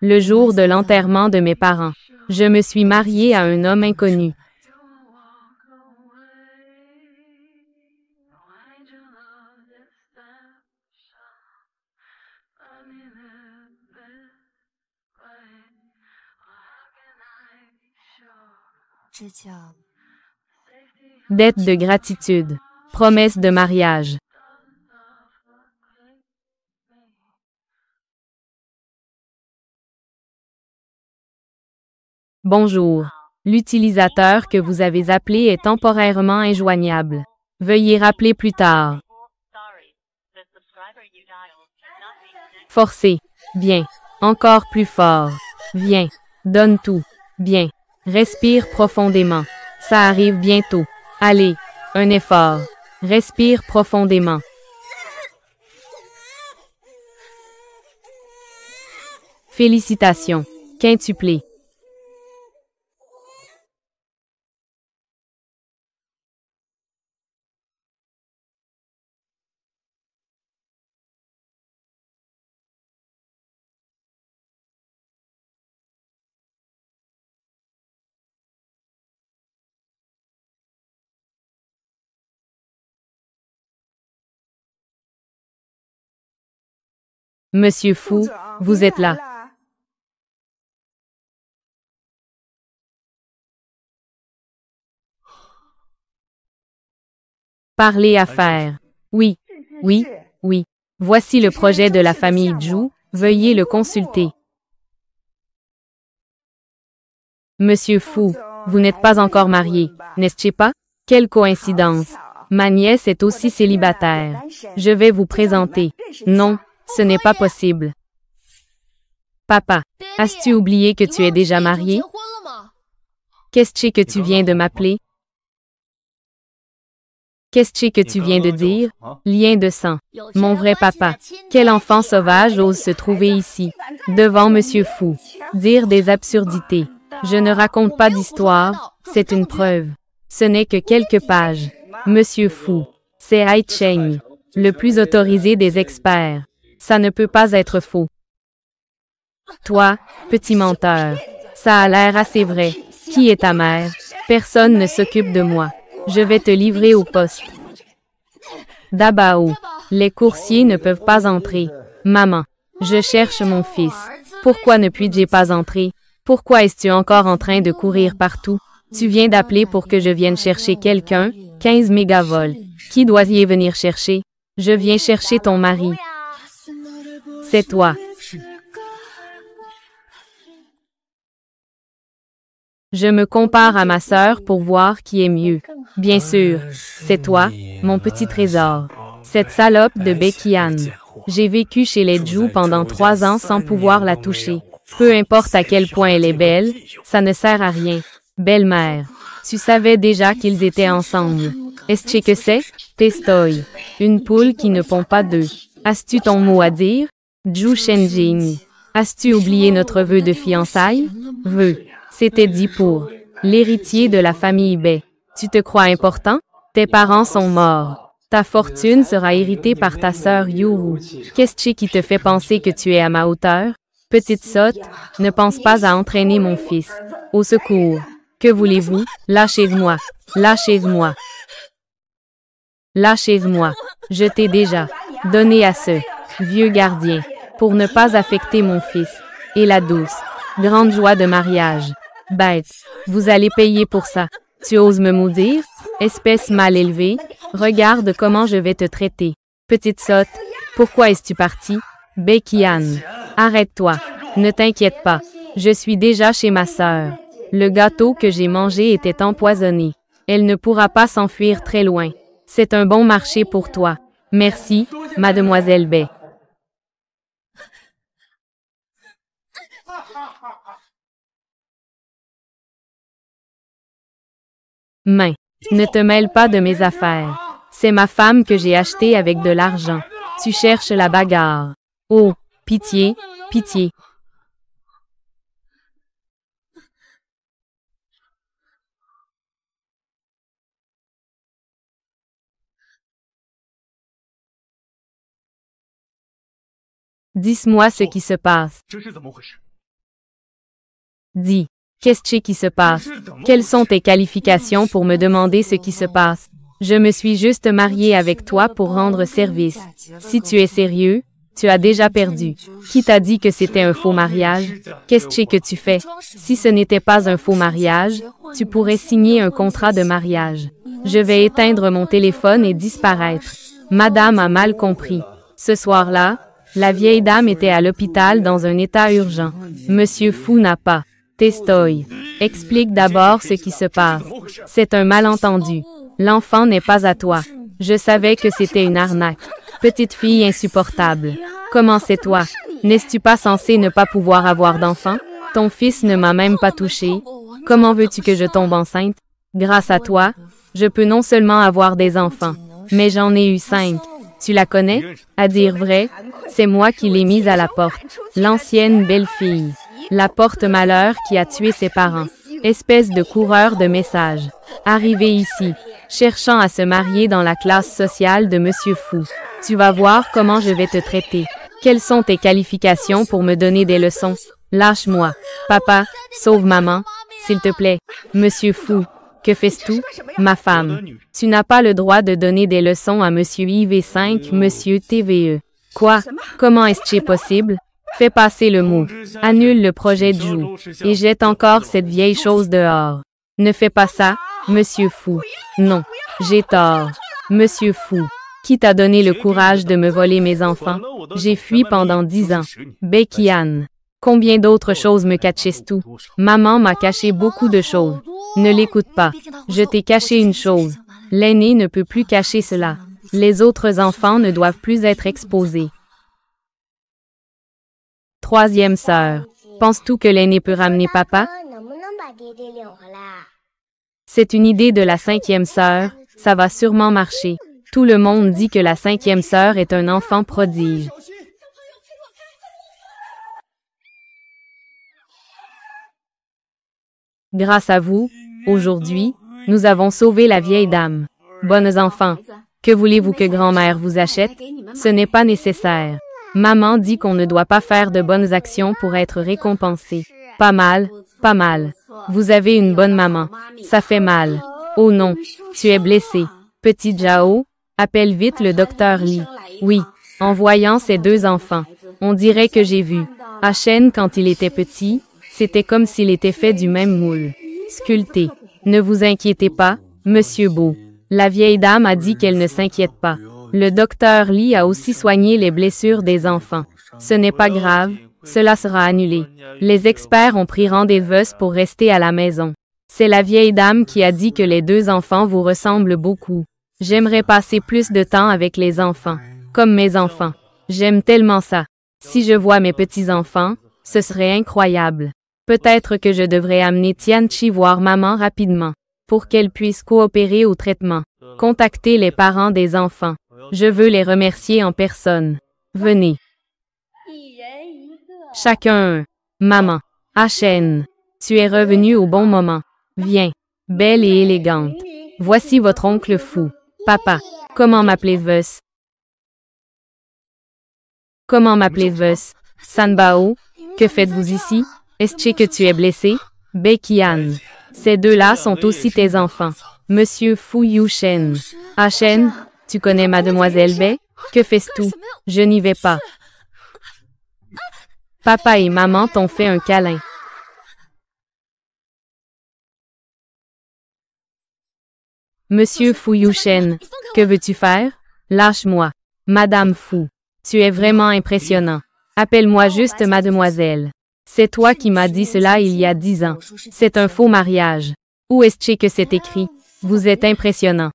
Le jour de l'enterrement de mes parents, je me suis mariée à un homme inconnu. Dette de gratitude. Promesse de mariage. Bonjour. L'utilisateur que vous avez appelé est temporairement injoignable. Veuillez rappeler plus tard. Forcé. Bien. Encore plus fort. Viens. Donne tout. Bien. Respire profondément. Ça arrive bientôt. Allez. Un effort. Respire profondément. Félicitations. Quintuplé. Monsieur Fou, vous êtes là. Parler à faire. Oui, oui, oui. Voici le projet de la famille Zhu, veuillez le consulter. Monsieur Fou, vous n'êtes pas encore marié, n'est-ce pas? Quelle coïncidence. Ma nièce est aussi célibataire. Je vais vous présenter. Non, ce n'est pas possible. Papa, as-tu oublié que tu es déjà marié? Qu'est-ce que tu viens de m'appeler? Qu'est-ce que tu viens de dire? Lien de sang. Mon vrai papa. Quel enfant sauvage ose se trouver ici, devant Monsieur Fou, dire des absurdités. Je ne raconte pas d'histoire, c'est une preuve. Ce n'est que quelques pages. Monsieur Fou. C'est Hai Cheng, le plus autorisé des experts. Ça ne peut pas être faux. Toi, petit menteur. Ça a l'air assez vrai. Qui est ta mère? Personne ne s'occupe de moi. Je vais te livrer au poste. Dabao. Les coursiers ne peuvent pas entrer. Maman. Je cherche mon fils. Pourquoi ne puis-je pas entrer? Pourquoi es-tu encore en train de courir partout? Tu viens d'appeler pour que je vienne chercher quelqu'un? 15 mégavolt. Qui dois-je venir chercher? Je viens chercher ton mari. C'est toi. Je me compare à ma sœur pour voir qui est mieux. Bien sûr, c'est toi, mon petit trésor. Cette salope de Becky Ann. J'ai vécu chez les Zhu pendant 3 ans sans pouvoir la toucher. Peu importe à quel point elle est belle, ça ne sert à rien. Belle-mère. Tu savais déjà qu'ils étaient ensemble. Est-ce que c'est? Testoy. Une poule qui ne pond pas d'œufs. As-tu ton mot à dire? Zhu Shenjing. As-tu oublié notre vœu de fiançailles? Vœu. C'était dit pour l'héritier de la famille Bei. Tu te crois important? Tes parents sont morts. Ta fortune sera héritée par ta sœur Yuru. Qu'est-ce qui te fait penser que tu es à ma hauteur? Petite sotte, ne pense pas à entraîner mon fils. Au secours. Que voulez-vous? Lâchez-moi. Lâchez-moi. Lâchez-moi. Je t'ai déjà donné à ce vieux gardien pour ne pas affecter mon fils. Et la douce, grande joie de mariage. Bête, vous allez payer pour ça. Tu oses me maudire? Espèce mal élevée, regarde comment je vais te traiter. Petite sotte, pourquoi es-tu partie? Becky Ann, arrête-toi. Ne t'inquiète pas. Je suis déjà chez ma sœur. Le gâteau que j'ai mangé était empoisonné. Elle ne pourra pas s'enfuir très loin. C'est un bon marché pour toi. Merci, mademoiselle Bei. Main. Ne te mêle pas de mes affaires. C'est ma femme que j'ai achetée avec de l'argent. Tu cherches la bagarre. Oh, pitié, pitié. Dis-moi ce qui se passe. Dis, qu'est-ce qui se passe? Quelles sont tes qualifications pour me demander ce qui se passe? Je me suis juste mariée avec toi pour rendre service. Si tu es sérieux, tu as déjà perdu. Qui t'a dit que c'était un faux mariage? Qu'est-ce que tu fais? Si ce n'était pas un faux mariage, tu pourrais signer un contrat de mariage. Je vais éteindre mon téléphone et disparaître. Madame a mal compris. Ce soir-là, la vieille dame était à l'hôpital dans un état urgent. Monsieur Fou n'a pas. Testoy. Explique d'abord ce qui se passe. C'est un malentendu. L'enfant n'est pas à toi. Je savais que c'était une arnaque. Petite fille insupportable. Comment c'est toi? N'es-tu pas censé ne pas pouvoir avoir d'enfant? Ton fils ne m'a même pas touché. Comment veux-tu que je tombe enceinte? Grâce à toi, je peux non seulement avoir des enfants, mais j'en ai eu 5. Tu la connais? À dire vrai, c'est moi qui l'ai mise à la porte. L'ancienne belle-fille. La porte-malheur qui a tué ses parents. Espèce de coureur de messages. Arrivé ici, cherchant à se marier dans la classe sociale de Monsieur Fou. Tu vas voir comment je vais te traiter. Quelles sont tes qualifications pour me donner des leçons? Lâche-moi. Papa, sauve maman, s'il te plaît. Monsieur Fou, que fais-tu? Ma femme. Tu n'as pas le droit de donner des leçons à Monsieur IV5, Monsieur TVE. Quoi? Comment est-ce possible? Fais passer le mot. Annule le projet de Jou. Et jette encore cette vieille chose dehors. Ne fais pas ça, Monsieur Fou. Non, j'ai tort. Monsieur Fou. Qui t'a donné le courage de me voler mes enfants? J'ai fui pendant 10 ans. Becky Ann. Combien d'autres choses me caches-tu? Maman m'a caché beaucoup de choses. Ne l'écoute pas. Je t'ai caché une chose. L'aîné ne peut plus cacher cela. Les autres enfants ne doivent plus être exposés. Troisième sœur. Penses-tu que l'aîné peut ramener papa? C'est une idée de la 5e sœur. Ça va sûrement marcher. Tout le monde dit que la 5e sœur est un enfant prodige. Grâce à vous, aujourd'hui, nous avons sauvé la vieille dame. Bonnes enfants, que voulez-vous que grand-mère vous achète? Ce n'est pas nécessaire. Maman dit qu'on ne doit pas faire de bonnes actions pour être récompensé. Pas mal, pas mal. Vous avez une bonne maman. Ça fait mal. Oh non, tu es blessé. Petit Jao, appelle vite le docteur Lee. Oui, en voyant ces 2 enfants, on dirait que j'ai vu. Achen quand il était petit, c'était comme s'il était fait du même moule. Sculpté. Ne vous inquiétez pas, Monsieur Beau. La vieille dame a dit qu'elle ne s'inquiète pas. Le docteur Lee a aussi soigné les blessures des enfants. Ce n'est pas grave, cela sera annulé. Les experts ont pris rendez-vous pour rester à la maison. C'est la vieille dame qui a dit que les 2 enfants vous ressemblent beaucoup. J'aimerais passer plus de temps avec les enfants, comme mes enfants. J'aime tellement ça. Si je vois mes petits-enfants, ce serait incroyable. Peut-être que je devrais amener Tianchi voir maman rapidement, pour qu'elle puisse coopérer au traitement. Contacter les parents des enfants. Je veux les remercier en personne. Venez. Chacun un. Maman. Achen. Tu es revenu au bon moment. Viens. Belle et élégante. Voici votre oncle Fou. Papa. Comment m'appelez-vous? Comment m'appelez-vous? Sanbao. Que faites-vous ici? Est-ce que tu es blessé? Becky Ann. Ces 2-là sont aussi tes enfants. Monsieur Fu Yushen. Achen, tu connais Mademoiselle Bei? Que fais-tu? Je n'y vais pas. Papa et maman t'ont fait un câlin. Monsieur Fu Yushen, que veux-tu faire? Lâche-moi. Madame Fu. Tu es vraiment impressionnant. Appelle-moi juste mademoiselle. C'est toi qui m'as dit cela il y a 10 ans. C'est un faux mariage. Où est-ce que c'est écrit? Vous êtes impressionnant.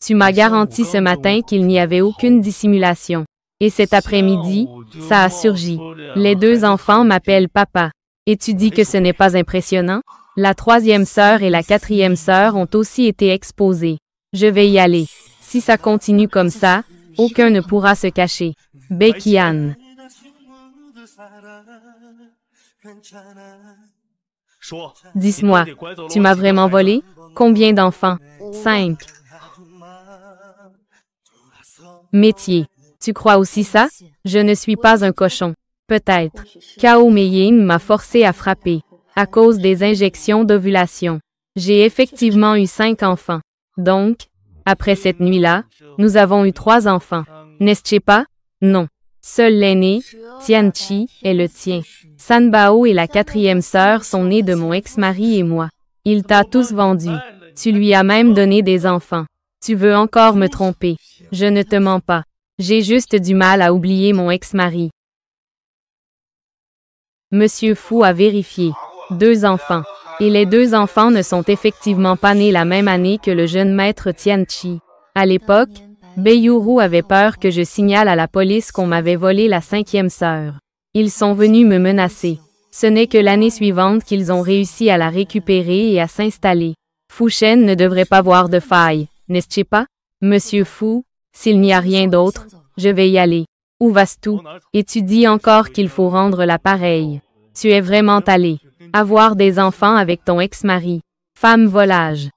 Tu m'as garanti ce matin qu'il n'y avait aucune dissimulation. Et cet après-midi, ça a surgi. Les 2 enfants m'appellent papa. Et tu dis que ce n'est pas impressionnant? La 3e sœur et la 4e sœur ont aussi été exposées. Je vais y aller. Si ça continue comme ça, aucun ne pourra se cacher. Becky Ann. Dis-moi, tu m'as vraiment volé? Combien d'enfants? 5. Métier. Tu crois aussi ça? Je ne suis pas un cochon. Peut-être. Kao Meiying m'a forcé à frapper. À cause des injections d'ovulation. J'ai effectivement eu 5 enfants. Donc, après cette nuit-là, nous avons eu 3 enfants. N'est-ce pas? Non. Seul l'aîné, Tianqi, est le tien. Sanbao et la 4e sœur sont nés de mon ex-mari et moi. Il t'a tous vendu. Tu lui as même donné des enfants. Tu veux encore me tromper. Je ne te mens pas. J'ai juste du mal à oublier mon ex-mari. Monsieur Fu a vérifié. 2 enfants. Et les 2 enfants ne sont effectivement pas nés la même année que le jeune maître Tianqi. À l'époque, Beiyuru avait peur que je signale à la police qu'on m'avait volé la 5e sœur. Ils sont venus me menacer. Ce n'est que l'année suivante qu'ils ont réussi à la récupérer et à s'installer. Fu Shen ne devrait pas voir de faille, n'est-ce pas? Monsieur Fu, s'il n'y a rien d'autre, je vais y aller. Où vas-tu? Et tu dis encore qu'il faut rendre l'appareil. Tu es vraiment allé. Avoir des enfants avec ton ex-mari. Femme volage.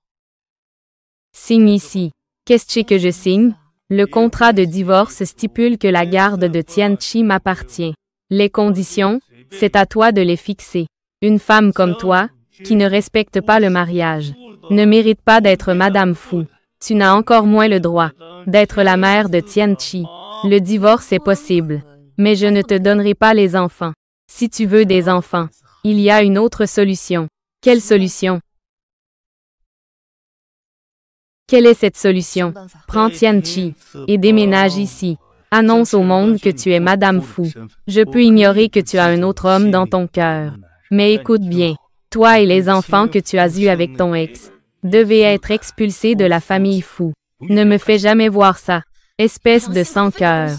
Signe ici. Qu'est-ce que je signe? Le contrat de divorce stipule que la garde de Tianqi m'appartient. Les conditions, c'est à toi de les fixer. Une femme comme toi, qui ne respecte pas le mariage, ne mérite pas d'être Madame Fu. Tu n'as encore moins le droit d'être la mère de Tianqi. Le divorce est possible, mais je ne te donnerai pas les enfants. Si tu veux des enfants, il y a une autre solution. Quelle solution? Quelle est cette solution? Prends Tianqi et déménage ici. Annonce au monde que tu es Madame Fu. Je peux ignorer que tu as un autre homme dans ton cœur. Mais écoute bien, toi et les enfants que tu as eus avec ton ex devaient être expulsés de la famille Fu. Ne me fais jamais voir ça, espèce de sans-cœur.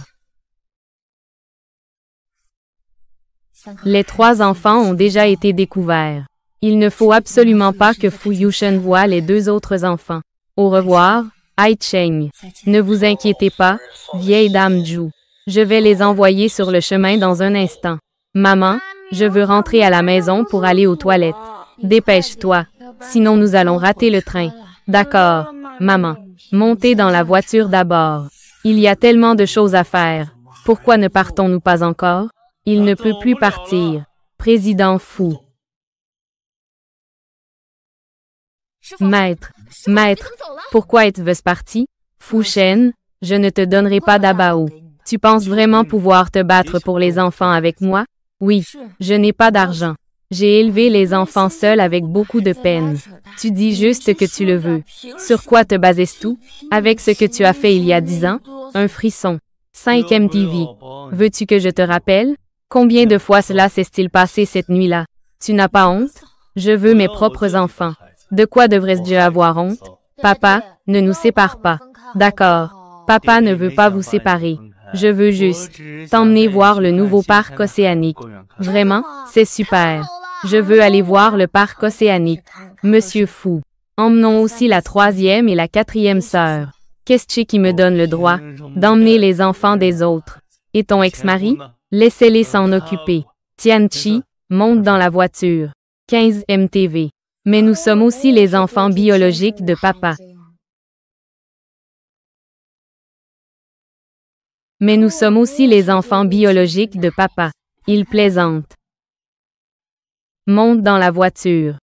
Les 3 enfants ont déjà été découverts. Il ne faut absolument pas que Fu Yushen voie les 2 autres enfants. Au revoir, Ai Cheng. Ne vous inquiétez pas, vieille dame Zhu. Je vais les envoyer sur le chemin dans un instant. Maman, je veux rentrer à la maison pour aller aux toilettes. Dépêche-toi, sinon nous allons rater le train. D'accord, maman. Montez dans la voiture d'abord. Il y a tellement de choses à faire. Pourquoi ne partons-nous pas encore? Il ne peut plus partir. Président Fu. Maître, pourquoi es-tu parti? Fu Shen, je ne te donnerai pas d'abao. Tu penses vraiment pouvoir te battre pour les enfants avec moi? Oui, je n'ai pas d'argent. J'ai élevé les enfants seuls avec beaucoup de peine. Tu dis juste que tu le veux. Sur quoi te bases-tu? Avec ce que tu as fait il y a 10 ans? Un frisson. 5 MTV. Veux-tu que je te rappelle? Combien de fois cela s'est-il passé cette nuit-là? Tu n'as pas honte? Je veux mes propres enfants. De quoi devrais-je avoir honte? Papa, ne nous sépare pas. D'accord. Papa ne veut pas vous séparer. Je veux juste t'emmener voir le nouveau parc océanique. Vraiment, c'est super. Je veux aller voir le parc océanique. Monsieur Fu. Emmenons aussi la 3e et la 4e sœur. Qu'est-ce qui me donne le droit d'emmener les enfants des autres? Et ton ex-mari? Laissez-les s'en occuper. Tianqi, monte dans la voiture. 15 MTV. Mais nous sommes aussi les enfants biologiques de papa. Mais nous sommes aussi les enfants biologiques de papa. Il plaisante. Monte dans la voiture.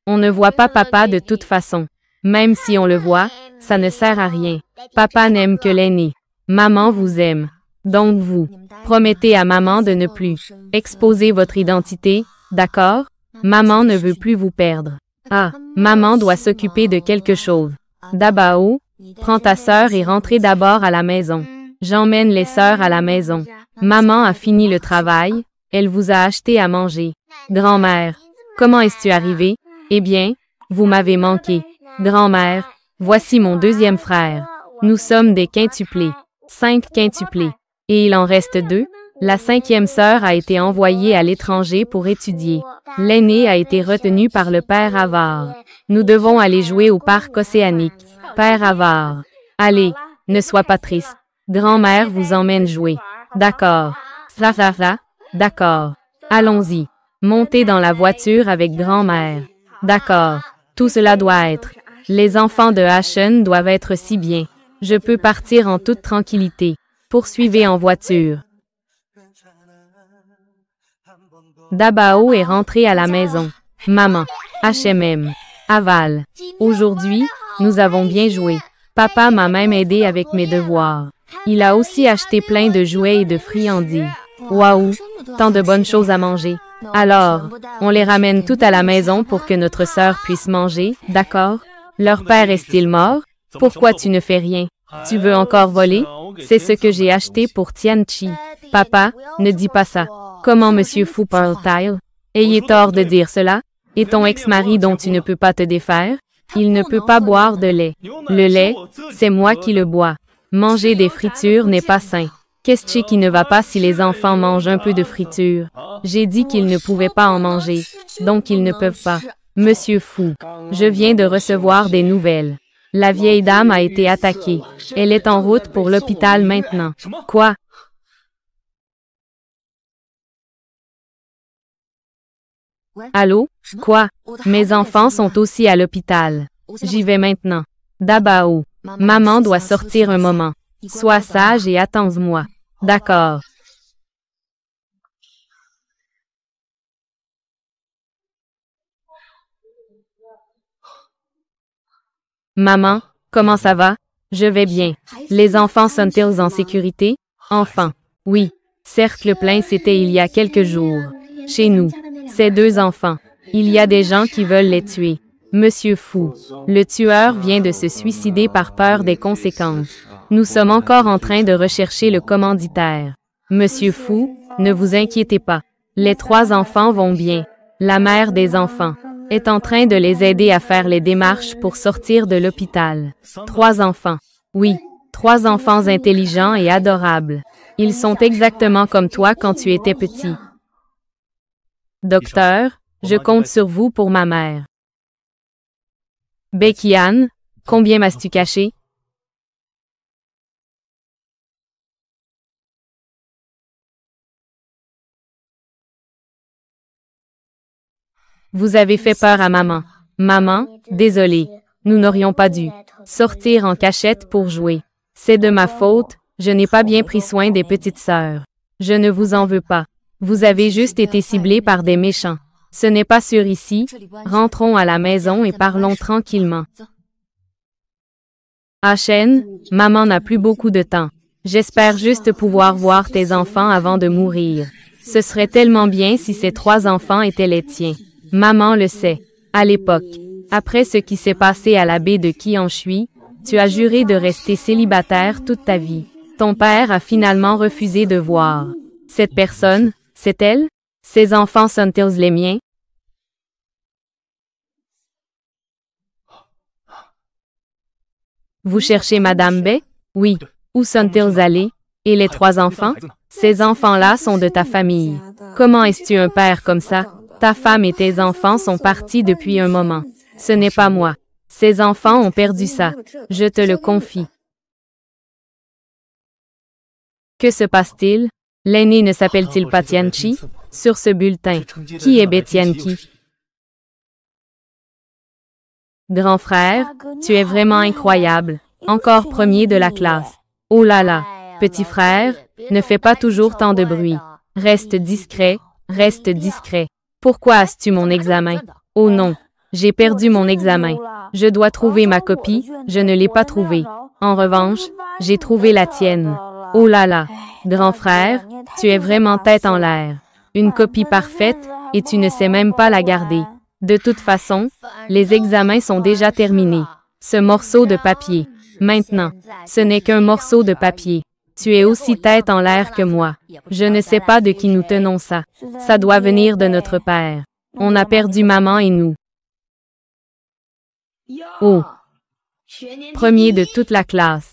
On ne voit pas papa de toute façon. Même si on le voit, ça ne sert à rien. Papa n'aime que l'aîné. Maman vous aime. Donc vous, promettez à maman de ne plus exposer votre identité, d'accord? Maman ne veut plus vous perdre. Ah, maman doit s'occuper de quelque chose. Dabao, prends ta sœur et rentrez d'abord à la maison. J'emmène les sœurs à la maison. Maman a fini le travail, elle vous a acheté à manger. Grand-mère, comment es-tu arrivée? Eh bien, vous m'avez manqué. Grand-mère, voici mon 2e frère. Nous sommes des quintuplés. 5 quintuplés. Et il en reste 2. La 5e sœur a été envoyée à l'étranger pour étudier. L'aînée a été retenue par le père avare. Nous devons aller jouer au parc océanique. Père avare. Allez, ne sois pas triste. Grand-mère vous emmène jouer. D'accord. D'accord. Allons-y. Montez dans la voiture avec grand-mère. D'accord. Tout cela doit être. Les enfants de Ashen doivent être si bien. Je peux partir en toute tranquillité. Poursuivez en voiture. Dabao est rentré à la maison. Maman. HMM. Aval. Aujourd'hui, nous avons bien joué. Papa m'a même aidé avec mes devoirs. Il a aussi acheté plein de jouets et de friandises. Waouh! Tant de bonnes choses à manger. Alors, on les ramène toutes à la maison pour que notre sœur puisse manger, d'accord? Leur père est-il mort? Pourquoi tu ne fais rien? Tu veux encore voler? C'est ce que j'ai acheté pour Tianchi. Papa, ne dis pas ça. Comment Monsieur Fu parle-t-il? Ayez tort de dire cela. Et ton ex-mari dont tu ne peux pas te défaire? Il ne peut pas boire de lait. Le lait, c'est moi qui le bois. Manger des fritures n'est pas sain. Qu'est-ce qui ne va pas si les enfants mangent un peu de friture? J'ai dit qu'ils ne pouvaient pas en manger, donc ils ne peuvent pas. Monsieur Fu, je viens de recevoir des nouvelles. La vieille dame a été attaquée. Elle est en route pour l'hôpital maintenant. Quoi? Allô? Quoi? Mes enfants sont aussi à l'hôpital. J'y vais maintenant. Dabao. Maman doit sortir un moment. Sois sage et attends-moi. D'accord. Maman, comment ça va? Je vais bien. Les enfants sont-ils en sécurité? Enfin, oui. Cercle plein, c'était il y a quelques jours. Chez nous. Ces deux enfants. Il y a des gens qui veulent les tuer. Monsieur Fu, le tueur vient de se suicider par peur des conséquences. Nous sommes encore en train de rechercher le commanditaire. Monsieur Fu, ne vous inquiétez pas. Les 3 enfants vont bien. La mère des enfants est en train de les aider à faire les démarches pour sortir de l'hôpital. 3 enfants. Oui, 3 enfants intelligents et adorables. Ils sont exactement comme toi quand tu étais petit. Docteur, je compte sur vous pour ma mère. Becky-Ann, combien m'as-tu caché? Vous avez fait peur à maman. Maman, désolée. Nous n'aurions pas dû sortir en cachette pour jouer. C'est de ma faute, je n'ai pas bien pris soin des petites sœurs. Je ne vous en veux pas. Vous avez juste été ciblés par des méchants. Ce n'est pas sûr ici. Rentrons à la maison et parlons tranquillement. Chen, maman n'a plus beaucoup de temps. J'espère juste pouvoir voir tes enfants avant de mourir. Ce serait tellement bien si ces 3 enfants étaient les tiens. Maman le sait. À l'époque, après ce qui s'est passé à la baie de Qianshui, tu as juré de rester célibataire toute ta vie. Ton père a finalement refusé de voir. Cette personne, c'est elle? Ces enfants sont-ils les miens? Vous cherchez Madame Bai? Oui. Où sont-ils allés? Et les 3 enfants? Ces enfants-là sont de ta famille. Comment es-tu un père comme ça? Ta femme et tes enfants sont partis depuis un moment. Ce n'est pas moi. Ces enfants ont perdu ça. Je te le confie. Que se passe-t-il? L'aîné ne s'appelle-t-il pas Tianchi? Sur ce bulletin, qui est Tianchi? Grand frère, tu es vraiment incroyable. Encore premier de la classe. Oh là là. Petit frère, ne fais pas toujours tant de bruit. Reste discret, reste discret. Pourquoi as-tu mon examen? Oh non, j'ai perdu mon examen. Je dois trouver ma copie, je ne l'ai pas trouvée. En revanche, j'ai trouvé la tienne. Oh là là, grand frère, tu es vraiment tête en l'air. Une copie parfaite, et tu ne sais même pas la garder. De toute façon, les examens sont déjà terminés. Ce morceau de papier. Maintenant, ce n'est qu'un morceau de papier. Tu es aussi tête en l'air que moi. Je ne sais pas de qui nous tenons ça. Ça doit venir de notre père. On a perdu maman et nous. Oh! Premier de toute la classe.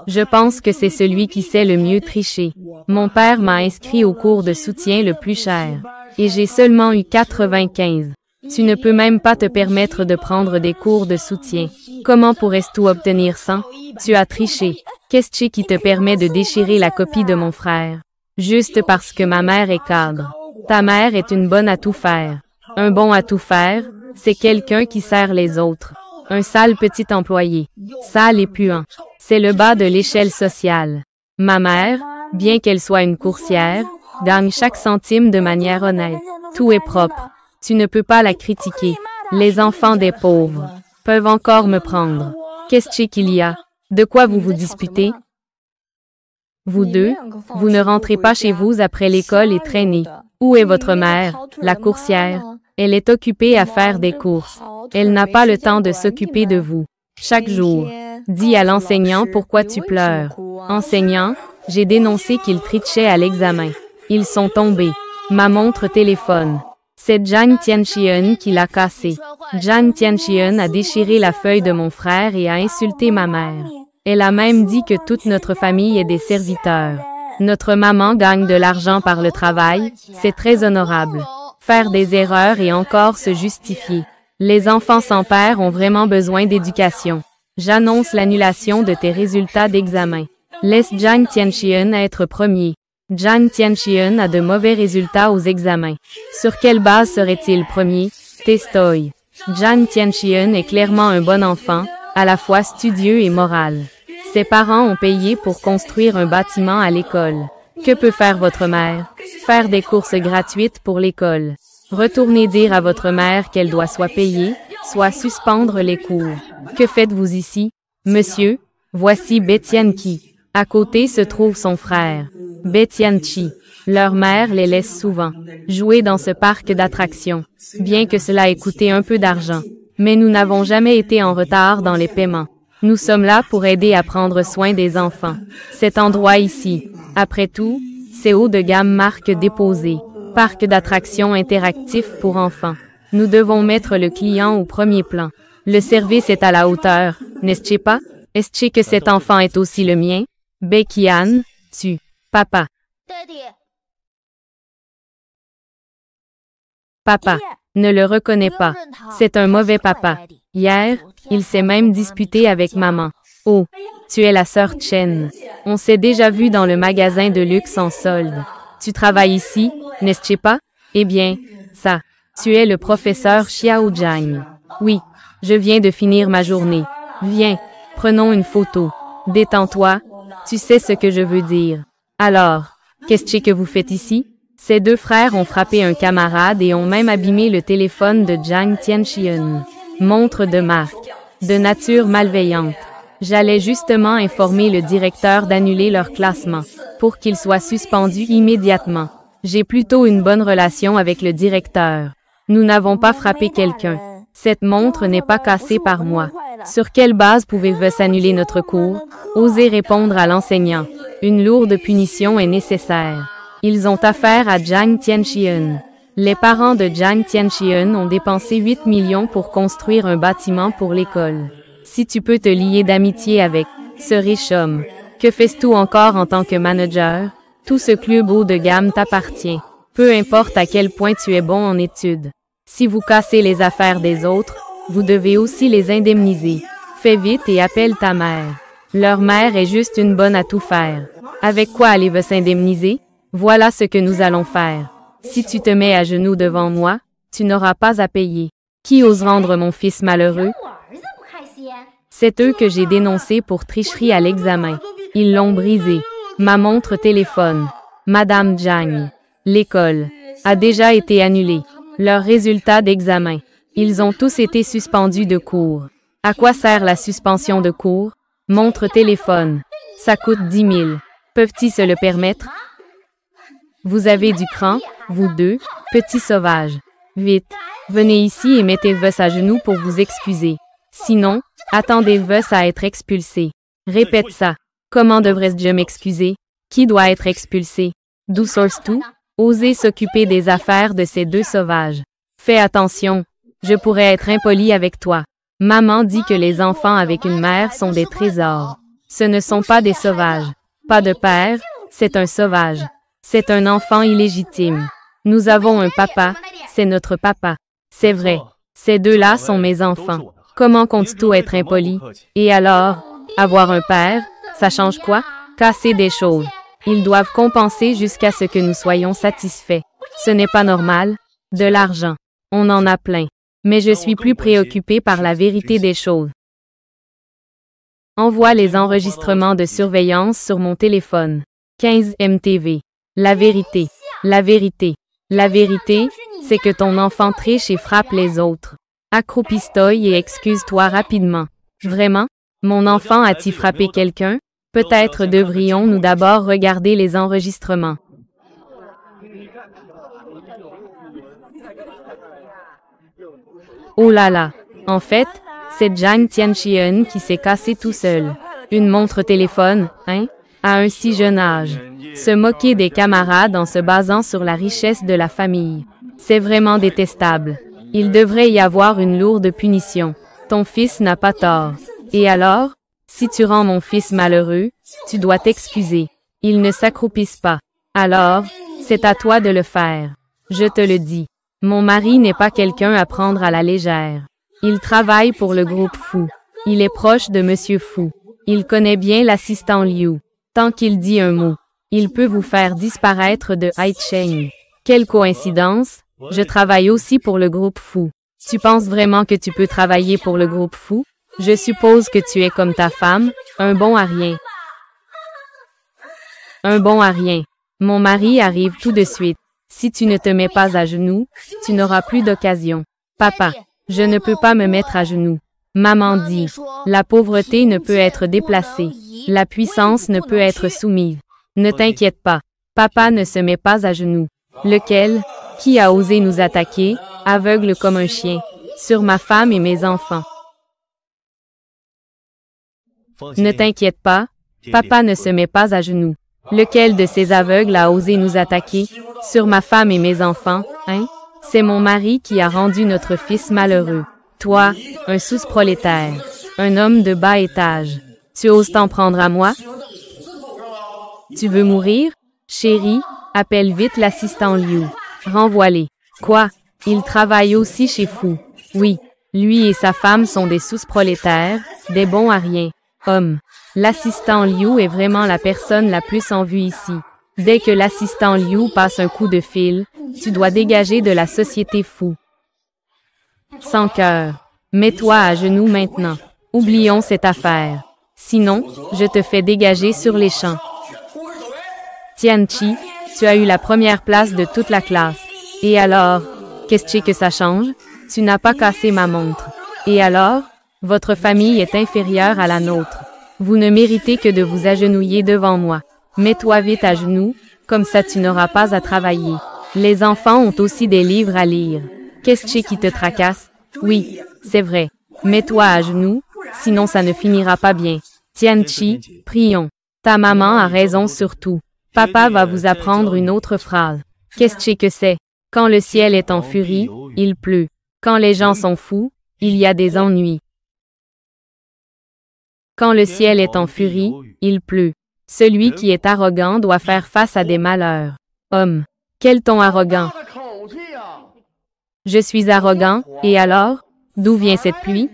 Je pense que c'est celui qui sait le mieux tricher. Mon père m'a inscrit au cours de soutien le plus cher. Et j'ai seulement eu 95. Tu ne peux même pas te permettre de prendre des cours de soutien. Comment pourrais-tu obtenir 100? Tu as triché. Qu'est-ce qui te permet de déchirer la copie de mon frère? Juste parce que ma mère est cadre. Ta mère est une bonne à tout faire. Un bon à tout faire, c'est quelqu'un qui sert les autres. Un sale petit employé. Sale et puant. C'est le bas de l'échelle sociale. Ma mère, bien qu'elle soit une coursière, gagne chaque centime de manière honnête. Tout est propre. Tu ne peux pas la critiquer. Les enfants des pauvres peuvent encore me prendre. Qu'est-ce qu'il y a? De quoi vous vous disputez? Vous deux, vous ne rentrez pas chez vous après l'école et traînez. Où est votre mère, la coursière? Elle est occupée à faire des courses. Elle n'a pas le temps de s'occuper de vous. Chaque jour, dis à l'enseignant pourquoi tu pleures. Enseignant, j'ai dénoncé qu'ils trichaient à l'examen. Ils sont tombés. Ma montre téléphone. C'est Zhang Tianxian qui l'a cassée. Zhang Tianxian a déchiré la feuille de mon frère et a insulté ma mère. Elle a même dit que toute notre famille est des serviteurs. Notre maman gagne de l'argent par le travail, c'est très honorable. Faire des erreurs et encore se justifier. Les enfants sans père ont vraiment besoin d'éducation. J'annonce l'annulation de tes résultats d'examen. Laisse Zhang Tianxian être premier. Zhang Tianxian a de mauvais résultats aux examens. Sur quelle base serait-il premier? Testoy. Zhang Tianxian est clairement un bon enfant, à la fois studieux et moral. Ses parents ont payé pour construire un bâtiment à l'école. Que peut faire votre mère? Faire des courses gratuites pour l'école. Retournez dire à votre mère qu'elle doit soit payer, soit suspendre les cours. Que faites-vous ici? Monsieur, voici Betianqi. À côté se trouve son frère, Betianqi. Leur mère les laisse souvent jouer dans ce parc d'attractions, bien que cela ait coûté un peu d'argent. Mais nous n'avons jamais été en retard dans les paiements. Nous sommes là pour aider à prendre soin des enfants. Cet endroit ici, après tout, c'est haut de gamme marque déposée. Parc d'attractions interactif pour enfants. Nous devons mettre le client au premier plan. Le service est à la hauteur, n'est-ce pas? Est-ce que cet enfant est aussi le mien? Bekian, tu. Papa. Papa. Ne le reconnais pas. C'est un mauvais papa. Hier, il s'est même disputé avec maman. Oh, tu es la sœur Chen. On s'est déjà vu dans le magasin de luxe en solde. Tu travailles ici, n'est-ce pas? Eh bien, ça. Tu es le professeur Xiao Zhang. Oui, je viens de finir ma journée. Viens, prenons une photo. Détends-toi. Tu sais ce que je veux dire. Alors, qu'est-ce que vous faites ici? Ces deux frères ont frappé un camarade et ont même abîmé le téléphone de Zhang Tianxian. Montre de marque. De nature malveillante. J'allais justement informer le directeur d'annuler leur classement, pour qu'ils soient suspendus immédiatement. J'ai plutôt une bonne relation avec le directeur. Nous n'avons pas frappé quelqu'un. Cette montre n'est pas cassée par moi. Sur quelle base pouvez-vous annuler notre cours? Osez répondre à l'enseignant. Une lourde punition est nécessaire. Ils ont affaire à Zhang Tianxian. Les parents de Zhang Tianxian ont dépensé 8 millions pour construire un bâtiment pour l'école. Si tu peux te lier d'amitié avec ce riche homme, que fais-tu encore en tant que manager? Tout ce club haut de gamme t'appartient. Peu importe à quel point tu es bon en études. Si vous cassez les affaires des autres, vous devez aussi les indemniser. Fais vite et appelle ta mère. Leur mère est juste une bonne à tout faire. Avec quoi allez-vous s'indemniser? Voilà ce que nous allons faire. Si tu te mets à genoux devant moi, tu n'auras pas à payer. Qui ose rendre mon fils malheureux? C'est eux que j'ai dénoncés pour tricherie à l'examen. Ils l'ont brisé. Ma montre téléphone. Madame Zhang. L'école a déjà été annulée. Leurs résultats d'examen. Ils ont tous été suspendus de cours. À quoi sert la suspension de cours? Montre téléphone. Ça coûte 10 000. Peuvent-ils se le permettre? Vous avez du cran, vous deux, petits sauvages. Vite, venez ici et mettez-vous à genoux pour vous excuser. Sinon, attendez-vous à être expulsé. Répète ça. Comment devrais-je m'excuser? Qui doit être expulsé? D'où sources-tu? Osez s'occuper des affaires de ces deux sauvages. Fais attention. Je pourrais être impoli avec toi. Maman dit que les enfants avec une mère sont des trésors. Ce ne sont pas des sauvages. Pas de père, c'est un sauvage. C'est un enfant illégitime. Nous avons un papa, c'est notre papa. C'est vrai. Ces deux-là sont mes enfants. Comment comptes-tu être impoli? Et alors, avoir un père, ça change quoi? Casser des choses. Ils doivent compenser jusqu'à ce que nous soyons satisfaits. Ce n'est pas normal. De l'argent. On en a plein. Mais je suis plus préoccupé par la vérité des choses. Envoie les enregistrements de surveillance sur mon téléphone. 15 MTV. La vérité. La vérité. La vérité, c'est que ton enfant triche et frappe les autres. Accroupis-toi et excuse-toi rapidement. Vraiment? Mon enfant a-t-il frappé quelqu'un? Peut-être devrions-nous d'abord regarder les enregistrements. Oh là là! En fait, c'est Zhang Tianxian qui s'est cassé tout seul. Une montre-téléphone, hein? À un si jeune âge. Se moquer des camarades en se basant sur la richesse de la famille. C'est vraiment détestable. Il devrait y avoir une lourde punition. Ton fils n'a pas tort. Et alors? Si tu rends mon fils malheureux, tu dois t'excuser. Il ne s'accroupisse pas. Alors, c'est à toi de le faire. Je te le dis. Mon mari n'est pas quelqu'un à prendre à la légère. Il travaille pour le groupe Fu. Il est proche de Monsieur Fu. Il connaît bien l'assistant Liu. Tant qu'il dit un mot, il peut vous faire disparaître de Haicheng. Quelle coïncidence! Je travaille aussi pour le groupe Fu. Tu penses vraiment que tu peux travailler pour le groupe Fu? Je suppose que tu es comme ta femme, un bon à rien. Un bon à rien. Mon mari arrive tout de suite. Si tu ne te mets pas à genoux, tu n'auras plus d'occasion. Papa, je ne peux pas me mettre à genoux. Maman dit, la pauvreté ne peut être déplacée. La puissance ne peut être soumise. Ne t'inquiète pas. Papa ne se met pas à genoux. Lequel? Qui a osé nous attaquer, aveugle comme un chien, sur ma femme et mes enfants? Ne t'inquiète pas. Papa ne se met pas à genoux. Lequel de ces aveugles a osé nous attaquer, sur ma femme et mes enfants, hein? C'est mon mari qui a rendu notre fils malheureux. Toi, un sous-prolétaire, un homme de bas étage. Tu oses t'en prendre à moi? Tu veux mourir? Chérie, appelle vite l'assistant Liu. Renvoie-les. Quoi? Il travaille aussi chez Fu. Oui, lui et sa femme sont des sous-prolétaires, des bons à rien. Hommes. L'assistant Liu est vraiment la personne la plus en vue ici. Dès que l'assistant Liu passe un coup de fil, tu dois dégager de la société Fu. Sans cœur. Mets-toi à genoux maintenant. Oublions cette affaire. Sinon, je te fais dégager sur les champs. Tianchi, tu as eu la première place de toute la classe. Et alors, qu'est-ce que ça change? Tu n'as pas cassé ma montre. Et alors? Votre famille est inférieure à la nôtre. Vous ne méritez que de vous agenouiller devant moi. Mets-toi vite à genoux, comme ça tu n'auras pas à travailler. Les enfants ont aussi des livres à lire. Qu'est-ce qui te tracasse? Oui, c'est vrai. Mets-toi à genoux, sinon ça ne finira pas bien. Tianchi, prions. Ta maman a raison sur tout. Papa va vous apprendre une autre phrase. Qu'est-ce que c'est? Quand le ciel est en furie, il pleut. Quand les gens sont fous, il y a des ennuis. Quand le ciel est en furie, il pleut. Celui qui est arrogant doit faire face à des malheurs. Homme. Quel ton arrogant? Je suis arrogant, et alors? D'où vient cette pluie?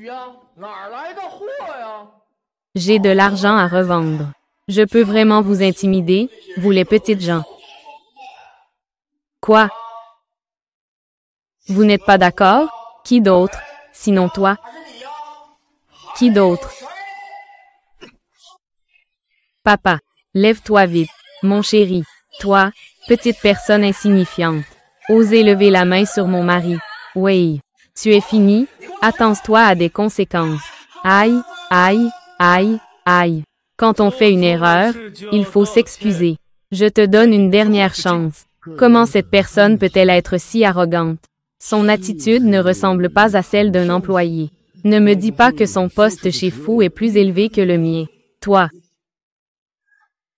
J'ai de l'argent à revendre. Je peux vraiment vous intimider, vous les petites gens. Quoi? Vous n'êtes pas d'accord? Qui d'autre? Sinon toi? Qui d'autre? Papa, lève-toi vite, mon chéri. Toi, petite personne insignifiante. Osez lever la main sur mon mari. Oui. Tu es fini? Attends-toi à des conséquences. Aïe, aïe, aïe, aïe. Quand on fait une erreur, il faut s'excuser. Je te donne une dernière chance. Comment cette personne peut-elle être si arrogante? Son attitude ne ressemble pas à celle d'un employé. Ne me dis pas que son poste chez Fu est plus élevé que le mien. Toi.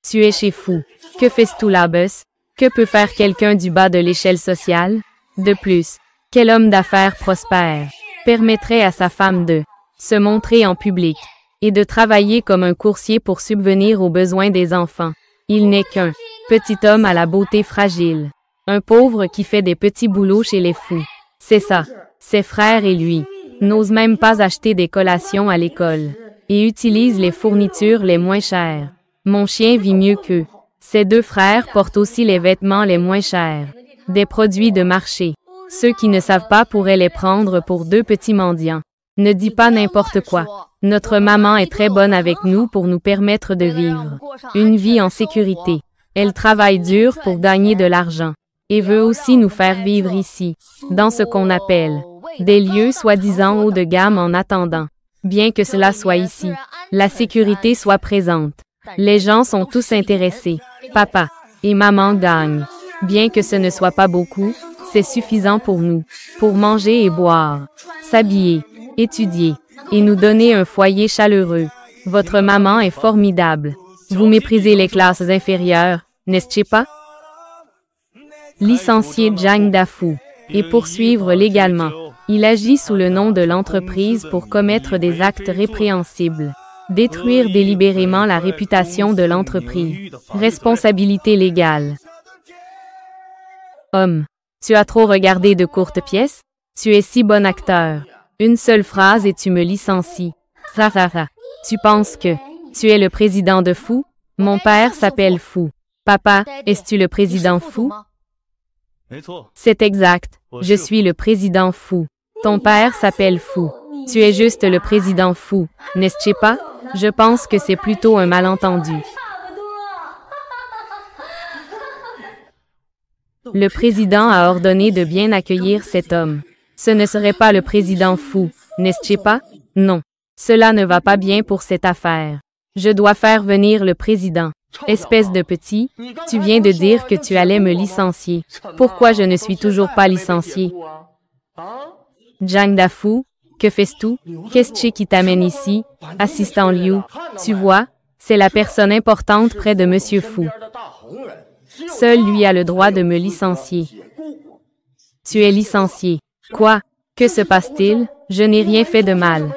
Tu es chez Fu. Que fais-tu tout là-bas? Que peut faire quelqu'un du bas de l'échelle sociale? De plus, quel homme d'affaires prospère permettrait à sa femme de se montrer en public et de travailler comme un coursier pour subvenir aux besoins des enfants? Il n'est qu'un petit homme à la beauté fragile. Un pauvre qui fait des petits boulots chez les fous. C'est ça. Ses frères et lui n'osent même pas acheter des collations à l'école et utilisent les fournitures les moins chères. Mon chien vit mieux qu'eux. Ses deux frères portent aussi les vêtements les moins chers. Des produits de marché. Ceux qui ne savent pas pourraient les prendre pour deux petits mendiants. Ne dis pas n'importe quoi. Notre maman est très bonne avec nous pour nous permettre de vivre une vie en sécurité. Elle travaille dur pour gagner de l'argent. et veut aussi nous faire vivre ici, dans ce qu'on appelle des lieux soi-disant haut de gamme en attendant. Bien que cela soit ici, la sécurité soit présente. Les gens sont tous intéressés. Papa et maman gagnent. Bien que ce ne soit pas beaucoup, c'est suffisant pour nous, pour manger et boire, s'habiller, étudier, et nous donner un foyer chaleureux. Votre maman est formidable. Vous méprisez les classes inférieures, n'est-ce pas? Licencié Zhang Dafu. Et poursuivre légalement. Il agit sous le nom de l'entreprise pour commettre des actes répréhensibles. Détruire délibérément la réputation de l'entreprise. Responsabilité légale. Homme. Tu as trop regardé de courtes pièces? Tu es si bon acteur. Une seule phrase et tu me licencies. Rarara. Tu penses que tu es le président de Fou? Mon père s'appelle Fou. Papa, es-tu le président Fou? C'est exact. Je suis le président Fou. Ton père s'appelle Fou. Tu es juste le président Fou, n'est-ce pas? Je pense que c'est plutôt un malentendu. Le président a ordonné de bien accueillir cet homme. Ce ne serait pas le président Fou, n'est-ce pas? Non. Cela ne va pas bien pour cette affaire. Je dois faire venir le président. Espèce de petit, tu viens de dire que tu allais me licencier. Pourquoi je ne suis toujours pas licencié? Zhang Dafu, que fais-tu? Qu'est-ce qui t'amène ici? Assistant Liu, tu vois, c'est la personne importante près de Monsieur Fu. Seul lui a le droit de me licencier. Tu es licencié. Quoi? Que se passe-t-il? Je n'ai rien fait de mal.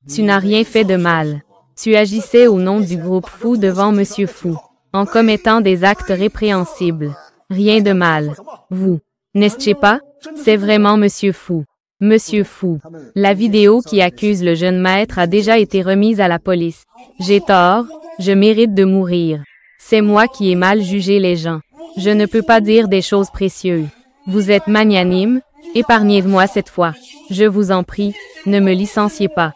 Tu n'as rien fait de mal. Tu agissais au nom du groupe Fou devant Monsieur Fu, en commettant des actes répréhensibles. Rien de mal. Vous, n'est-ce pas? C'est vraiment Monsieur Fu. Monsieur Fu. La vidéo qui accuse le jeune maître a déjà été remise à la police. J'ai tort, je mérite de mourir. C'est moi qui ai mal jugé les gens. Je ne peux pas dire des choses précieuses. Vous êtes magnanime, épargnez-moi cette fois. Je vous en prie, ne me licenciez pas.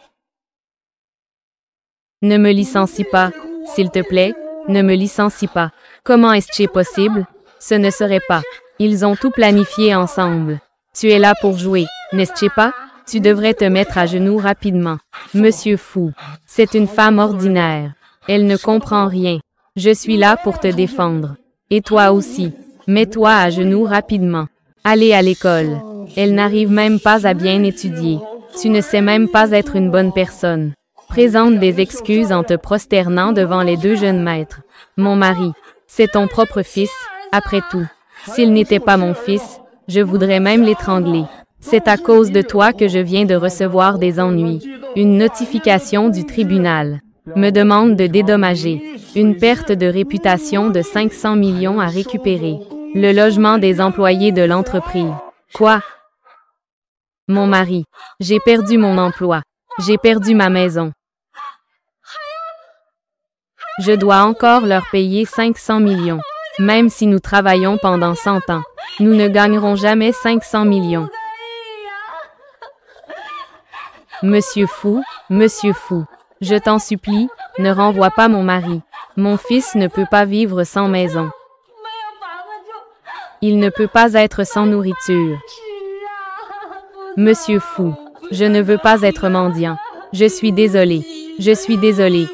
Ne me licencie pas, s'il te plaît, ne me licencie pas. Comment est-ce possible? Ce ne serait pas. Ils ont tout planifié ensemble. Tu es là pour jouer, n'est-ce pas? Tu devrais te mettre à genoux rapidement. Monsieur Fu, c'est une femme ordinaire. Elle ne comprend rien. Je suis là pour te défendre. Et toi aussi. Mets-toi à genoux rapidement. Allez à l'école. Elle n'arrive même pas à bien étudier. Tu ne sais même pas être une bonne personne. Présente des excuses en te prosternant devant les deux jeunes maîtres. Mon mari, c'est ton propre fils, après tout. S'il n'était pas mon fils, je voudrais même l'étrangler. C'est à cause de toi que je viens de recevoir des ennuis. Une notification du tribunal me demande de dédommager. Une perte de réputation de 500 millions à récupérer. Le logement des employés de l'entreprise. Quoi? Mon mari, j'ai perdu mon emploi. J'ai perdu ma maison. Je dois encore leur payer 500 millions. Même si nous travaillons pendant 100 ans, nous ne gagnerons jamais 500 millions. Monsieur Fu, je t'en supplie, ne renvoie pas mon mari. Mon fils ne peut pas vivre sans maison. Il ne peut pas être sans nourriture. Monsieur Fu, je ne veux pas être mendiant. Je suis désolé. Je suis désolé.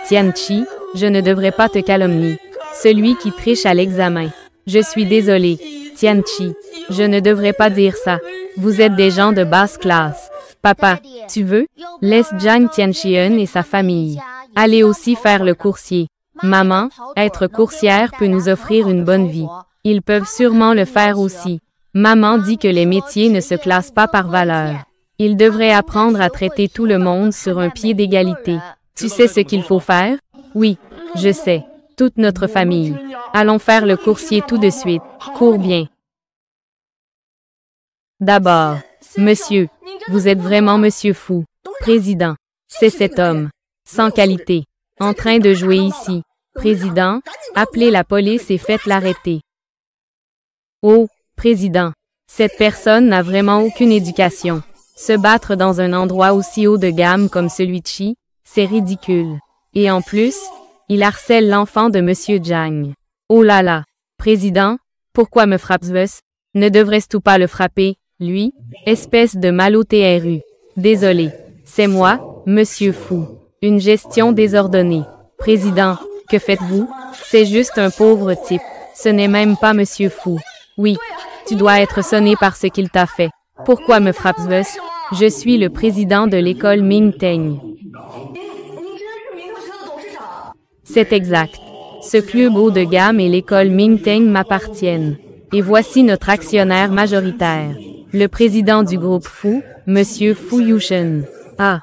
Tianqi, je ne devrais pas te calomnier. Celui qui triche à l'examen. Je suis désolé. Tianqi, je ne devrais pas dire ça. Vous êtes des gens de basse classe. Papa, tu veux? Laisse Zhang Tianxian et sa famille. Allez aussi faire le coursier. Maman, être coursière peut nous offrir une bonne vie. Ils peuvent sûrement le faire aussi. Maman dit que les métiers ne se classent pas par valeur. Ils devraient apprendre à traiter tout le monde sur un pied d'égalité. Tu sais ce qu'il faut faire? Oui, je sais. Toute notre famille. Allons faire le coursier tout de suite. Cours bien. D'abord, monsieur, vous êtes vraiment Monsieur Fu, président. C'est cet homme, sans qualité, en train de jouer ici. Président, appelez la police et faites l'arrêter. Oh, président, cette personne n'a vraiment aucune éducation. Se battre dans un endroit aussi haut de gamme comme celui-ci, c'est ridicule. Et en plus, il harcèle l'enfant de Monsieur Zhang. Oh là là, président, Pourquoi me frappes-tu? Ne devrais-tu pas le frapper, lui? Espèce de malotru. Désolé. C'est moi, monsieur fou. Une gestion désordonnée. Président, que faites-vous? C'est juste un pauvre type. Ce n'est même pas monsieur fou. Oui, tu dois être sonné par ce qu'il t'a fait. Pourquoi me frappes-tu? Je suis le président de l'école Ming Teng. C'est exact. Ce club haut de gamme et l'école Ming Teng m'appartiennent. Et voici notre actionnaire majoritaire. Le président du groupe Fu, monsieur Fu Yushen. Ah.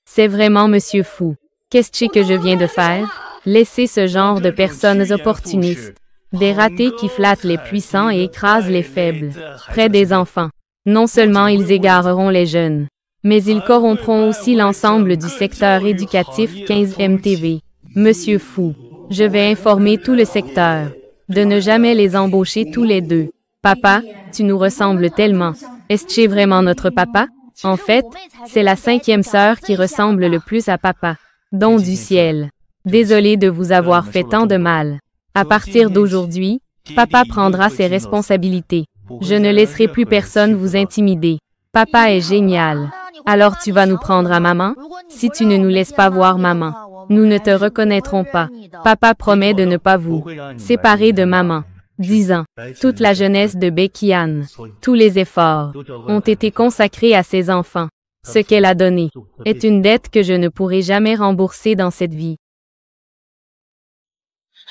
C'est vraiment monsieur Fu. Qu'est-ce que je viens de faire? Laissez ce genre de personnes opportunistes. Des ratés qui flattent les puissants et écrasent les faibles. Près des enfants. Non seulement ils égareront les jeunes, mais ils corrompront aussi l'ensemble du secteur éducatif 15 MTV. Monsieur Fu, je vais informer tout le secteur de ne jamais les embaucher tous les deux. Papa, tu nous ressembles tellement. Est-ce vraiment notre papa? En fait, c'est la 5e sœur qui ressemble le plus à papa. Don du ciel. Désolé de vous avoir fait tant de mal. À partir d'aujourd'hui, papa prendra ses responsabilités. Je ne laisserai plus personne vous intimider. Papa est génial. Alors tu vas nous prendre à maman? Si tu ne nous laisses pas voir maman, nous ne te reconnaîtrons pas. Papa promet de ne pas vous séparer de maman. 10 ans. Toute la jeunesse de Becky Ann, tous les efforts, ont été consacrés à ses enfants. Ce qu'elle a donné est une dette que je ne pourrai jamais rembourser dans cette vie.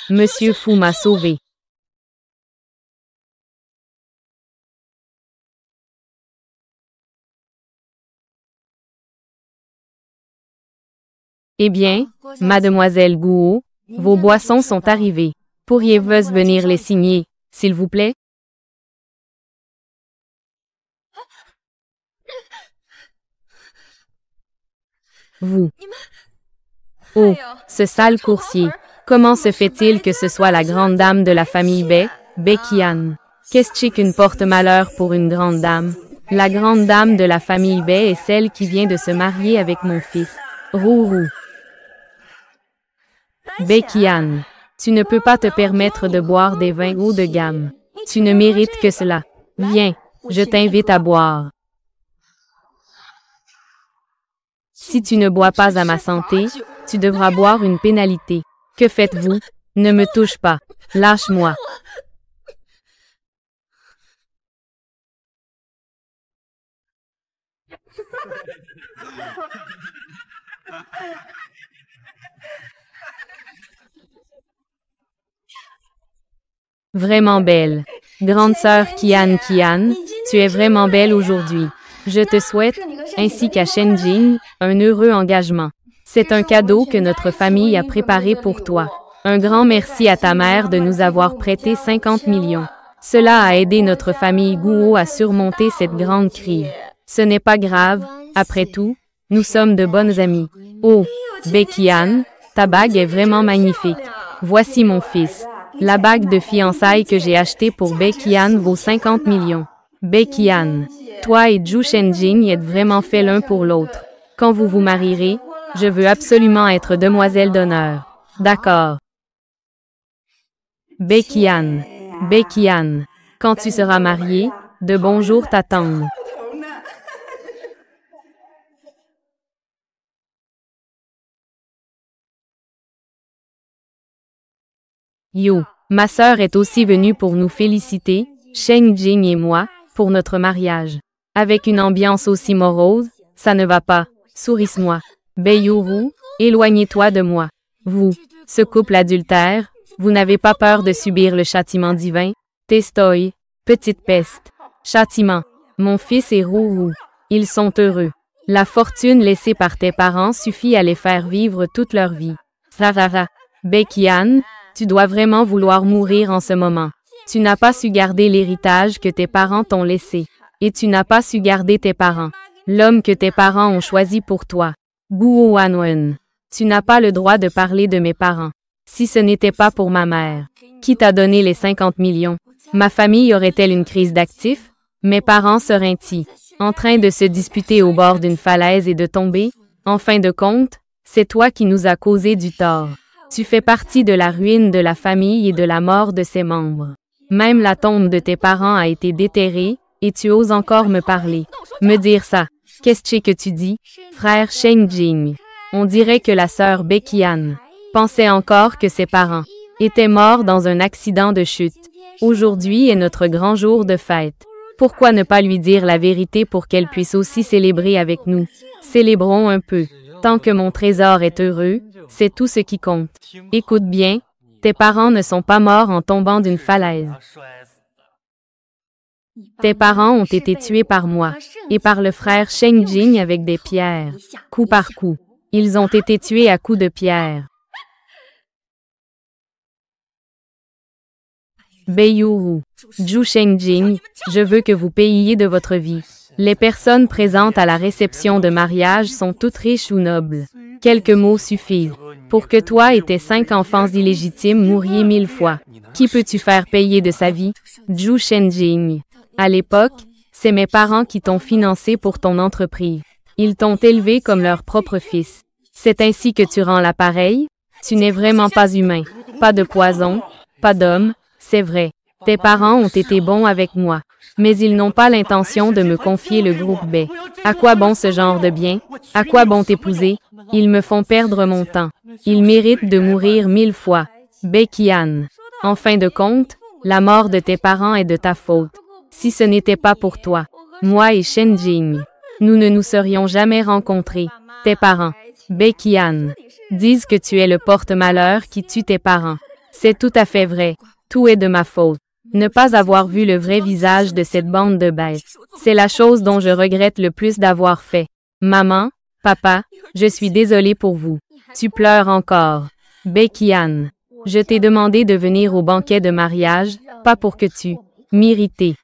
Monsieur Fu m'a sauvé. Eh bien, mademoiselle Guo, vos boissons sont arrivées. Pourriez-vous venir les signer, s'il vous plaît? Vous. Oh, ce sale coursier. Comment se fait-il que ce soit la grande dame de la famille Bay, Becky Ann? Qu'est-ce qu'une porte-malheur pour une grande dame? La grande dame de la famille Bay est celle qui vient de se marier avec mon fils. Rourou. Becky Ann, tu ne peux pas te permettre de boire des vins haut de gamme. Tu ne mérites que cela. Viens, je t'invite à boire. Si tu ne bois pas à ma santé, tu devras boire une pénalité. Que faites-vous? Ne me touche pas. Lâche-moi. Vraiment belle. Grande sœur Qian, tu es vraiment belle aujourd'hui. Je te souhaite, ainsi qu'à Shenjing, un heureux engagement. C'est un cadeau que notre famille a préparé pour toi. Un grand merci à ta mère de nous avoir prêté 50 millions. Cela a aidé notre famille Guo à surmonter cette grande crise. Ce n'est pas grave, après tout, nous sommes de bonnes amies. Oh, Becky Ann, ta bague est vraiment magnifique. Voici mon fils. La bague de fiançailles que j'ai achetée pour Becky Ann vaut 50 millions. Becky Ann, toi et Zhu Shenjing êtes vraiment faits l'un pour l'autre. Quand vous vous marierez, je veux absolument être demoiselle d'honneur. D'accord. Becky Ann, quand tu seras mariée, de bons jours t'attendent. Yo, ma sœur est aussi venue pour nous féliciter, Sheng Jing et moi, pour notre mariage. Avec une ambiance aussi morose, ça ne va pas. Souris-moi. Beiyuru, éloignez-toi de moi. Vous, ce couple adultère, vous n'avez pas peur de subir le châtiment divin? Testoy, petite peste. Châtiment. Mon fils et Rourou. Ils sont heureux. La fortune laissée par tes parents suffit à les faire vivre toute leur vie. Rarara. Becky Ann, tu dois vraiment vouloir mourir en ce moment. Tu n'as pas su garder l'héritage que tes parents t'ont laissé. Et tu n'as pas su garder tes parents. L'homme que tes parents ont choisi pour toi. Guo Wanwen. Tu n'as pas le droit de parler de mes parents. Si ce n'était pas pour ma mère, qui t'a donné les 50 millions? Ma famille aurait-elle une crise d'actifs? Mes parents seraient-ils en train de se disputer au bord d'une falaise et de tomber? En fin de compte, c'est toi qui nous as causé du tort. Tu fais partie de la ruine de la famille et de la mort de ses membres. Même la tombe de tes parents a été déterrée, et tu oses encore me parler. Me dire ça. Qu'est-ce que tu dis, frère Sheng Jing? On dirait que la sœur Becky Ann pensait encore que ses parents étaient morts dans un accident de chute. Aujourd'hui est notre grand jour de fête. Pourquoi ne pas lui dire la vérité pour qu'elle puisse aussi célébrer avec nous? Célébrons un peu. Tant que mon trésor est heureux, c'est tout ce qui compte. Écoute bien, tes parents ne sont pas morts en tombant d'une falaise. Tes parents ont été tués par moi et par le frère Sheng Jing avec des pierres, coup par coup. Ils ont été tués à coups de pierre. Beiyuru, Zhu Shengjing, je veux que vous payiez de votre vie. Les personnes présentes à la réception de mariage sont toutes riches ou nobles. Quelques mots suffisent. Pour que toi et tes 5 enfants illégitimes mouriez 1000 fois. Qui peux-tu faire payer de sa vie? Zhu Shengjing. À l'époque, c'est mes parents qui t'ont financé pour ton entreprise. Ils t'ont élevé comme leur propre fils. C'est ainsi que tu rends l'appareil? Tu n'es vraiment pas humain. Pas de poison, pas d'homme, c'est vrai. Tes parents ont été bons avec moi. Mais ils n'ont pas l'intention de me confier le groupe B. À quoi bon ce genre de bien? À quoi bon t'épouser? Ils me font perdre mon temps. Ils méritent de mourir 1000 fois. Becky Ann. En fin de compte, la mort de tes parents est de ta faute. Si ce n'était pas pour toi, moi et Shen Jing, nous ne nous serions jamais rencontrés. Tes parents, Becky Ann, disent que tu es le porte-malheur qui tue tes parents. C'est tout à fait vrai. Tout est de ma faute. Ne pas avoir vu le vrai visage de cette bande de bêtes. C'est la chose dont je regrette le plus d'avoir fait. Maman, papa, je suis désolée pour vous. Tu pleures encore. Becky Ann, je t'ai demandé de venir au banquet de mariage, pas pour que tu m'irrites.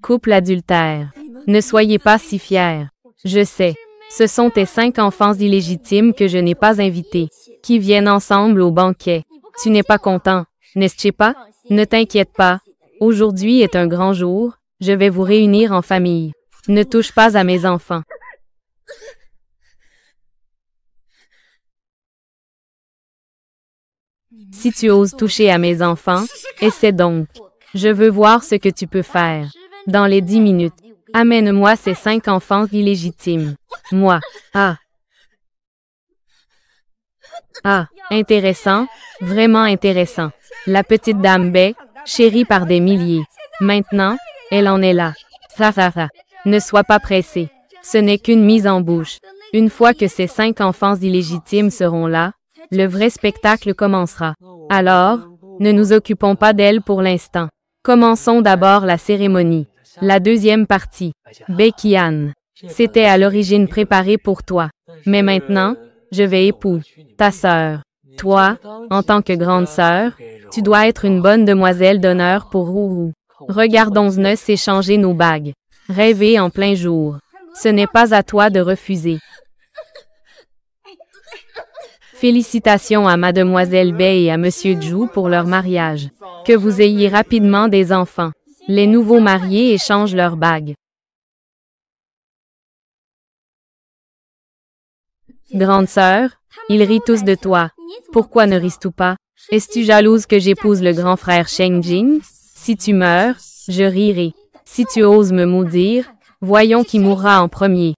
Couple adultère. Ne soyez pas si fiers. Je sais. Ce sont tes 5 enfants illégitimes que je n'ai pas invités, qui viennent ensemble au banquet. Tu n'es pas content, n'est-ce pas? Ne t'inquiète pas. Aujourd'hui est un grand jour. Je vais vous réunir en famille. Ne touche pas à mes enfants. Si tu oses toucher à mes enfants, essaie donc. Je veux voir ce que tu peux faire. Dans les 10 minutes, amène-moi ces 5 enfants illégitimes. Moi. Ah. Ah, intéressant, vraiment intéressant. La petite dame Bai, chérie par des milliers. Maintenant, elle en est là. Ne sois pas pressé. Ce n'est qu'une mise en bouche. Une fois que ces 5 enfants illégitimes seront là, le vrai spectacle commencera. Alors, ne nous occupons pas d'elle pour l'instant. Commençons d'abord la cérémonie. La deuxième partie. Becky Ann. C'était à l'origine préparé pour toi. Mais maintenant, je vais épouser ta sœur. Toi, en tant que grande sœur, tu dois être une bonne demoiselle d'honneur pour Rourou. Regardons-nous s'échanger nos bagues. Rêver en plein jour. Ce n'est pas à toi de refuser. Félicitations à Mademoiselle Bai et à Monsieur Zhu pour leur mariage. Que vous ayez rapidement des enfants. Les nouveaux mariés échangent leurs bagues. Grande sœur, ils rient tous de toi. Pourquoi ne ris-tu pas? Es-tu jalouse que j'épouse le grand frère Sheng Jing? Si tu meurs, je rirai. Si tu oses me maudire, voyons qui mourra en premier.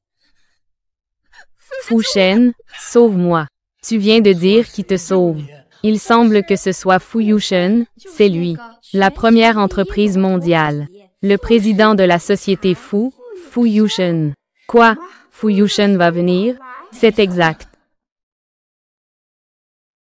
Fu Shen, sauve-moi. Tu viens de dire qui te sauve. Il semble que ce soit Fu Yushen, c'est lui. La première entreprise mondiale. Le président de la société Fu Yushen. Quoi? Fu Yushen va venir? C'est exact.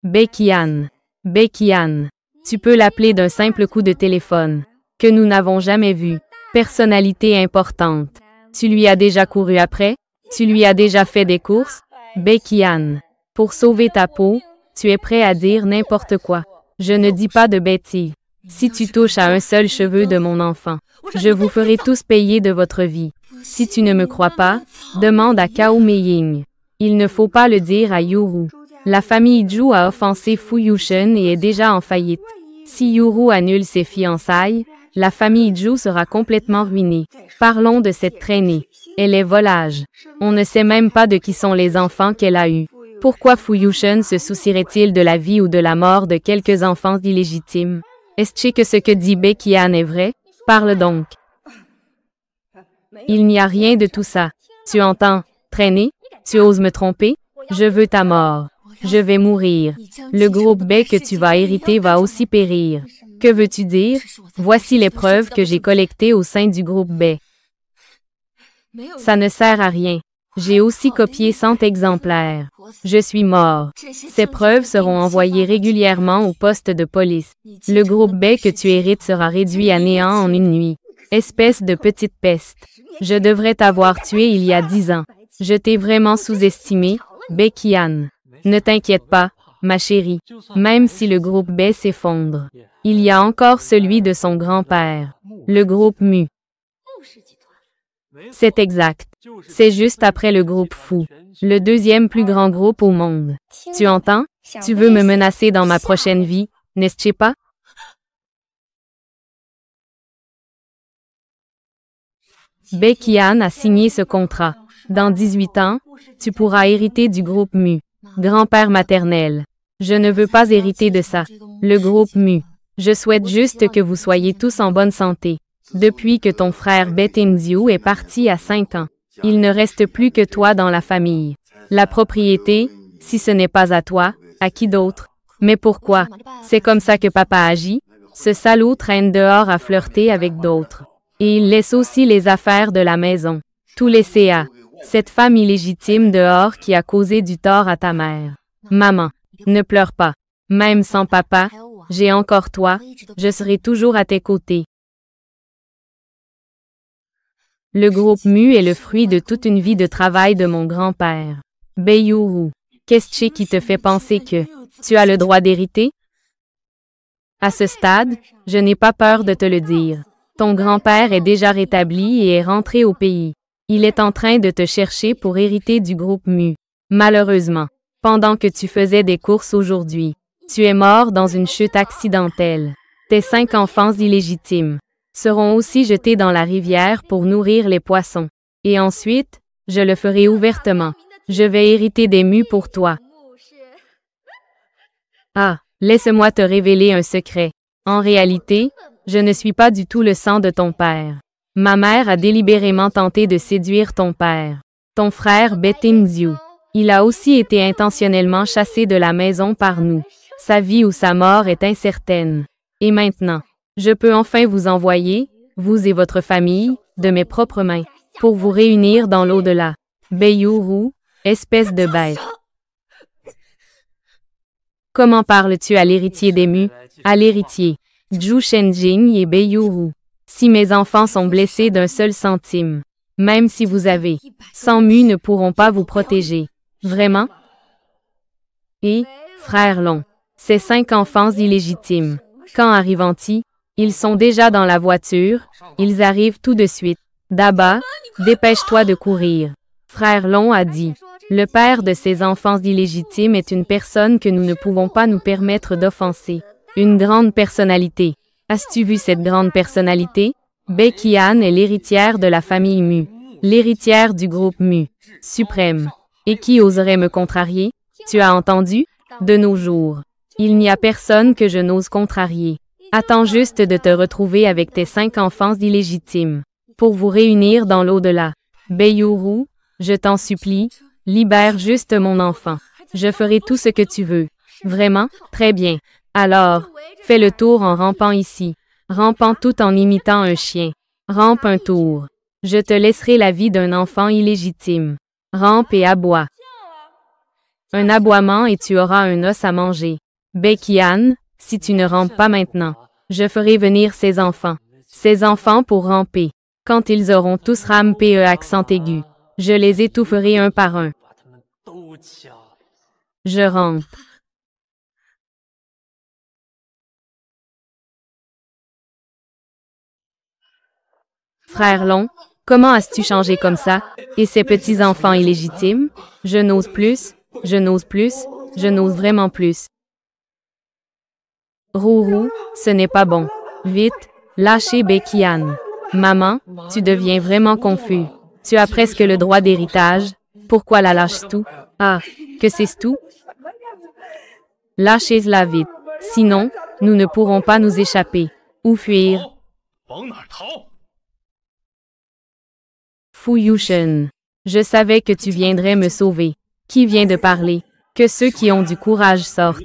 Becky Ann. Becky Ann. Tu peux l'appeler d'un simple coup de téléphone. Que nous n'avons jamais vu. Personnalité importante. Tu lui as déjà couru après? Tu lui as déjà fait des courses? Becky Ann. Pour sauver ta peau, tu es prêt à dire n'importe quoi. Je ne dis pas de bêtises. Si tu touches à un seul cheveu de mon enfant, je vous ferai tous payer de votre vie. Si tu ne me crois pas, demande à Cao Meiying. Il ne faut pas le dire à Yuru. La famille Zhu a offensé Fu Yushen et est déjà en faillite. Si Yuru annule ses fiançailles, la famille Zhu sera complètement ruinée. Parlons de cette traînée. Elle est volage. On ne sait même pas de qui sont les enfants qu'elle a eus. Pourquoi Fu Yushen se soucierait-il de la vie ou de la mort de quelques enfants illégitimes? Est-ce que ce que dit Bekian est vrai? Parle donc. Il n'y a rien de tout ça. Tu entends? Traîner? Tu oses me tromper? Je veux ta mort. Je vais mourir. Le groupe B que tu vas hériter va aussi périr. Que veux-tu dire? Voici les preuves que j'ai collectées au sein du groupe B. Ça ne sert à rien. J'ai aussi copié 100 exemplaires. Je suis mort. Ces preuves seront envoyées régulièrement au poste de police. Le groupe B que tu hérites sera réduit à néant en une nuit. Espèce de petite peste. Je devrais t'avoir tué il y a 10 ans. Je t'ai vraiment sous-estimé, Bekian. Ne t'inquiète pas, ma chérie. Même si le groupe B s'effondre, il y a encore celui de son grand-père, le groupe Mu. C'est exact. C'est juste après le groupe Fou, le deuxième plus grand groupe au monde. Tu entends? Tu veux me menacer dans ma prochaine vie, n'est-ce pas? Bekian a signé ce contrat. Dans 18 ans, tu pourras hériter du groupe Mu. Grand-père maternel. Je ne veux pas hériter de ça. Le groupe Mu. Je souhaite juste que vous soyez tous en bonne santé. Depuis que ton frère Betingziu est parti à 5 ans, il ne reste plus que toi dans la famille. La propriété, si ce n'est pas à toi, à qui d'autre? Mais pourquoi? C'est comme ça que papa agit? Ce salaud traîne dehors à flirter avec d'autres. Et il laisse aussi les affaires de la maison. Tout laisser à cette femme illégitime dehors qui a causé du tort à ta mère. Maman, ne pleure pas. Même sans papa, j'ai encore toi, je serai toujours à tes côtés. Le groupe Mu est le fruit de toute une vie de travail de mon grand-père. Beiyuru, qu'est-ce qui te fait penser que tu as le droit d'hériter? À ce stade, je n'ai pas peur de te le dire. Ton grand-père est déjà rétabli et est rentré au pays. Il est en train de te chercher pour hériter du groupe Mu. Malheureusement, pendant que tu faisais des courses aujourd'hui, tu es mort dans une chute accidentelle. Tes 5 enfants illégitimes seront aussi jetés dans la rivière pour nourrir les poissons. Et ensuite, je le ferai ouvertement. Je vais hériter des Mu pour toi. Ah, laisse-moi te révéler un secret. En réalité, je ne suis pas du tout le sang de ton père. Ma mère a délibérément tenté de séduire ton père. Ton frère Betingziu. Il a aussi été intentionnellement chassé de la maison par nous. Sa vie ou sa mort est incertaine. Et maintenant, je peux enfin vous envoyer, vous et votre famille, de mes propres mains, pour vous réunir dans l'au-delà. Beiyuru, espèce de bête. Comment parles-tu à l'héritier des Mu? À l'héritier. Zhu Shenjing et Beiyuru. Si mes enfants sont blessés d'un seul centime, même si vous avez 100 Mu ne pourront pas vous protéger. Vraiment? Et, frère Long, ces 5 enfants illégitimes, quand arrivent-ils? Ils sont déjà dans la voiture, ils arrivent tout de suite. Daba, dépêche-toi de courir. Frère Long a dit, le père de ces enfants illégitimes est une personne que nous ne pouvons pas nous permettre d'offenser. Une grande personnalité. As-tu vu cette grande personnalité? Bekian est l'héritière de la famille Mu. L'héritière du groupe Mu. Suprême. Et qui oserait me contrarier? Tu as entendu? De nos jours, il n'y a personne que je n'ose contrarier. Attends juste de te retrouver avec tes 5 enfants illégitimes, pour vous réunir dans l'au-delà. Beiyuru, je t'en supplie, libère juste mon enfant. Je ferai tout ce que tu veux. Vraiment? Très bien. Alors, fais le tour en rampant ici. Rampant tout en imitant un chien. Rampe un tour. Je te laisserai la vie d'un enfant illégitime. Rampe et aboie. Un aboiement et tu auras un os à manger. Bekian, si tu ne rampes pas maintenant, je ferai venir ces enfants pour ramper. Quand ils auront tous rampé accent aigu, je les étoufferai un par un. Je rampe. Frère Long, comment as-tu changé comme ça? Et ces petits-enfants illégitimes? Je n'ose plus, je n'ose plus, je n'ose vraiment plus. Rourou, ce n'est pas bon. Vite, lâchez Bekian. Maman, tu deviens vraiment confus. Tu as presque le droit d'héritage. Pourquoi la lâches-tu? Ah, que c'est tout? Lâchez-la vite. Sinon, Nous ne pourrons pas nous échapper. Ou fuir. Fu Yushen. Je savais que tu viendrais me sauver. Qui vient de parler? Que ceux qui ont du courage sortent.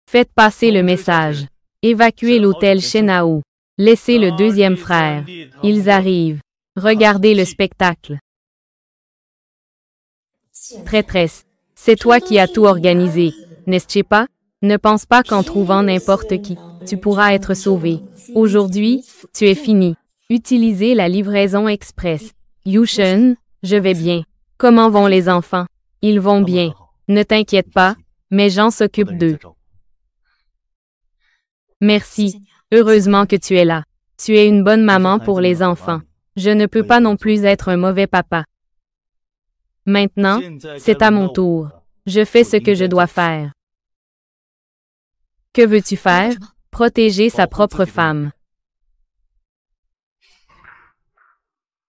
Faites passer le message. Évacuez l'hôtel Shenao. Laissez le deuxième frère. Ils arrivent. Regardez le spectacle. Traîtresse. C'est toi qui as tout organisé, n'est-ce pas? Ne pense pas qu'en trouvant n'importe qui, tu pourras être sauvé. Aujourd'hui, tu es fini. Utilisez la livraison express. Yushen, je vais bien. Comment vont les enfants? Ils vont bien. Ne t'inquiète pas, mes gens s'occupent d'eux. Merci. Heureusement que tu es là. Tu es une bonne maman pour les enfants. Je ne peux pas non plus être un mauvais papa. Maintenant, c'est à mon tour. Je fais ce que je dois faire. Que veux-tu faire? Protéger sa propre femme.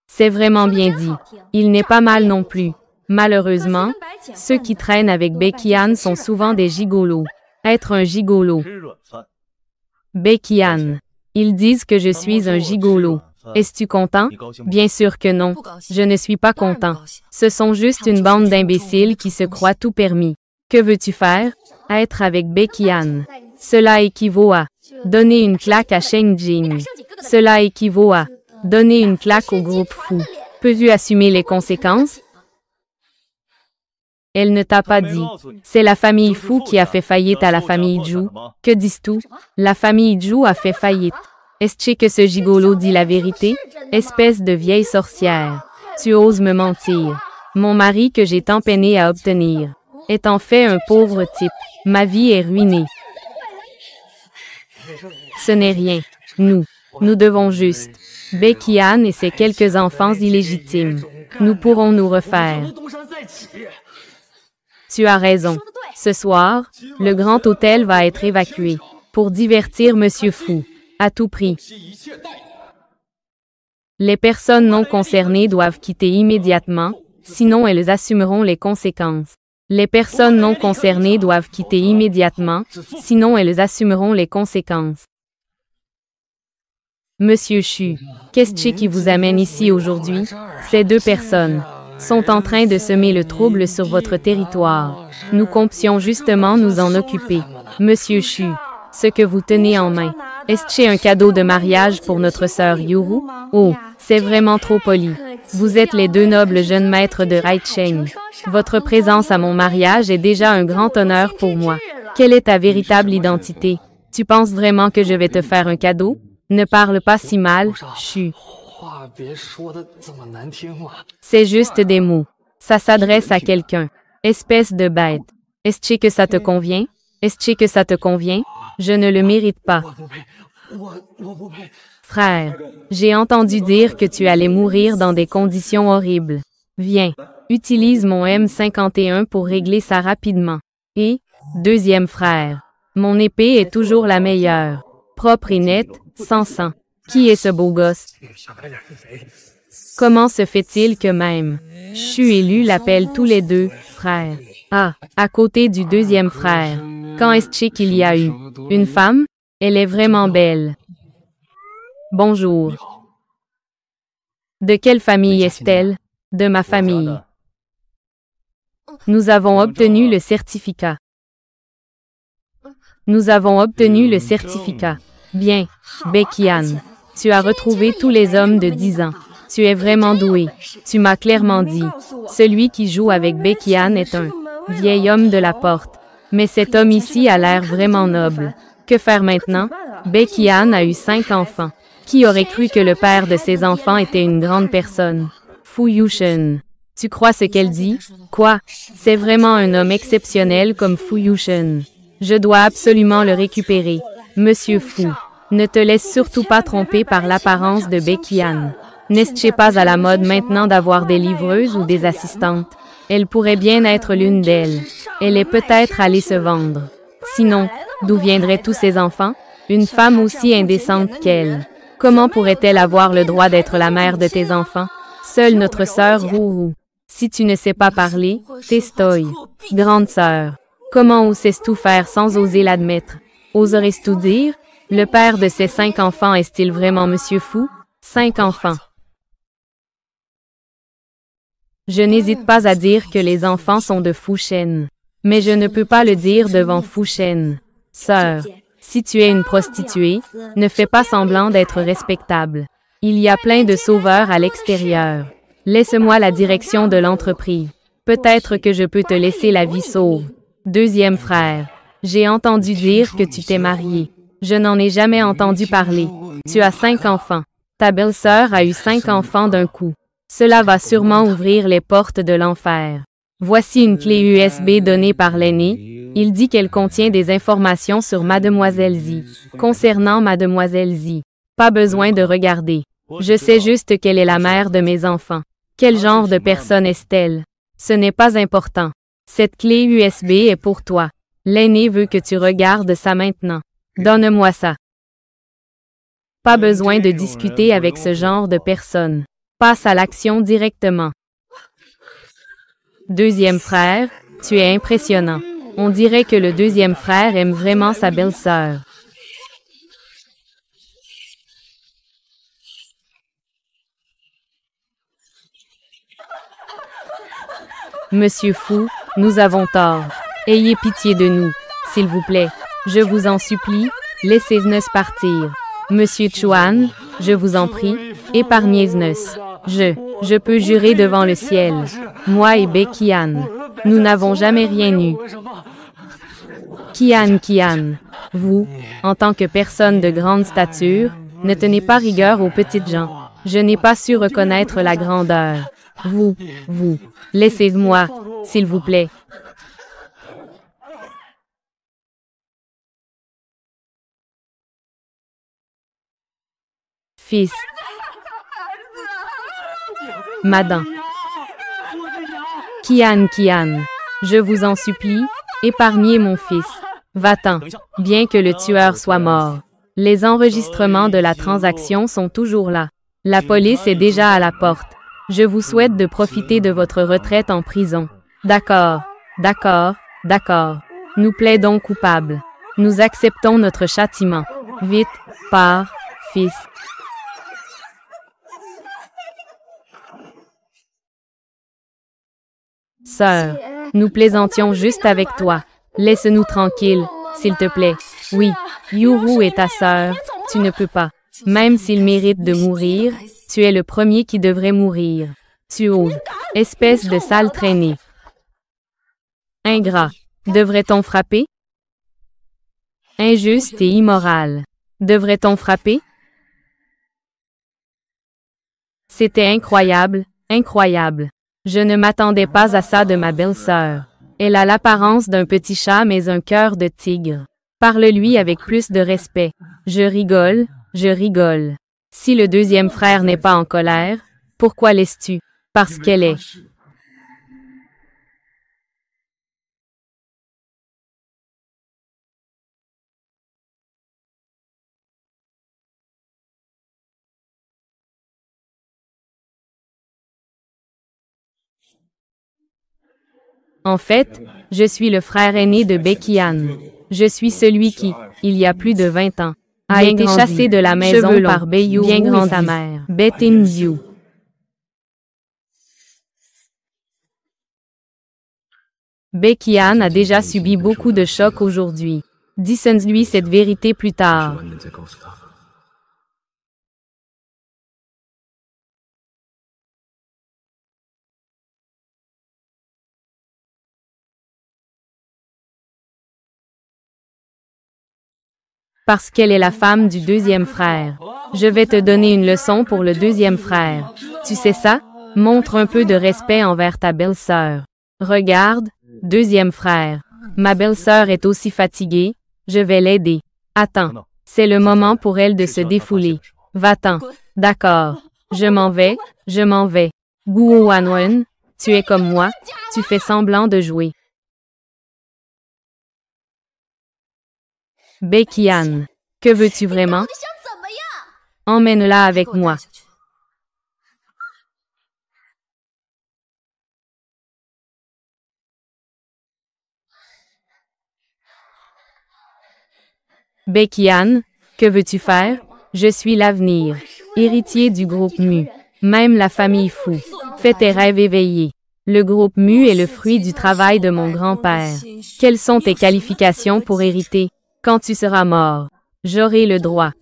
C'est vraiment bien dit. Il n'est pas mal non plus. Malheureusement, ceux qui traînent avec Becky-Ann sont souvent des gigolos. Être un gigolo. Becky-Ann. Ils disent que je suis un gigolo. Es-tu content? Bien sûr que non. Je ne suis pas content. Ce sont juste une bande d'imbéciles qui se croient tout permis. Que veux-tu faire? Être avec Becky-Ann. Cela équivaut à donner une claque à Sheng Jing. Cela équivaut à donner une claque au groupe fou. Peux-tu assumer les conséquences? Elle ne t'a pas dit. C'est la famille Fu qui a fait faillite à la famille Zhu. Que dis-tu? La famille Zhu a fait faillite. Est-ce que ce gigolo dit la vérité? Espèce de vieille sorcière. Tu oses me mentir. Mon mari que j'ai tant peiné à obtenir est en fait un pauvre type. Ma vie est ruinée. Ce n'est rien. Nous devons juste. Becky-Ann et ses quelques enfants illégitimes. Nous pourrons nous refaire. Tu as raison. Ce soir, le grand hôtel va être évacué pour divertir Monsieur Fu. À tout prix. Les personnes non concernées doivent quitter immédiatement, sinon elles assumeront les conséquences. Les personnes non concernées doivent quitter immédiatement, sinon elles assumeront les conséquences. Monsieur Chu, qu'est-ce qui vous amène ici aujourd'hui? Ces deux personnes sont en train de semer le trouble sur votre territoire. Nous comptions justement nous en occuper. Monsieur Chu, ce que vous tenez en main. Est-ce un cadeau de mariage pour notre sœur Yuru? Oh, c'est vraiment trop poli. Vous êtes les deux nobles jeunes maîtres de Haicheng. Votre présence à mon mariage est déjà un grand honneur pour moi. Quelle est ta véritable identité? Tu penses vraiment que je vais te faire un cadeau? Ne parle pas si mal, Chu. C'est juste des mots. Ça s'adresse à quelqu'un. Espèce de bête. Est-ce que ça te convient? Est-ce que ça te convient? Je ne le mérite pas. Frère, j'ai entendu dire que tu allais mourir dans des conditions horribles. Viens, utilise mon M51 pour régler ça rapidement. Et, deuxième frère, mon épée est toujours la meilleure. Propre et nette, sans sang. Qui est ce beau gosse? Comment se fait-il que même Chu et Lu l'appellent tous les deux frères? Ah, à côté du deuxième frère. Quand est-ce qu'il y a eu une femme? Elle est vraiment belle. Bonjour. De quelle famille est-elle? De ma famille. Nous avons obtenu le certificat. Nous avons obtenu le certificat. Bien, Becky-Ann. Tu as retrouvé tous les hommes de 10 ans. Tu es vraiment doué. Tu m'as clairement dit. Celui qui joue avec Becky-Ann est un vieil homme de la porte. Mais cet homme ici a l'air vraiment noble. Que faire maintenant? Becky-Ann a eu 5 enfants. Qui aurait cru que le père de ses enfants était une grande personne? Fu Yushen. Tu crois ce qu'elle dit? Quoi? C'est vraiment un homme exceptionnel comme Fu Yushen. Je dois absolument le récupérer. Monsieur Fu, ne te laisse surtout pas tromper par l'apparence de Becky-Ann. N'est-ce pas à la mode maintenant d'avoir des livreuses ou des assistantes? Elle pourrait bien être l'une d'elles. Elle est peut-être allée se vendre. Sinon, d'où viendraient tous ces enfants? Une femme aussi indécente qu'elle. Comment pourrait-elle avoir le droit d'être la mère de tes enfants? Seule notre sœur Rourou. Si tu ne sais pas parler, t'estoy. Grande sœur. Comment oses-tu tout faire sans oser l'admettre? Oserais-tu tout dire? Le père de ces 5 enfants est-il vraiment Monsieur Fou? 5 enfants. Je n'hésite pas à dire que les enfants sont de Fouchen. Mais je ne peux pas le dire devant Fouchen. Sœur, si tu es une prostituée, ne fais pas semblant d'être respectable. Il y a plein de sauveurs à l'extérieur. Laisse-moi la direction de l'entreprise. Peut-être que je peux te laisser la vie sauve. Deuxième frère. J'ai entendu dire que tu t'es marié. Je n'en ai jamais entendu parler. Tu as 5 enfants. Ta belle-sœur a eu 5 enfants d'un coup. Cela va sûrement ouvrir les portes de l'enfer. Voici une clé USB donnée par l'aîné. Il dit qu'elle contient des informations sur Mademoiselle Z. Concernant Mademoiselle Z. Pas besoin de regarder. Je sais juste qu'elle est la mère de mes enfants. Quel genre de personne est-elle? Ce n'est pas important. Cette clé USB est pour toi. L'aîné veut que tu regardes ça maintenant. Donne-moi ça. Pas besoin de discuter avec ce genre de personne. Passe à l'action directement. Deuxième frère, tu es impressionnant. On dirait que le deuxième frère aime vraiment sa belle-sœur. Monsieur Fou, nous avons tort. Ayez pitié de nous, s'il vous plaît. Je vous en supplie, laissez-nous partir. Monsieur Chuan, je vous en prie, épargnez-nous. Je peux jurer devant le ciel. Moi et Bekian, nous n'avons jamais rien eu. Kian, vous, en tant que personne de grande stature, ne tenez pas rigueur aux petites gens. Je n'ai pas su reconnaître la grandeur. Vous, laissez-moi, s'il vous plaît. Fils. Madame. Kian, je vous en supplie, épargnez mon fils. Va-t'en, bien que le tueur soit mort. Les enregistrements de la transaction sont toujours là. La police est déjà à la porte. Je vous souhaite de profiter de votre retraite en prison. D'accord. Nous plaidons coupables. Nous acceptons notre châtiment. Vite, pars, fils. Sœur, nous plaisantions juste avec toi. Laisse-nous tranquilles, s'il te plaît. Oui, Yuru est ta sœur, tu ne peux pas. Même s'il mérite de mourir, tu es le premier qui devrait mourir. Tu oses, espèce de sale traînée. Ingrat, devrait-on frapper? Injuste et immoral. Devrait-on frapper? C'était incroyable. Je ne m'attendais pas à ça de ma belle-sœur. Elle a l'apparence d'un petit chat mais un cœur de tigre. Parle-lui avec plus de respect. Je rigole. Si le deuxième frère n'est pas en colère, pourquoi laisses-tu? Parce qu'elle est. En fait, je suis le frère aîné de Bekian. Je suis celui qui, il y a plus de 20 ans, a été chassé de la maison par Beyu et sa mère, Betinziu. Bekian a déjà subi beaucoup de chocs aujourd'hui. Dis-lui cette vérité plus tard. Parce qu'elle est la femme du deuxième frère. Je vais te donner une leçon pour le deuxième frère. Tu sais ça? Montre un peu de respect envers ta belle-sœur. Regarde, deuxième frère. Ma belle-sœur est aussi fatiguée, je vais l'aider. Attends, c'est le moment pour elle de se défouler. Va-t'en. D'accord. Je m'en vais. Guo Wanwen, tu es comme moi, tu fais semblant de jouer. Bekian, Que veux-tu vraiment? Emmène-la avec moi. Baekhyun, que veux-tu faire? Je suis l'avenir, héritier du groupe Mu. Même la famille Fu. Fais tes rêves éveillés. Le groupe Mu est le fruit du travail de mon grand-père. Quelles sont tes qualifications pour hériter? Quand tu seras mort, j'aurai le droit.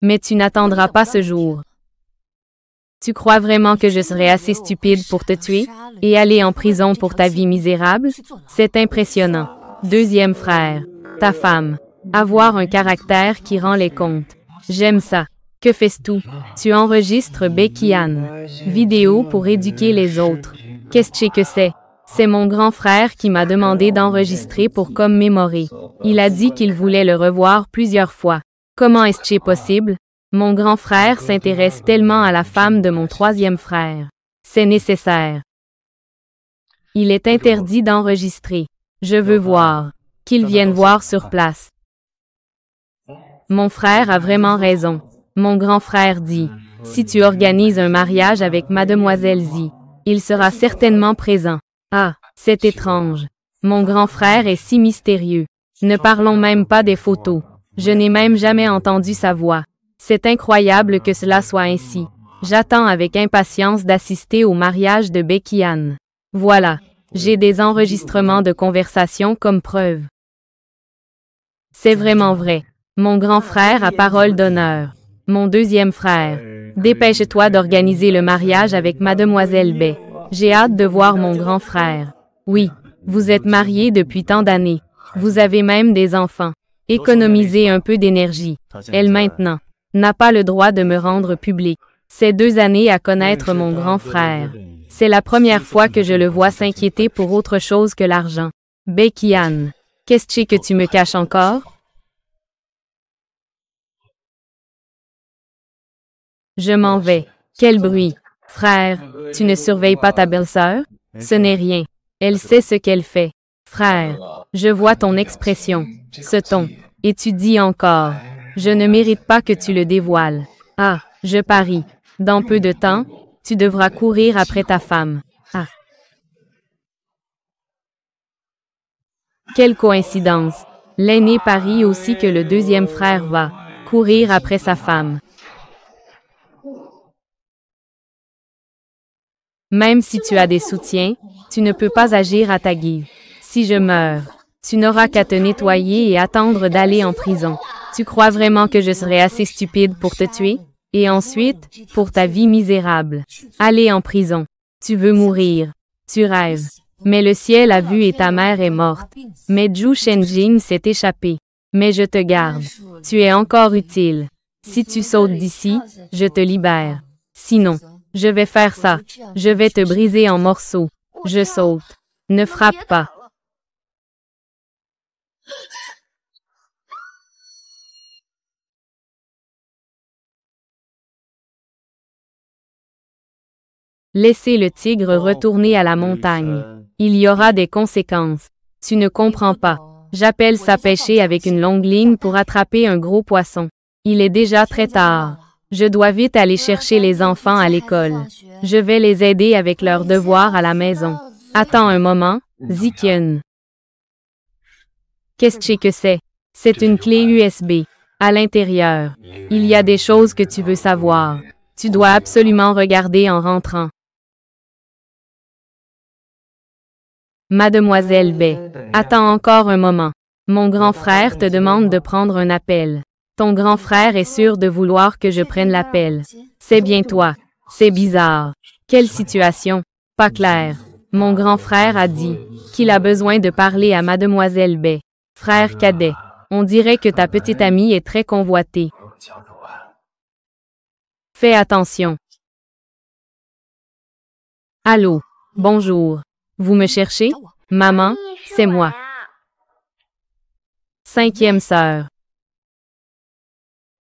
Mais tu n'attendras pas ce jour. Tu crois vraiment que je serai assez stupide pour te tuer et aller en prison pour ta vie misérable? C'est impressionnant. Deuxième frère, ta femme. Avoir un caractère qui rend les comptes. J'aime ça. Que fais-tu? Tu enregistres Baekhyun. Vidéo pour éduquer les autres. Qu'est-ce que c'est? C'est mon grand frère qui m'a demandé d'enregistrer pour commémorer. Il a dit qu'il voulait le revoir plusieurs fois. Comment est-ce possible? Mon grand frère s'intéresse tellement à la femme de mon troisième frère. C'est nécessaire. Il est interdit d'enregistrer. Je veux voir. Qu'ils viennent voir sur place. Mon frère a vraiment raison. Mon grand frère dit, si tu organises un mariage avec Mademoiselle Zi, il sera certainement présent. Ah, c'est étrange. Mon grand frère est si mystérieux. Ne parlons même pas des photos. Je n'ai même jamais entendu sa voix. C'est incroyable que cela soit ainsi. J'attends avec impatience d'assister au mariage de Baekhyun. Voilà, j'ai des enregistrements de conversation comme preuve. C'est vraiment vrai. Mon grand frère a parole d'honneur. Mon deuxième frère, dépêche-toi d'organiser le mariage avec Mademoiselle Bae. J'ai hâte de voir mon grand frère. Oui, vous êtes mariés depuis tant d'années. Vous avez même des enfants. Économisez un peu d'énergie. Elle maintenant n'a pas le droit de me rendre public. C'est 2 années à connaître mon grand frère. C'est la première fois que je le vois s'inquiéter pour autre chose que l'argent. Baekhyun, qu'est-ce que tu me caches encore? Je m'en vais. Quel bruit. Frère, tu ne surveilles pas ta belle-sœur? Ce n'est rien. Elle sait ce qu'elle fait. Frère, je vois ton expression, ce ton, et tu dis encore, je ne mérite pas que tu le dévoiles. Ah, je parie. Dans peu de temps, tu devras courir après ta femme. Ah. Quelle coïncidence. L'aîné parie aussi que le deuxième frère va courir après sa femme. Même si tu as des soutiens, tu ne peux pas agir à ta guise. Si je meurs, tu n'auras qu'à te nettoyer et attendre d'aller en prison. Tu crois vraiment que je serai assez stupide pour te tuer? Et ensuite, pour ta vie misérable, aller en prison. Tu veux mourir. Tu rêves. Mais le ciel a vu et ta mère est morte. Mais Zhu Shenjing s'est échappé. Mais je te garde. Tu es encore utile. Si tu sautes d'ici, je te libère. Sinon, je vais faire ça. Je vais te briser en morceaux. Je saute. Ne frappe pas. Laissez le tigre retourner à la montagne. Il y aura des conséquences. Tu ne comprends pas. J'appelle ça pêcher avec une longue ligne pour attraper un gros poisson. Il est déjà très tard. Je dois vite aller chercher les enfants à l'école. Je vais les aider avec leurs devoirs à la maison. Attends un moment, Zikyun. Qu'est-ce que c'est? C'est une clé USB. À l'intérieur, il y a des choses que tu veux savoir. Tu dois absolument regarder en rentrant. Mademoiselle Bae, attends encore un moment. Mon grand frère te demande de prendre un appel. Ton grand frère est sûr de vouloir que je prenne l'appel. C'est bien toi. C'est bizarre. Quelle situation? Pas clair. Mon grand frère a dit qu'il a besoin de parler à Mademoiselle Bae. Frère cadet, on dirait que ta petite amie est très convoitée. Fais attention. Allô, bonjour. Vous me cherchez? Maman, c'est moi. 5e sœur.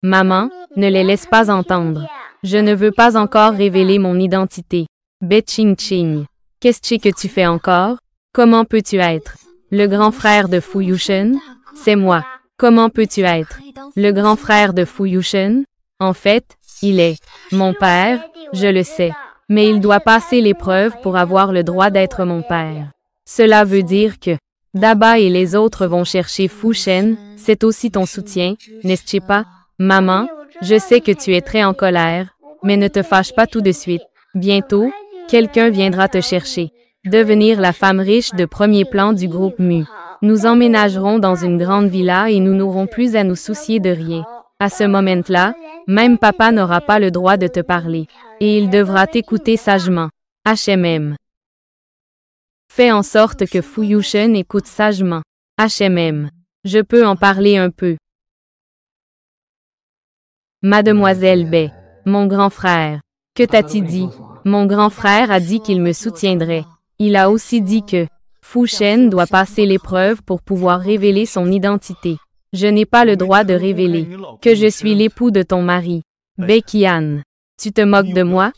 Maman, ne les laisse pas entendre. Je ne veux pas encore révéler mon identité. Bae Ching Ching. Qu'est-ce que tu fais encore? Comment peux-tu être? Le grand frère de Fu Yushen? C'est moi. Comment peux-tu être le grand frère de Fu Yushen? En fait, il est mon père, je le sais. Mais il doit passer l'épreuve pour avoir le droit d'être mon père. Cela veut dire que Daba et les autres vont chercher Fu Shen, c'est aussi ton soutien, n'est-ce pas? Maman, je sais que tu es très en colère, mais ne te fâche pas tout de suite. Bientôt, quelqu'un viendra te chercher. Devenir la femme riche de premier plan du groupe Mu. Nous emménagerons dans une grande villa et nous n'aurons plus à nous soucier de rien. À ce moment-là, même papa n'aura pas le droit de te parler. Et il devra t'écouter sagement. HMM. Fais en sorte que Fu Yushen écoute sagement. HMM. Je peux en parler un peu. Mademoiselle Bai. Mon grand frère. Que t'as-t-il dit? Mon grand frère a dit qu'il me soutiendrait. Il a aussi dit que Fu Shen doit passer l'épreuve pour pouvoir révéler son identité. Je n'ai pas le droit de révéler que je suis l'époux de ton mari. Bai Qian. Tu te moques de moi?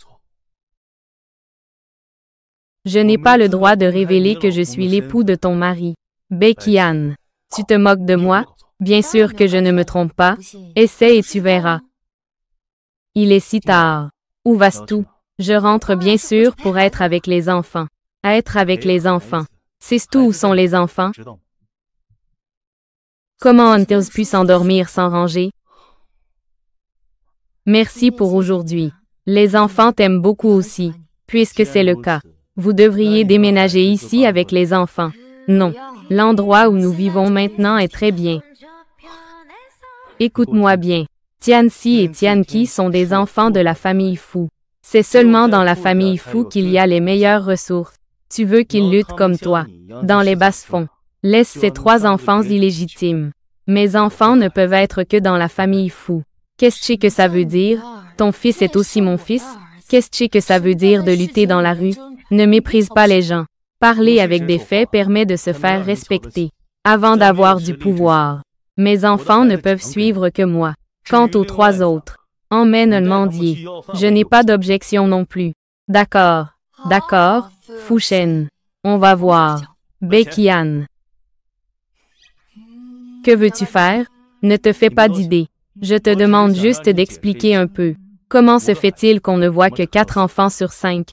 Je n'ai pas le droit de révéler que je suis l'époux de ton mari. Bai Qian. Tu te moques de moi? Bien sûr que je ne me trompe pas. Essaie et tu verras. Il est si tard. Où vas-tu? Je rentre bien sûr pour être avec les enfants. Être avec les enfants. Sais-tu où sont les enfants? Comment ont-ils pu s'endormir sans ranger? Merci pour aujourd'hui. Les enfants t'aiment beaucoup aussi. Puisque c'est le cas, vous devriez déménager ici avec les enfants. Non, l'endroit où nous vivons maintenant est très bien. Écoute-moi bien. Tianxi et Tianqi sont des enfants de la famille Fu. C'est seulement dans la famille Fu qu'il y a les meilleures ressources. Tu veux qu'ils luttent comme toi, dans les bas-fonds. Laisse ces 3 enfants illégitimes. Mes enfants ne peuvent être que dans la famille Fu. Qu'est-ce que ça veut dire? Ton fils est aussi mon fils? Qu'est-ce que ça veut dire de lutter dans la rue? Ne méprise pas les gens. Parler avec des faits permet de se faire respecter. Avant d'avoir du pouvoir. Mes enfants ne peuvent suivre que moi. Quant aux 3 autres, emmène un mendier. Je n'ai pas d'objection non plus. D'accord. D'accord, Fu Shen. On va voir. Bai Qian. Que veux-tu faire? Ne te fais pas d'idée. Je te demande juste d'expliquer un peu. Comment se fait-il qu'on ne voit que 4 enfants sur 5?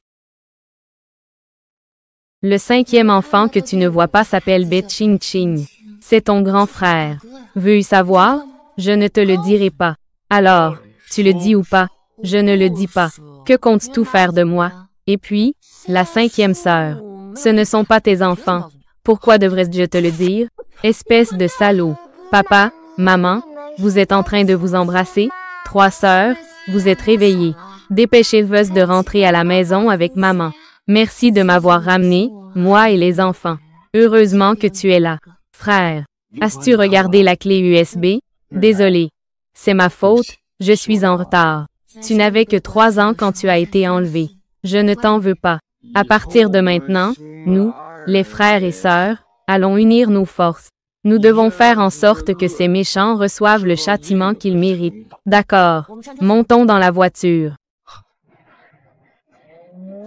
Le 5e enfant que tu ne vois pas s'appelle Bai Qingqing. C'est ton grand frère. Veux-tu savoir? Je ne te le dirai pas. Alors, tu le dis ou pas? Je ne le dis pas. Que comptes-tu faire de moi? Et puis, la 5e sœur. Ce ne sont pas tes enfants. Pourquoi devrais-je te le dire? Espèce de salaud. Papa, maman, vous êtes en train de vous embrasser? 3 sœurs, vous êtes réveillées. Dépêchez-vous de rentrer à la maison avec maman. Merci de m'avoir ramené, moi et les enfants. Heureusement que tu es là. Frère, as-tu regardé la clé USB? Désolé. C'est ma faute, je suis en retard. Tu n'avais que 3 ans quand tu as été enlevé. Je ne t'en veux pas. À partir de maintenant, nous, les frères et sœurs, allons unir nos forces. Nous devons faire en sorte que ces méchants reçoivent le châtiment qu'ils méritent. D'accord. Montons dans la voiture.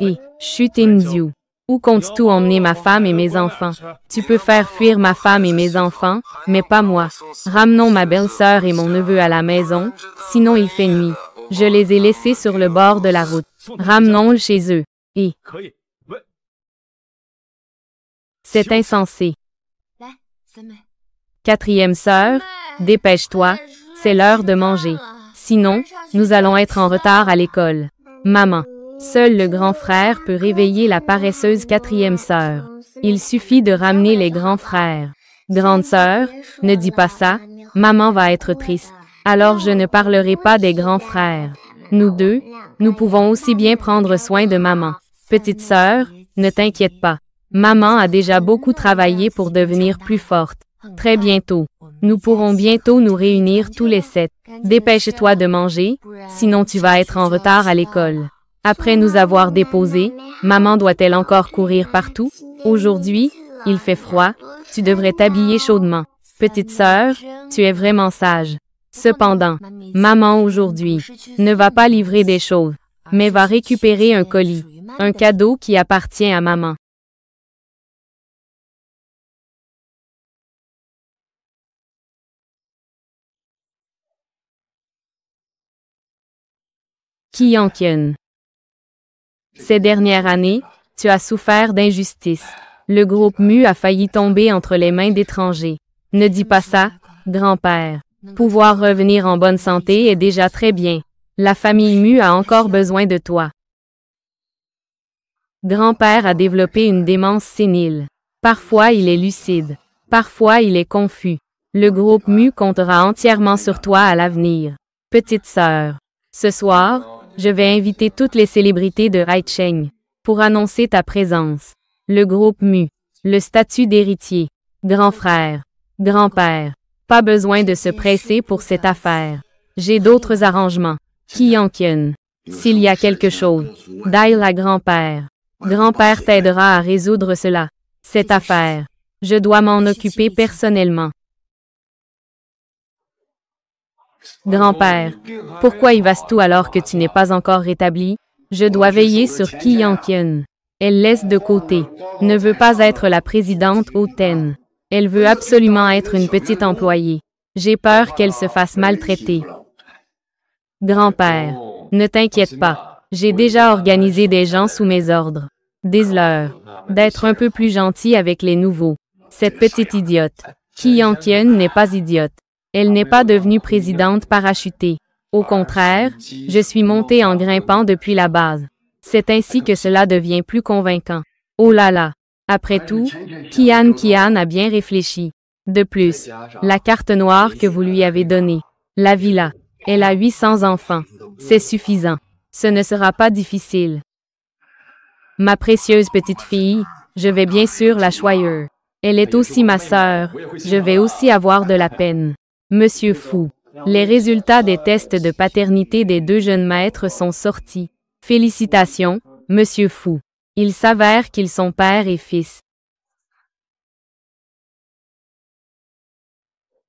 Et, Chutindiu. Où comptes-tu emmener ma femme et mes enfants? Tu peux faire fuir ma femme et mes enfants, mais pas moi. Ramenons ma belle-sœur et mon neveu à la maison, sinon il fait nuit. Je les ai laissés sur le bord de la route. Ramenons-le chez eux. Et... C'est insensé. 4e sœur, dépêche-toi, c'est l'heure de manger. Sinon, nous allons être en retard à l'école. Maman, seul le grand frère peut réveiller la paresseuse 4e sœur. Il suffit de ramener les grands frères. Grande sœur, ne dis pas ça, maman va être triste. Alors je ne parlerai pas des grands frères. Nous deux, nous pouvons aussi bien prendre soin de maman. Petite sœur, ne t'inquiète pas. Maman a déjà beaucoup travaillé pour devenir plus forte. Très bientôt. Nous pourrons bientôt nous réunir tous les 7. Dépêche-toi de manger, sinon tu vas être en retard à l'école. Après nous avoir déposés, maman doit-elle encore courir partout? Aujourd'hui, il fait froid, tu devrais t'habiller chaudement. Petite sœur, tu es vraiment sage. Cependant, maman aujourd'hui ne va pas livrer des choses, mais va récupérer un colis, un cadeau qui appartient à maman. Ki Yang-kyun. Ces dernières années, tu as souffert d'injustice. Le groupe Mu a failli tomber entre les mains d'étrangers. Ne dis pas ça, grand-père. Pouvoir revenir en bonne santé est déjà très bien. La famille Mu a encore besoin de toi. Grand-père a développé une démence sénile. Parfois il est lucide. Parfois il est confus. Le groupe Mu comptera entièrement sur toi à l'avenir. Petite sœur. Ce soir, je vais inviter toutes les célébrités de Haicheng pour annoncer ta présence. Le groupe Mu. Le statut d'héritier. Grand frère. Grand-père. Pas besoin de se presser pour cette affaire. J'ai d'autres arrangements. Ki Yang-kyun. S'il y a quelque chose, Dai la grand-père. Grand-père t'aidera à résoudre cela. Cette affaire. Je dois m'en occuper personnellement. Grand-père. Pourquoi y vas-tu alors que tu n'es pas encore rétabli? Je dois veiller sur Ki Yang-kyun. Elle laisse de côté. Ne veut pas être la présidente hautaine. Elle veut absolument être une petite employée. J'ai peur qu'elle se fasse maltraiter. Grand-père. Ne t'inquiète pas. J'ai déjà organisé des gens sous mes ordres. Dis-leur d'être un peu plus gentil avec les nouveaux. Cette petite idiote. Ki Yang-kyun n'est pas idiote. Elle n'est pas devenue présidente parachutée. Au contraire, je suis montée en grimpant depuis la base. C'est ainsi que cela devient plus convaincant. Oh là là! Après tout, Kian a bien réfléchi. De plus, la carte noire que vous lui avez donnée, la villa, elle a 800 enfants. C'est suffisant. Ce ne sera pas difficile. Ma précieuse petite fille, je vais bien sûr la choyer. Elle est aussi ma sœur. Je vais aussi avoir de la peine. Monsieur Fu. Les résultats des tests de paternité des deux jeunes maîtres sont sortis. Félicitations, Monsieur Fu. Il s'avère qu'ils sont père et fils.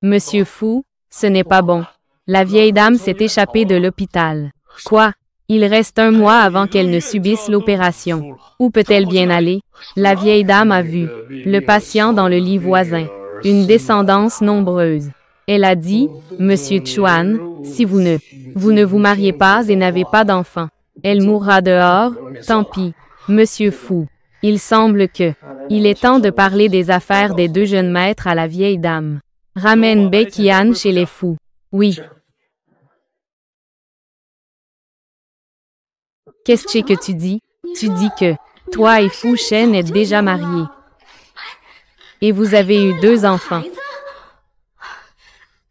Monsieur Fu, ce n'est pas bon. La vieille dame s'est échappée de l'hôpital. Quoi? Il reste un mois avant qu'elle ne subisse l'opération. Où peut-elle bien aller? La vieille dame a vu le patient dans le lit voisin. Une descendance nombreuse. Elle a dit, Monsieur Chuan, si vous ne vous mariez pas et n'avez pas d'enfant, elle mourra dehors, tant pis. Monsieur Fu. Il semble que il est temps de parler des affaires des deux jeunes maîtres à la vieille dame. Ramène Baekhyun chez les Fu. Oui. Qu'est-ce que tu dis? Tu dis que toi et Fu Shen êtes déjà mariés. Et vous avez eu 2 enfants.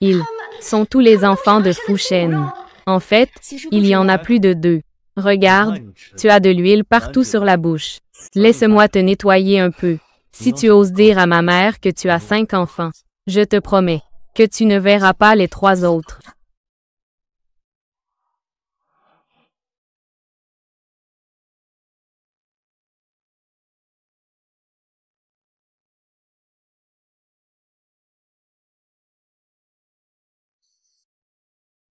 Ils sont tous les enfants de Fu Shen. En fait, il y en a plus de 2. Regarde, tu as de l'huile partout sur la bouche. Laisse-moi te nettoyer un peu. Si tu oses dire à ma mère que tu as 5 enfants, je te promets que tu ne verras pas les 3 autres.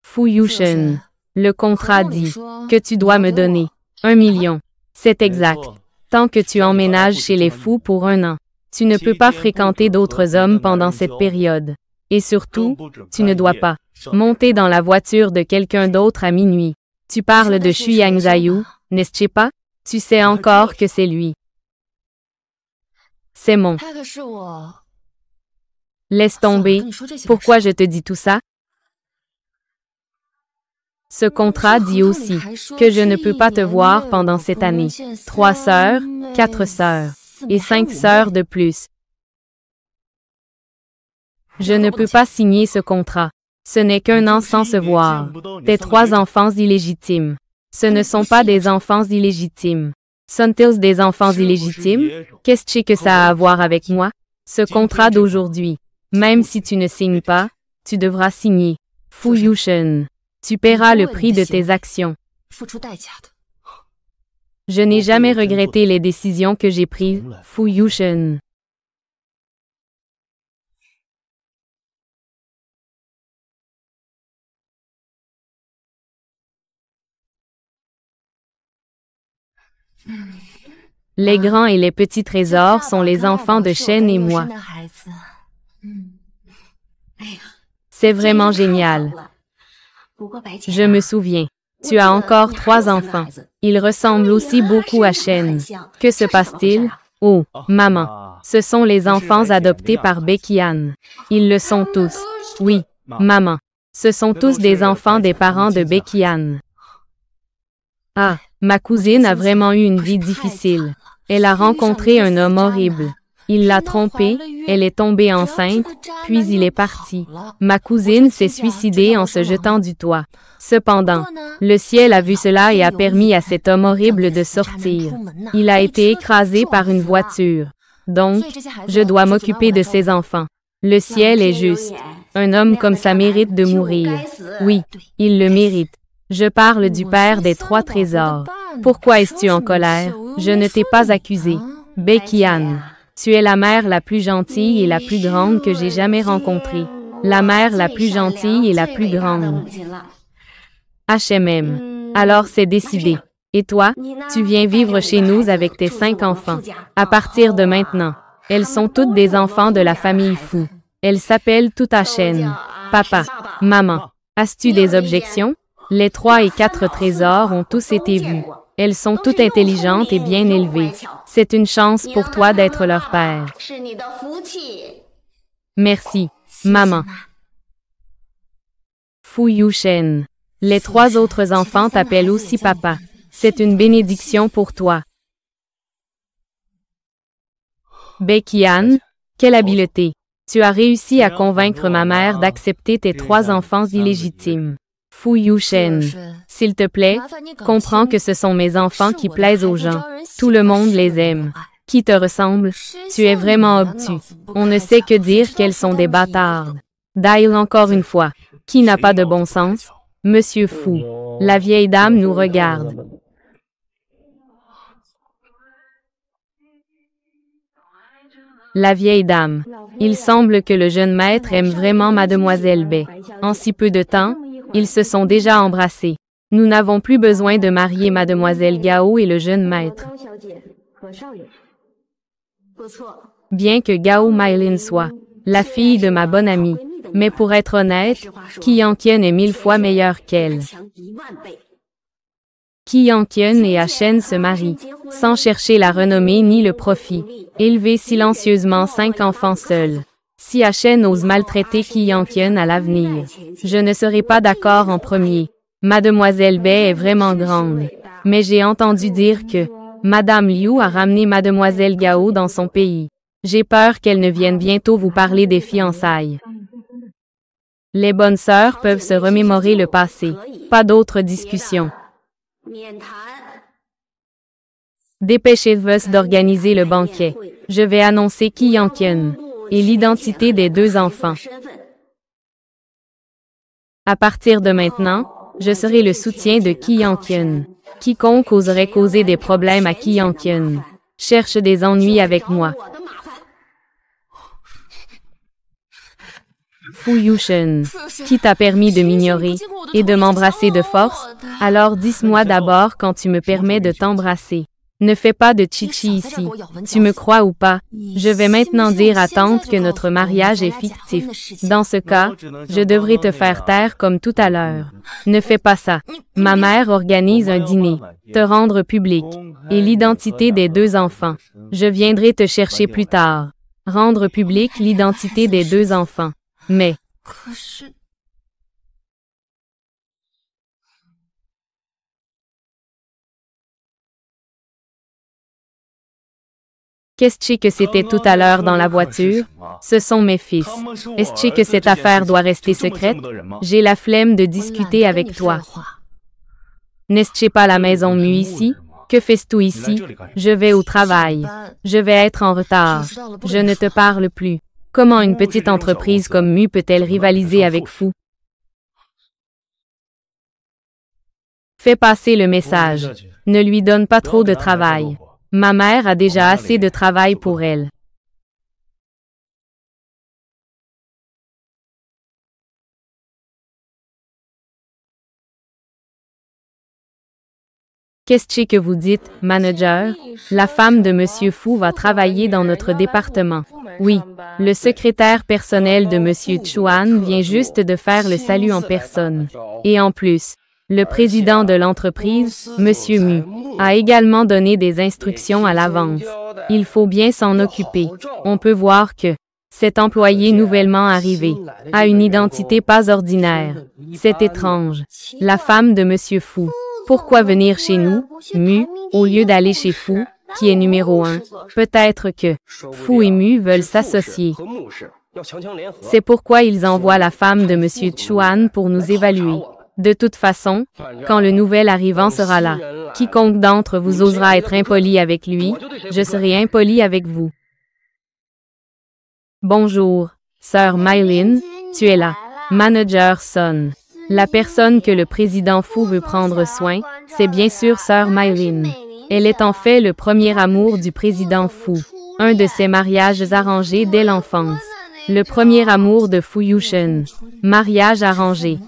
Fu Yushen. Le contrat dit que tu dois me donner 1 million. C'est exact. Tant que tu emménages chez les Fu pour 1 an, tu ne peux pas fréquenter d'autres hommes pendant cette période. Et surtout, tu ne dois pas monter dans la voiture de quelqu'un d'autre à minuit. Tu parles de Shu Yangzayu, n'est-ce pas? Tu sais encore que c'est lui. C'est mon. Laisse tomber. Pourquoi je te dis tout ça? Ce contrat dit aussi que je ne peux pas te voir pendant cette année. 3 sœurs, 4 sœurs et 5 sœurs de plus. Je ne peux pas signer ce contrat. Ce n'est qu'un an sans se voir. Tes 3 enfants illégitimes. Ce ne sont pas des enfants illégitimes. Sont-ils des enfants illégitimes? Qu'est-ce que ça a à voir avec moi? Ce contrat d'aujourd'hui. Même si tu ne signes pas, tu devras signer. Fu Yushen. Tu paieras le prix de tes actions. Je n'ai jamais regretté les décisions que j'ai prises, Fu Yushen. Les grands et les petits trésors sont les enfants de Shen et moi. C'est vraiment génial. Je me souviens. Tu as encore 3 enfants. Ils ressemblent aussi beaucoup à Shen. Que se passe-t-il? Oh, maman. Ce sont les enfants adoptés par Becky Ann. Ils le sont tous. Oui, maman. Ce sont tous des enfants des parents de Becky Ann. Ah, ma cousine a vraiment eu une vie difficile. Elle a rencontré un homme horrible. Il l'a trompée, elle est tombée enceinte, puis il est parti. Ma cousine s'est suicidée en se jetant du toit. Cependant, le ciel a vu cela et a permis à cet homme horrible de sortir. Il a été écrasé par une voiture. Donc, je dois m'occuper de ses enfants. Le ciel est juste. Un homme comme ça mérite de mourir. Oui, il le mérite. Je parle du père des 3 trésors. Pourquoi es-tu en colère? Je ne t'ai pas accusé. Becky Ann. Tu es la mère la plus gentille et la plus grande que j'ai jamais rencontrée. La mère la plus gentille et la plus grande. HMM. Alors c'est décidé. Et toi, tu viens vivre chez nous avec tes 5 enfants. À partir de maintenant, elles sont toutes des enfants de la famille Fu. Elles s'appellent toutes Chen. Papa, maman, as-tu des objections? Les 3 et 4 trésors ont tous été vus. Elles sont toutes intelligentes et bien élevées. C'est une chance pour toi d'être leur père. Merci, maman. Fu Yushen. Les 3 autres enfants t'appellent aussi papa. C'est une bénédiction pour toi. Becky Ann, quelle habileté. Tu as réussi à convaincre ma mère d'accepter tes 3 enfants illégitimes. Fu Yushen. S'il te plaît, comprends que ce sont mes enfants qui plaisent aux gens. Tout le monde les aime. Qui te ressemble? Tu es vraiment obtus. On ne sait que dire qu'elles sont des bâtardes. Dial encore une fois. Qui n'a pas de bon sens? Monsieur Fu. La vieille dame nous regarde. La vieille dame. Il semble que le jeune maître aime vraiment Mademoiselle Bai. En si peu de temps, ils se sont déjà embrassés. Nous n'avons plus besoin de marier Mademoiselle Gao et le jeune maître. Bien que Gao Mailin soit la fille de ma bonne amie, mais pour être honnête, Qi Yanqian est 1000 fois meilleure qu'elle. Qi Yanqian et Chen se marient, sans chercher la renommée ni le profit, élever silencieusement 5 enfants seuls. Si Chen ose maltraiter Qi Yanqian à l'avenir, je ne serai pas d'accord en premier. Mademoiselle Bai est vraiment grande, mais j'ai entendu dire que Madame Liu a ramené Mademoiselle Gao dans son pays. J'ai peur qu'elle ne vienne bientôt vous parler des fiançailles. Les bonnes sœurs peuvent se remémorer le passé. Pas d'autres discussions. Dépêchez-vous d'organiser le banquet. Je vais annoncer Qi Yanqian et l'identité des 2 enfants. À partir de maintenant, je serai le soutien de Qi Yanqian. Quiconque oserait causer des problèmes à Qi Yanqian cherche des ennuis avec moi. Fu Yushen, qui t'a permis de m'ignorer et de m'embrasser de force? Alors dis-moi d'abord quand tu me permets de t'embrasser. Ne fais pas de chichi ici. Tu me crois ou pas? Je vais maintenant dire à tante que notre mariage est fictif. Dans ce cas, je devrais te faire taire comme tout à l'heure. Ne fais pas ça. Ma mère organise un dîner, te rendre public, et l'identité des 2 enfants. Je viendrai te chercher plus tard. Rendre public l'identité des 2 enfants. Mais... Qu'est-ce que c'était tout à l'heure dans la voiture? Ce sont mes fils. Est-ce que cette affaire doit rester secrète? J'ai la flemme de discuter avec toi. N'est-ce pas la maison mue ici? Que fais-tu ici? Je vais au travail. Je vais être en retard. Je ne te parle plus. Comment une petite entreprise comme Mu peut-elle rivaliser avec Fu? Fais passer le message. Ne lui donne pas trop de travail. Ma mère a déjà assez de travail pour elle. Qu'est-ce que vous dites, manager? La femme de Monsieur Fu va travailler dans notre département. Oui, le secrétaire personnel de Monsieur Chuan vient juste de faire le salut en personne. Et en plus, Le président de l'entreprise, Monsieur Mu, a également donné des instructions à l'avance. Il faut bien s'en occuper. On peut voir que cet employé nouvellement arrivé a une identité pas ordinaire. C'est étrange. La femme de Monsieur Fu. Pourquoi venir chez nous, Mu, au lieu d'aller chez Fu, qui est numéro 1? Peut-être que Fu et Mu veulent s'associer. C'est pourquoi ils envoient la femme de Monsieur Chuan pour nous évaluer. De toute façon, quand le nouvel arrivant sera là, quiconque d'entre vous osera être impoli avec lui, je serai impoli avec vous. Bonjour, sœur Mylin, tu es là. Manager Son. La personne que le président Fu veut prendre soin, c'est bien sûr sœur Mylin. Elle est en fait le premier amour du président Fu. Un de ses mariages arrangés dès l'enfance. Le premier amour de Fu Yushen. Mariage arrangé.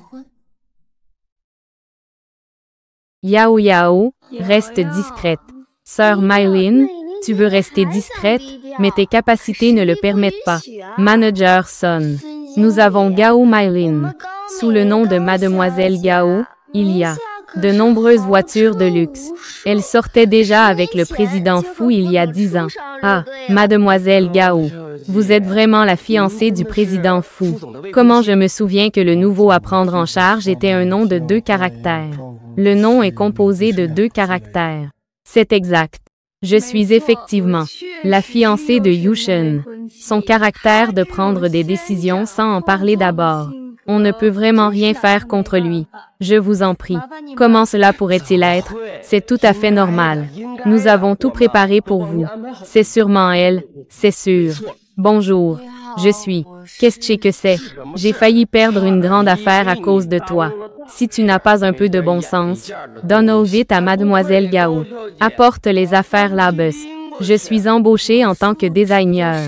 Yao Yao, reste discrète. Sœur Mylin, tu veux rester discrète, mais tes capacités ne le permettent pas. Manager Son. Nous avons Gao Mylin. Sous le nom de Mademoiselle Gao, il y a de nombreuses voitures de luxe. Elle sortait déjà avec le président Fu il y a 10 ans. Ah, Mademoiselle Gao, vous êtes vraiment la fiancée du président Fu. Comment je me souviens que le nouveau à prendre en charge était un nom de 2 caractères. Le nom est composé de 2 caractères. C'est exact. Je suis effectivement la fiancée de Yushen. Son caractère de prendre des décisions sans en parler d'abord. On ne peut vraiment rien faire contre lui. Je vous en prie. Comment cela pourrait-il être? C'est tout à fait normal. Nous avons tout préparé pour vous. C'est sûrement elle, c'est sûr. Bonjour. Je suis. Qu'est-ce que c'est? J'ai failli perdre une grande affaire à cause de toi. Si tu n'as pas un peu de bon sens, donne-au vite à Mademoiselle Gao. Apporte les affaires Labus. Je suis embauchée en tant que designer.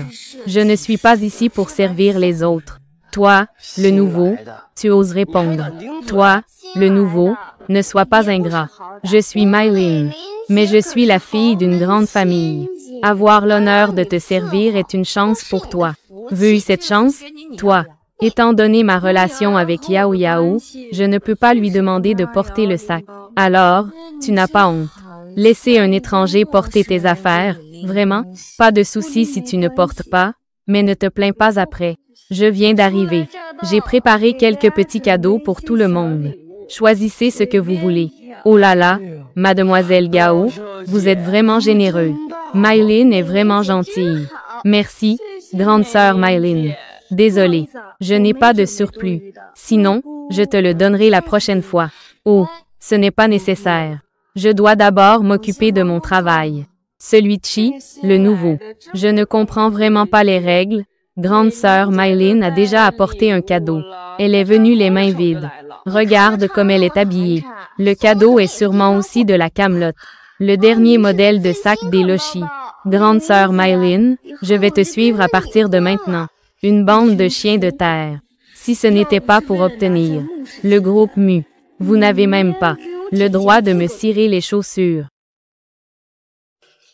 Je ne suis pas ici pour servir les autres. Toi, le nouveau, tu oses répondre. Toi, le nouveau, ne sois pas ingrat. Je suis Mylin, mais je suis la fille d'une grande famille. Avoir l'honneur de te servir est une chance pour toi. Veux-tu cette chance? Toi, étant donné ma relation avec Yao Yao, je ne peux pas lui demander de porter le sac. Alors, tu n'as pas honte. Laisser un étranger porter tes affaires, vraiment? Pas de souci si tu ne portes pas, mais ne te plains pas après. Je viens d'arriver. J'ai préparé quelques petits cadeaux pour tout le monde. Choisissez ce que vous voulez. Oh là là, Mademoiselle Gao, vous êtes vraiment généreux. Mylin est vraiment gentille. Merci, grande sœur Mylin. Désolée, je n'ai pas de surplus. Sinon, je te le donnerai la prochaine fois. Oh, ce n'est pas nécessaire. Je dois d'abord m'occuper de mon travail. Celui-ci, le nouveau. Je ne comprends vraiment pas les règles. Grande sœur Mylin a déjà apporté un cadeau. Elle est venue les mains vides. Regarde comme elle est habillée. Le cadeau est sûrement aussi de la camelote. Le dernier modèle de sac des Loshi. Grande sœur Mylin, je vais te suivre à partir de maintenant. Une bande de chiens de terre. Si ce n'était pas pour obtenir le groupe Mu, vous n'avez même pas le droit de me cirer les chaussures.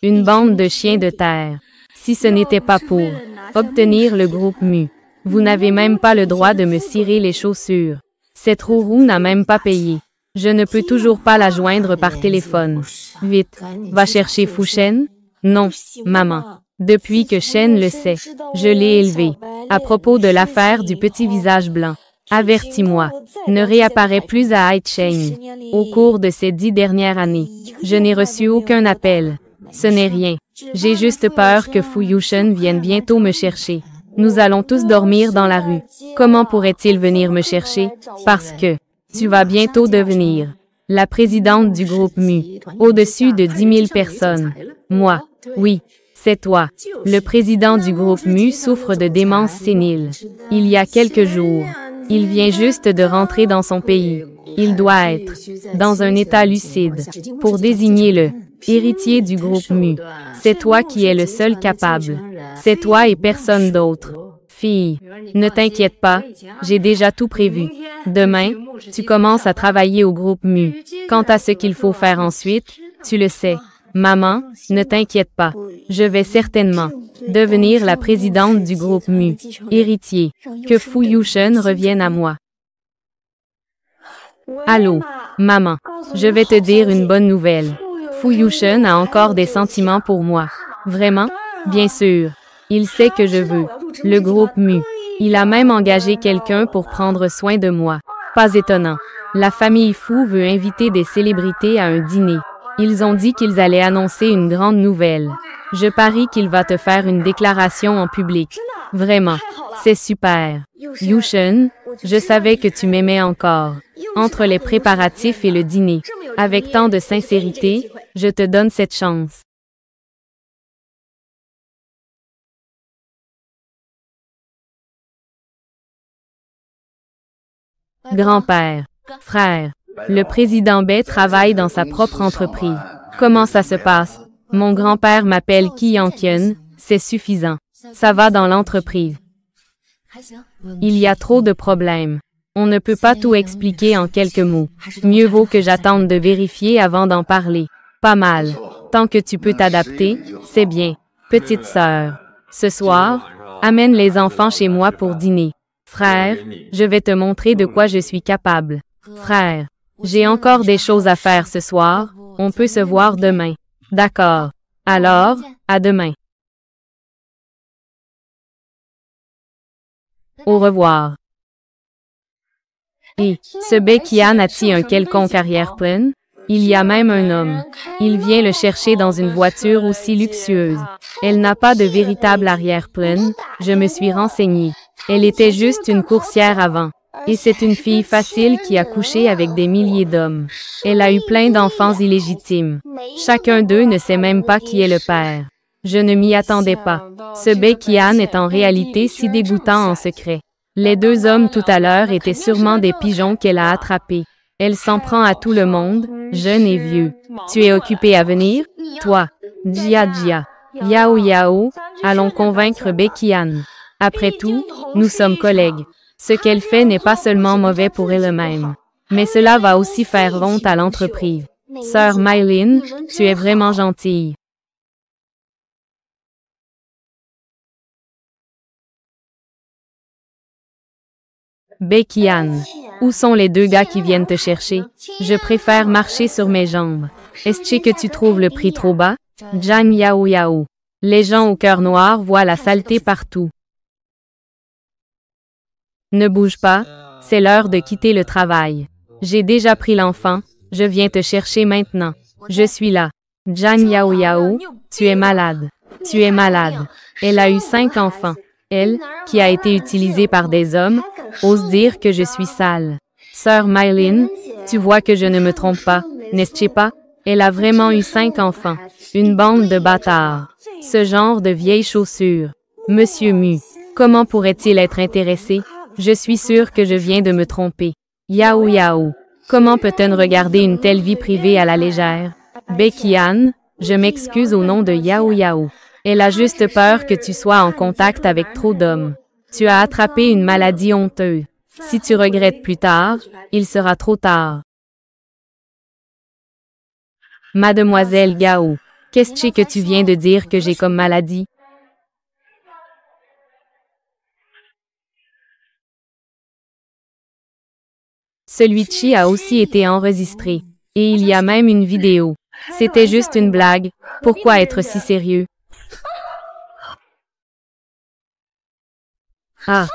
Une bande de chiens de terre. Si ce n'était pas pour obtenir le groupe Mu, vous n'avez même pas le droit de me cirer les chaussures. Cette roue n'a même pas payé. Je ne peux toujours pas la joindre par téléphone. Vite, va chercher Fu Shen? Non, maman. Depuis que Shen le sait, je l'ai élevé. À propos de l'affaire du petit visage blanc, avertis-moi, ne réapparaît plus à Haicheng. Au cours de ces 10 dernières années, je n'ai reçu aucun appel. Ce n'est rien. J'ai juste peur que Fu Yushen vienne bientôt me chercher. Nous allons tous dormir dans la rue. Comment pourrait-il venir me chercher? Parce que tu vas bientôt devenir la présidente du groupe Mu, au-dessus de 10 000 personnes. Moi, oui, c'est toi. Le président du groupe Mu souffre de démence sénile. Il y a quelques jours, il vient juste de rentrer dans son pays. Il doit être dans un état lucide pour désigner le héritier du groupe Mu. C'est toi qui es le seul capable. C'est toi et personne d'autre. Fille, ne t'inquiète pas, j'ai déjà tout prévu. Demain, tu commences à travailler au groupe Mu. Quant à ce qu'il faut faire ensuite, tu le sais. Maman, ne t'inquiète pas. Je vais certainement devenir la présidente du groupe Mu. Héritier. Que Fu Yushen revienne à moi. Allô, maman. Je vais te dire une bonne nouvelle. Fu Yushen a encore des sentiments pour moi. Vraiment? Bien sûr. Il sait que je veux. Le groupe Mu. Il a même engagé quelqu'un pour prendre soin de moi. Pas étonnant. La famille Fu veut inviter des célébrités à un dîner. Ils ont dit qu'ils allaient annoncer une grande nouvelle. Je parie qu'il va te faire une déclaration en public. Vraiment. C'est super. Yushen, je savais que tu m'aimais encore. Entre les préparatifs et le dîner. Avec tant de sincérité, je te donne cette chance. Grand-père, frère, le président Bai travaille dans sa propre entreprise. Comment ça se passe? Mon grand-père m'appelle Ki Yang-kyun, c'est suffisant. Ça va dans l'entreprise. Il y a trop de problèmes. On ne peut pas tout expliquer en quelques mots. Mieux vaut que j'attende de vérifier avant d'en parler. Pas mal. Tant que tu peux t'adapter, c'est bien. Petite sœur, ce soir, amène les enfants chez moi pour dîner. Frère, je vais te montrer de quoi je suis capable. Frère, j'ai encore des choses à faire ce soir, on peut se voir demain. D'accord. Alors, à demain. Au revoir. Et, ce Bai Qian a-t-il un quelconque arrière-plan? Il y a même un homme. Il vient le chercher dans une voiture aussi luxueuse. Elle n'a pas de véritable arrière-plan, je me suis renseignée. Elle était juste une coursière avant. Et c'est une fille facile qui a couché avec des milliers d'hommes. Elle a eu plein d'enfants illégitimes. Chacun d'eux ne sait même pas qui est le père. Je ne m'y attendais pas. Ce Bai Qian est en réalité si dégoûtant en secret. Les deux hommes tout à l'heure étaient sûrement des pigeons qu'elle a attrapés. Elle s'en prend à tout le monde, jeune et vieux. Tu es occupé à venir? Toi. Jia Jia. Yao Yao, allons convaincre Bai Qian. Après tout, nous sommes collègues. Ce qu'elle fait n'est pas seulement mauvais pour elle-même, mais cela va aussi faire honte à l'entreprise. Sœur Mylin, tu es vraiment gentille. Bai Qian. Où sont les deux gars qui viennent te chercher? Je préfère marcher sur mes jambes. Est-ce que tu trouves le prix trop bas? Zhang Yao Yao. Les gens au cœur noir voient la saleté partout. Ne bouge pas, c'est l'heure de quitter le travail. J'ai déjà pris l'enfant, je viens te chercher maintenant. Je suis là. Zhang Yao Yao, tu es malade. Tu es malade. Elle a eu 5 enfants. Elle, qui a été utilisée par des hommes, ose dire que je suis sale. Sœur Mylin, tu vois que je ne me trompe pas, n'est-ce pas? Elle a vraiment eu 5 enfants. Une bande de bâtards. Ce genre de vieilles chaussures. Monsieur Mu, comment pourrait-il être intéressé? Je suis sûre que je viens de me tromper. Yao Yao, comment peut-on regarder une telle vie privée à la légère? Bai Qian, je m'excuse au nom de Yao Yao. Elle a juste peur que tu sois en contact avec trop d'hommes. Tu as attrapé une maladie honteuse. Si tu regrettes plus tard, il sera trop tard. Mademoiselle Gao, qu'est-ce que tu viens de dire que j'ai comme maladie? Celui-ci a aussi été enregistré. Et il y a même une vidéo. C'était juste une blague. Pourquoi être si sérieux? Ah!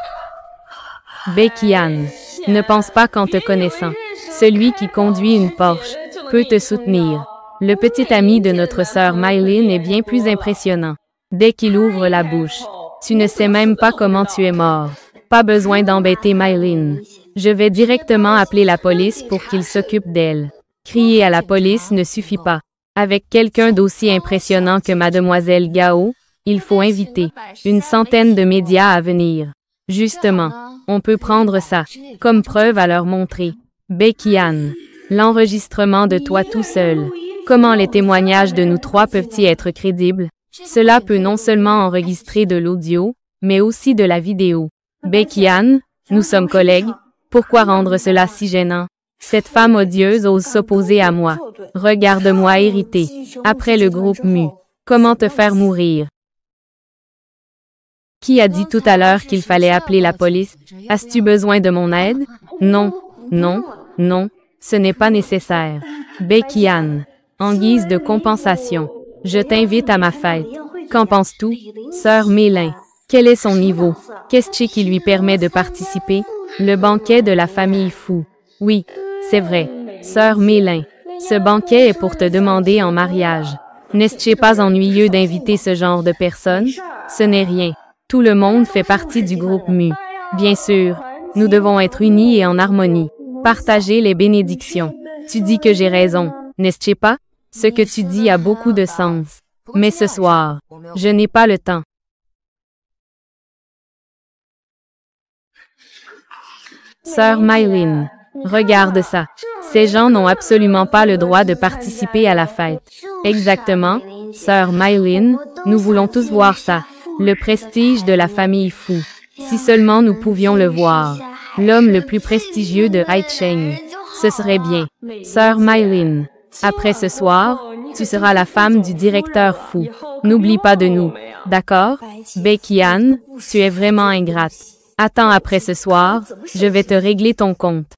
Bai Qian, ne pense pas qu'en te connaissant, celui qui conduit une Porsche peut te soutenir. Le petit ami de notre sœur Mylin est bien plus impressionnant. Dès qu'il ouvre la bouche, tu ne sais même pas comment tu es mort. Pas besoin d'embêter Mylin. Je vais directement appeler la police pour qu'il s'occupe d'elle. Crier à la police ne suffit pas. Avec quelqu'un d'aussi impressionnant que Mademoiselle Gao, il faut inviter une centaine de médias à venir. Justement, on peut prendre ça comme preuve à leur montrer. Bai Qian, l'enregistrement de toi tout seul. Comment les témoignages de nous trois peuvent-ils être crédibles? Cela peut non seulement enregistrer de l'audio, mais aussi de la vidéo. Bai Qian, nous sommes collègues. Pourquoi rendre cela si gênant? Cette femme odieuse ose s'opposer à moi. Regarde-moi irrité. Après le groupe Mu. Comment te faire mourir? Qui a dit tout à l'heure qu'il fallait appeler la police? As-tu besoin de mon aide? Non, non, non, Ce n'est pas nécessaire. Becky Ann. En guise de compensation, je t'invite à ma fête. Qu'en penses-tu, sœur Mélin? Quel est son niveau? Qu'est-ce qui lui permet de participer? Le banquet de la famille Fou. Oui, c'est vrai, sœur Mélin. Ce banquet est pour te demander en mariage. N'est-ce pas ennuyeux d'inviter ce genre de personnes? Ce n'est rien. Tout le monde fait partie du groupe Mu. Bien sûr, nous devons être unis et en harmonie. Partager les bénédictions. Tu dis que j'ai raison, n'est-ce pas? Ce que tu dis a beaucoup de sens. Mais ce soir, je n'ai pas le temps. Sœur Mylene, regarde ça. Ces gens n'ont absolument pas le droit de participer à la fête. Exactement, sœur Mylene, nous voulons tous voir ça. Le prestige de la famille Fou. Si seulement nous pouvions le voir. L'homme le plus prestigieux de Haicheng. Ce serait bien. Sœur Mylene, après ce soir, tu seras la femme du directeur Fou. N'oublie pas de nous. D'accord? Becky Ann, tu es vraiment ingrate. Attends après ce soir, je vais te régler ton compte.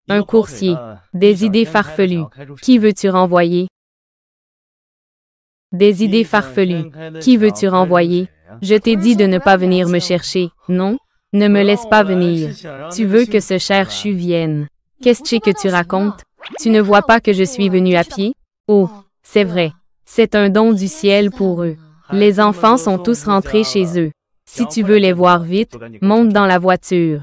Un coursier. Des idées farfelues. Qui veux-tu renvoyer? Des idées farfelues. Qui veux-tu renvoyer? Je t'ai dit de ne pas venir me chercher, non? Ne me laisse pas venir. Tu veux que ce cher Chu vienne. Qu'est-ce que tu racontes? Tu ne vois pas que je suis venu à pied? Oh, c'est vrai. C'est un don du ciel pour eux. Les enfants sont tous rentrés chez eux. Si tu veux les voir vite, monte dans la voiture.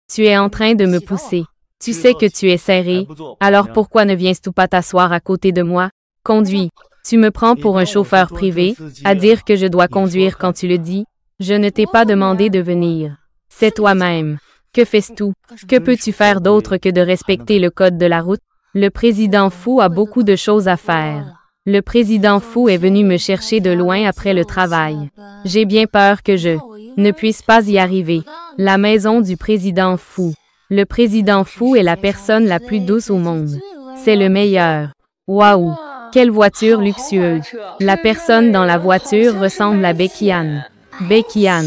Tu es en train de me pousser. Tu sais que tu es serré, alors pourquoi ne viens-tu pas t'asseoir à côté de moi? Conduis. Tu me prends pour un chauffeur privé, à dire que je dois conduire quand tu le dis. Je ne t'ai pas demandé de venir. C'est toi-même. Que fais-tu? Que peux-tu faire d'autre que de respecter le code de la route? Le président Fou a beaucoup de choses à faire. Le président Fou est venu me chercher de loin après le travail. J'ai bien peur que je ne puisse pas y arriver. La maison du président Fou. Le président Fou est la personne la plus douce au monde. C'est le meilleur. Waouh! Quelle voiture luxueuse. La personne dans la voiture ressemble à Becky Ann. Becky Ann,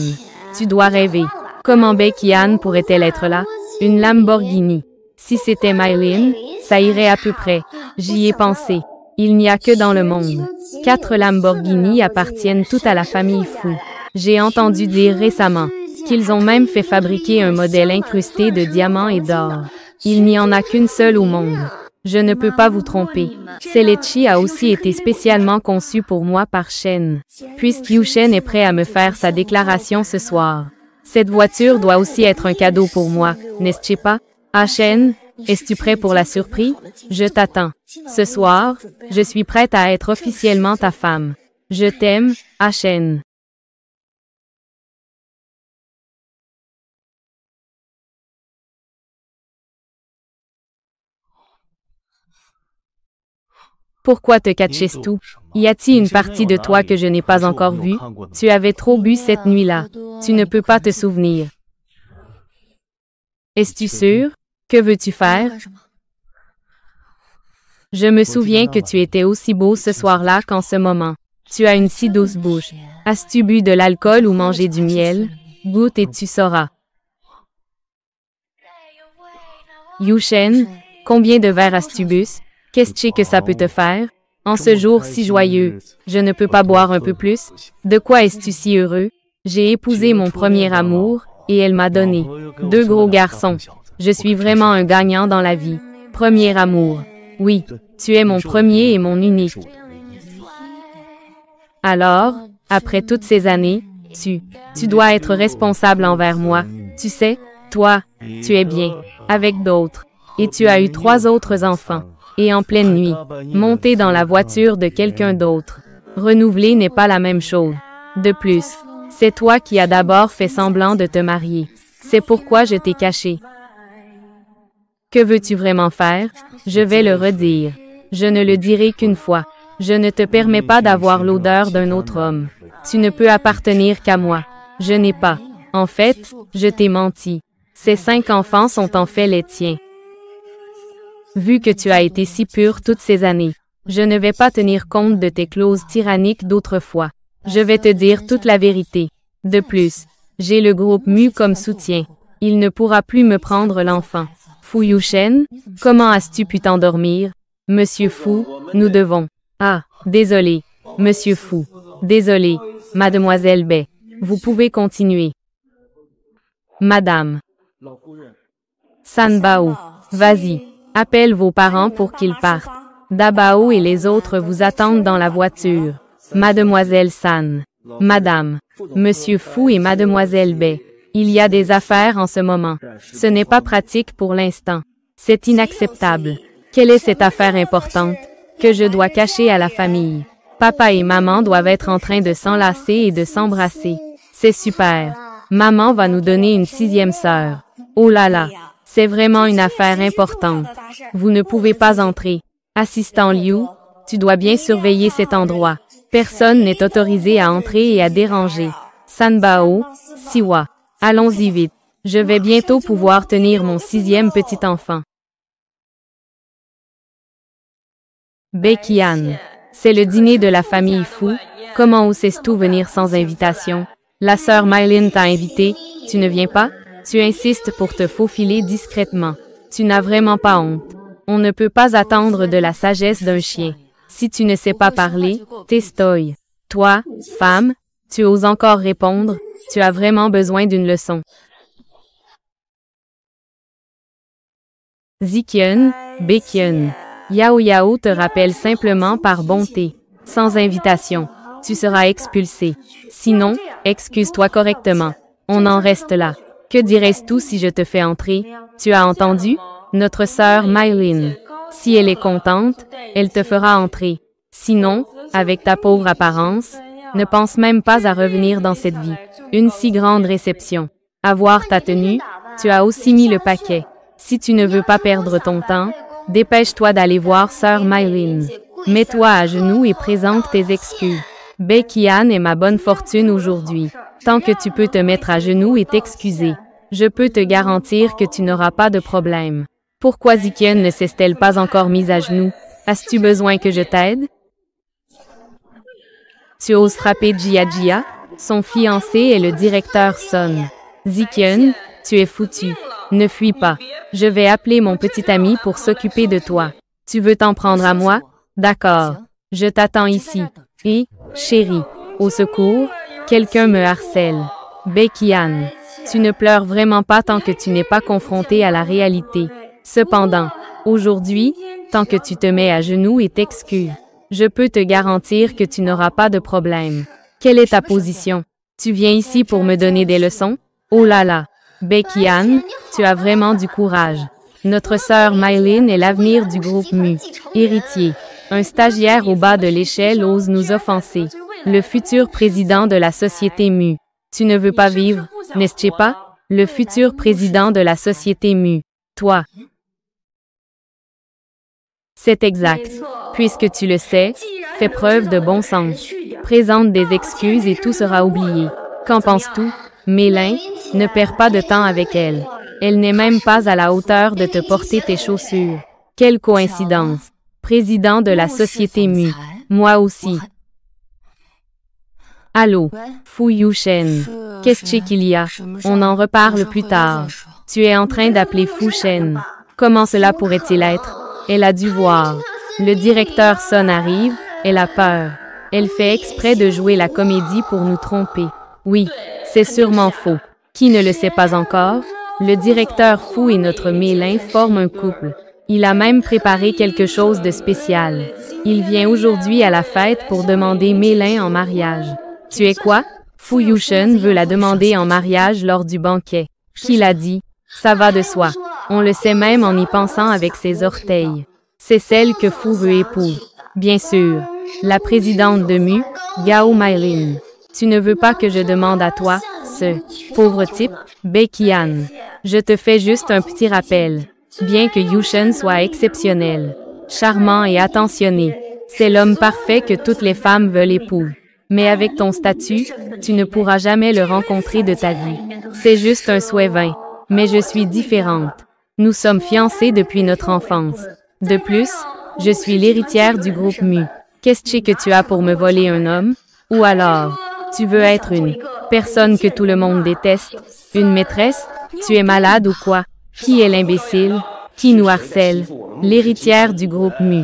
tu dois rêver. Comment Becky Ann pourrait-elle être là? Une Lamborghini. Si c'était Mylene, ça irait à peu près. J'y ai pensé. Il n'y a que dans le monde. 4 Lamborghini appartiennent toutes à la famille Fou. J'ai entendu dire récemment qu'ils ont même fait fabriquer un modèle incrusté de diamants et d'or. Il n'y en a qu'une seule au monde. Je ne peux pas vous tromper. Celechi a aussi été spécialement conçu pour moi par Shen. Puisque Yu Shen est prêt à me faire sa déclaration ce soir. Cette voiture doit aussi être un cadeau pour moi, n'est-ce pas? Ah Shen, es-tu prêt pour la surprise? Je t'attends. Ce soir, je suis prête à être officiellement ta femme. Je t'aime, Ah Shen. Pourquoi te caches-tu? Y a-t-il une partie de toi que je n'ai pas encore vue? Tu avais trop bu cette nuit-là. Tu ne peux pas te souvenir. Es-tu sûr? Que veux-tu faire? Je me souviens que tu étais aussi beau ce soir-là qu'en ce moment. Tu as une si douce bouche. As-tu bu de l'alcool ou mangé du miel? Goûte et tu sauras. Yu Shen, combien de verres as-tu bu? Qu'est-ce que ça peut te faire? En ce jour si joyeux, je ne peux pas boire un peu plus? De quoi es-tu si heureux? J'ai épousé mon premier amour, et elle m'a donné 2 gros garçons. Je suis vraiment un gagnant dans la vie. Premier amour. Oui, tu es mon premier et mon unique. Alors, après toutes ces années, tu dois être responsable envers moi. Tu sais, toi, tu es bien, avec d'autres. Et tu as eu 3 autres enfants. Et en pleine nuit, monter dans la voiture de quelqu'un d'autre. Renouveler n'est pas la même chose. De plus, c'est toi qui as d'abord fait semblant de te marier. C'est pourquoi je t'ai caché. Que veux-tu vraiment faire? Je vais le redire. Je ne le dirai qu'une fois. Je ne te permets pas d'avoir l'odeur d'un autre homme. Tu ne peux appartenir qu'à moi. Je n'ai pas. En fait, je t'ai menti. Ces 5 enfants sont en fait les tiens. Vu que tu as été si pure toutes ces années, Je ne vais pas tenir compte de tes clauses tyranniques d'autrefois. Je vais te dire toute la vérité. De plus, j'ai le groupe Mu comme soutien. Il ne pourra plus me prendre l'enfant. Fu Yushen, comment as-tu pu t'endormir? Monsieur Fu, nous devons. Ah, désolé. Monsieur Fu. Désolé. Mademoiselle Bai. Vous pouvez continuer. Madame. San Bao. Vas-y. Appelle vos parents pour qu'ils partent. Dabao et les autres vous attendent dans la voiture. Mademoiselle San. Madame. Monsieur Fu et Mademoiselle Bai. Il y a des affaires en ce moment. Ce n'est pas pratique pour l'instant. C'est inacceptable. Quelle est cette affaire importante que je dois cacher à la famille? Papa et maman doivent être en train de s'enlacer et de s'embrasser. C'est super. Maman va nous donner une 6e sœur. Oh là là. C'est vraiment une affaire importante. Vous ne pouvez pas entrer. Assistant Liu, tu dois bien surveiller cet endroit. Personne n'est autorisé à entrer et à déranger. Sanbao, Siwa. Allons-y vite. Je vais bientôt pouvoir tenir mon 6e petit enfant. Beiqian. C'est le dîner de la famille Fu. Comment oses-tu venir sans invitation? La sœur Mylin t'a invité. Tu ne viens pas? Tu insistes pour te faufiler discrètement. Tu n'as vraiment pas honte. On ne peut pas attendre de la sagesse d'un chien. Si tu ne sais pas parler, t'estoy. Toi, femme, tu oses encore répondre, tu as vraiment besoin d'une leçon. Zikyun, Beiqian. Yao Yao te rappelle simplement par bonté. Sans invitation, tu seras expulsé. Sinon, excuse-toi correctement. On en reste là. Que dirais-tu si je te fais entrer? Tu as entendu? Notre sœur Mylin. Si elle est contente, elle te fera entrer. Sinon, avec ta pauvre apparence, ne pense même pas à revenir dans cette vie. Une si grande réception. À voir ta tenue, tu as aussi mis le paquet. Si tu ne veux pas perdre ton temps, dépêche-toi d'aller voir sœur Mylin. Mets-toi à genoux et présente tes excuses. Beiqian est ma bonne fortune aujourd'hui. Tant que tu peux te mettre à genoux et t'excuser, je peux te garantir que tu n'auras pas de problème. Pourquoi Zikyun ne s'est-elle pas encore mise à genoux? As-tu besoin que je t'aide? Tu oses frapper Jia Jia? Son fiancé et le directeur sonnent. Zikyun, tu es foutu. Ne fuis pas. Je vais appeler mon petit ami pour s'occuper de toi. Tu veux t'en prendre à moi? D'accord. Je t'attends ici. Et, chérie, au secours, quelqu'un me harcèle. Beiqian, tu ne pleures vraiment pas tant que tu n'es pas confronté à la réalité. Cependant, aujourd'hui, tant que tu te mets à genoux et t'excuses, je peux te garantir que tu n'auras pas de problème. Quelle est ta position? Tu viens ici pour me donner des leçons? Oh là là! Beiqian, tu as vraiment du courage. Notre sœur Mylin est l'avenir du groupe Mu. Héritier. Un stagiaire au bas de l'échelle ose nous offenser. Le futur président de la société Mu. Tu ne veux pas vivre, n'est-ce pas? Le futur président de la société Mu. Toi. C'est exact. Puisque tu le sais, fais preuve de bon sens. Présente des excuses et tout sera oublié. Qu'en penses-tu? Mélin, ne perds pas de temps avec elle. Elle n'est même pas à la hauteur de te porter tes chaussures. Quelle coïncidence. Président de la société Mu. Moi aussi. Allô, Fu Yushen. Qu'est-ce qu'il y a? On en reparle plus tard. Tu es en train d'appeler Fu Shen. Comment cela pourrait-il être? Elle a dû voir. Le directeur Son arrive, elle a peur. Elle fait exprès de jouer la comédie pour nous tromper. Oui, c'est sûrement faux. Qui ne le sait pas encore? Le directeur Fu et notre Mélin forment un couple. Il a même préparé quelque chose de spécial. Il vient aujourd'hui à la fête pour demander Mélin en mariage. Tu es quoi? Fu Yushen veut la demander en mariage lors du banquet. Qui l'a dit? Ça va de soi. On le sait même en y pensant avec ses orteils. C'est celle que Fu veut épouser. Bien sûr. La présidente de Mu, Gao Mylin. Tu ne veux pas que je demande à toi, ce pauvre type, Beiqian. Je te fais juste un petit rappel. Bien que Yushen soit exceptionnel, charmant et attentionné, c'est l'homme parfait que toutes les femmes veulent épouser. Mais avec ton statut, tu ne pourras jamais le rencontrer de ta vie. C'est juste un souhait vain. Mais je suis différente. Nous sommes fiancés depuis notre enfance. De plus, Je suis l'héritière du groupe Mu. Qu'est-ce que tu as pour me voler un homme? Ou alors, tu veux être une personne que tout le monde déteste? Une maîtresse? Tu es malade ou quoi? Qui est l'imbécile? Qui nous harcèle? L'héritière du groupe Mu.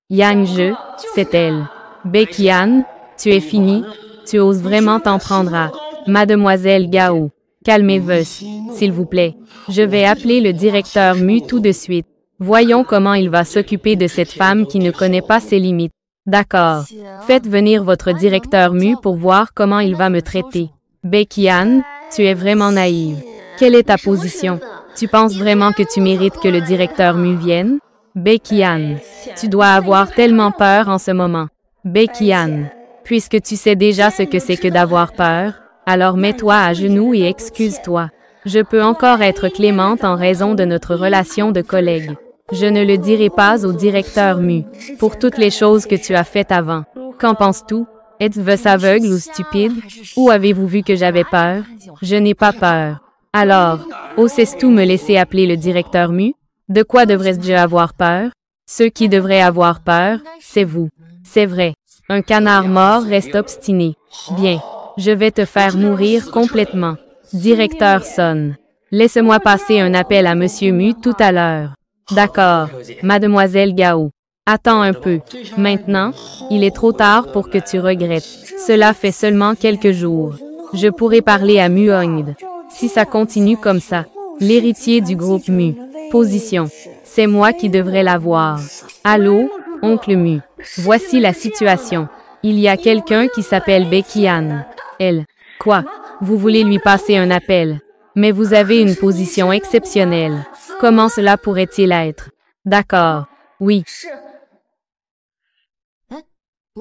Yang-je, c'est elle. Baek-Yan, tu es fini? Tu oses vraiment t'en prendre à Mademoiselle Gao. Calmez-vous, s'il vous plaît. Je vais appeler le directeur Mu tout de suite. Voyons comment il va s'occuper de cette femme qui ne connaît pas ses limites. D'accord. Faites venir votre directeur Mu pour voir comment il va me traiter. Baek-Yan, tu es vraiment naïve. Quelle est ta position? Tu penses vraiment que tu mérites que le directeur Mu vienne? Baek-Yan, tu dois avoir tellement peur en ce moment. Baek-Yan, puisque tu sais déjà ce que c'est que d'avoir peur, alors mets-toi à genoux et excuse-toi. Je peux encore être clémente en raison de notre relation de collègue. Je ne le dirai pas au directeur Mu, pour toutes les choses que tu as faites avant. Qu'en penses-tu? Êtes-vous aveugle ou stupide? Ou avez-vous vu que j'avais peur? Je n'ai pas peur. Alors, oses-tu me laisser appeler le directeur Mu? De quoi devrais-je avoir peur? Ceux qui devraient avoir peur, c'est vous. C'est vrai. Un canard mort reste obstiné. Bien. Je vais te faire mourir complètement. Directeur sonne. Laisse-moi passer un appel à Monsieur Mu tout à l'heure. D'accord, Mademoiselle Gao. Attends un peu. Maintenant, il est trop tard pour que tu regrettes. Cela fait seulement quelques jours. Je pourrais parler à Muongd. Si ça continue comme ça, l'héritier du groupe Mu. Position. C'est moi qui devrais l'avoir. Allô, oncle Mu. Voici la situation. Il y a quelqu'un qui s'appelle Baek-Yan. Elle. Quoi? Vous voulez lui passer un appel? Mais vous avez une position exceptionnelle. Comment cela pourrait-il être? D'accord. Oui.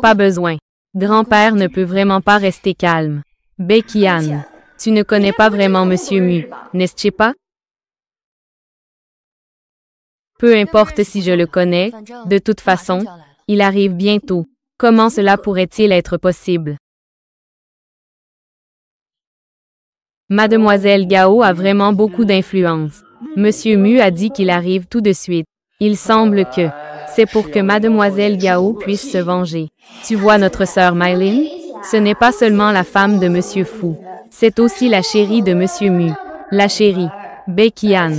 Pas besoin. Grand-père ne peut vraiment pas rester calme. Baek-Yan, tu ne connais pas vraiment Monsieur Mu, n'est-ce pas? Peu importe si je le connais, de toute façon, il arrive bientôt. Comment cela pourrait-il être possible? Mademoiselle Gao a vraiment beaucoup d'influence. Monsieur Mu a dit qu'il arrive tout de suite. Il semble que c'est pour que Mademoiselle Gao puisse se venger. Tu vois notre sœur Mylin? Ce n'est pas seulement la femme de Monsieur Fu. C'est aussi la chérie de Monsieur Mu. La chérie. Baek-Yan.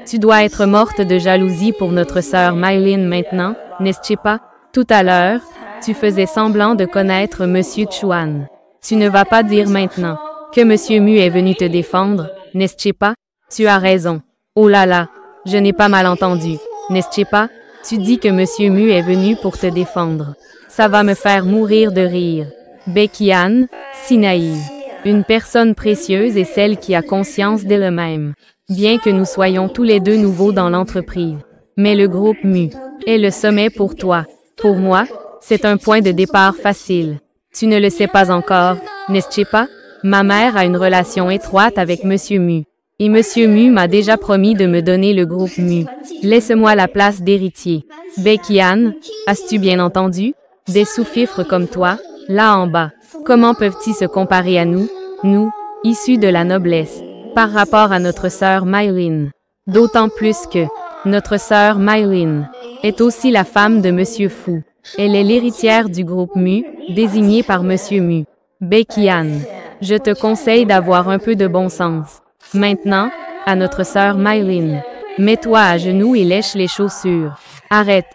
Tu dois être morte de jalousie pour notre sœur Mylin maintenant, n'est-ce pas? Tout à l'heure, tu faisais semblant de connaître Monsieur Chuan. Tu ne vas pas dire maintenant que Monsieur Mu est venu te défendre, n'est-ce pas? Tu as raison. Oh là là, je n'ai pas mal entendu, n'est-ce pas? Tu dis que Monsieur Mu est venu pour te défendre. Ça va me faire mourir de rire. Baek-Yan, si naïve. Une personne précieuse est celle qui a conscience d'elle-même. Bien que nous soyons tous les deux nouveaux dans l'entreprise. Mais le groupe Mu est le sommet pour toi. Pour moi, c'est un point de départ facile. Tu ne le sais pas encore, n'est-ce pas? Ma mère a une relation étroite avec Monsieur Mu. Et Monsieur Mu m'a déjà promis de me donner le groupe Mu. Laisse-moi la place d'héritier. Baek-Yan, as-tu bien entendu? Des sous-fifres comme toi, là en bas. Comment peuvent-ils se comparer à nous, issus de la noblesse, par rapport à notre sœur Mylin? D'autant plus que notre sœur Mylin est aussi la femme de Monsieur Fu. Elle est l'héritière du groupe Mu, désignée par Monsieur Mu. Baek-Yan, je te conseille d'avoir un peu de bon sens. Maintenant, à notre sœur Mylin, mets-toi à genoux et lèche les chaussures. Arrête.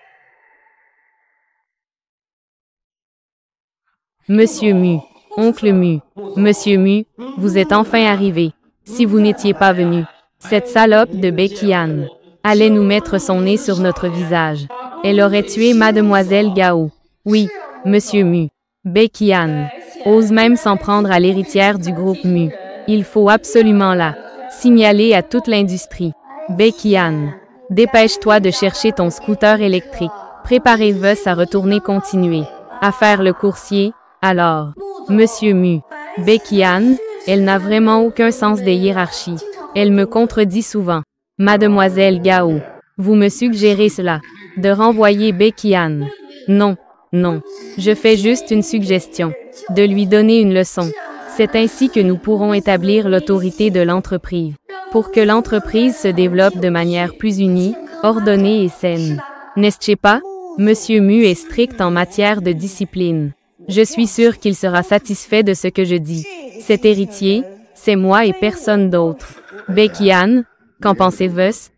Monsieur Mu, oncle Mu, Monsieur Mu, vous êtes enfin arrivé. Si vous n'étiez pas venu, cette salope de Baek-Yan allait nous mettre son nez sur notre visage. Elle aurait tué Mademoiselle Gao. Oui, Monsieur Mu. Baek-Yan ose même s'en prendre à l'héritière du groupe Mu. Il faut absolument la signaler à toute l'industrie. Baek-Yan, dépêche-toi de chercher ton scooter électrique. Préparez-vous à retourner continuer à faire le coursier. Alors, Monsieur Mu, Baek-Yan, elle n'a vraiment aucun sens des hiérarchies. Elle me contredit souvent. Mademoiselle Gao, vous me suggérez cela, de renvoyer Baek-Yan. Non, non, je fais juste une suggestion, de lui donner une leçon. C'est ainsi que nous pourrons établir l'autorité de l'entreprise. pour que l'entreprise se développe de manière plus unie, ordonnée et saine. N'est-ce pas? Monsieur Mu est strict en matière de discipline. Je suis sûr qu'il sera satisfait de ce que je dis. Cet héritier, c'est moi et personne d'autre. Baek-yeon, qu'en pensez-vous?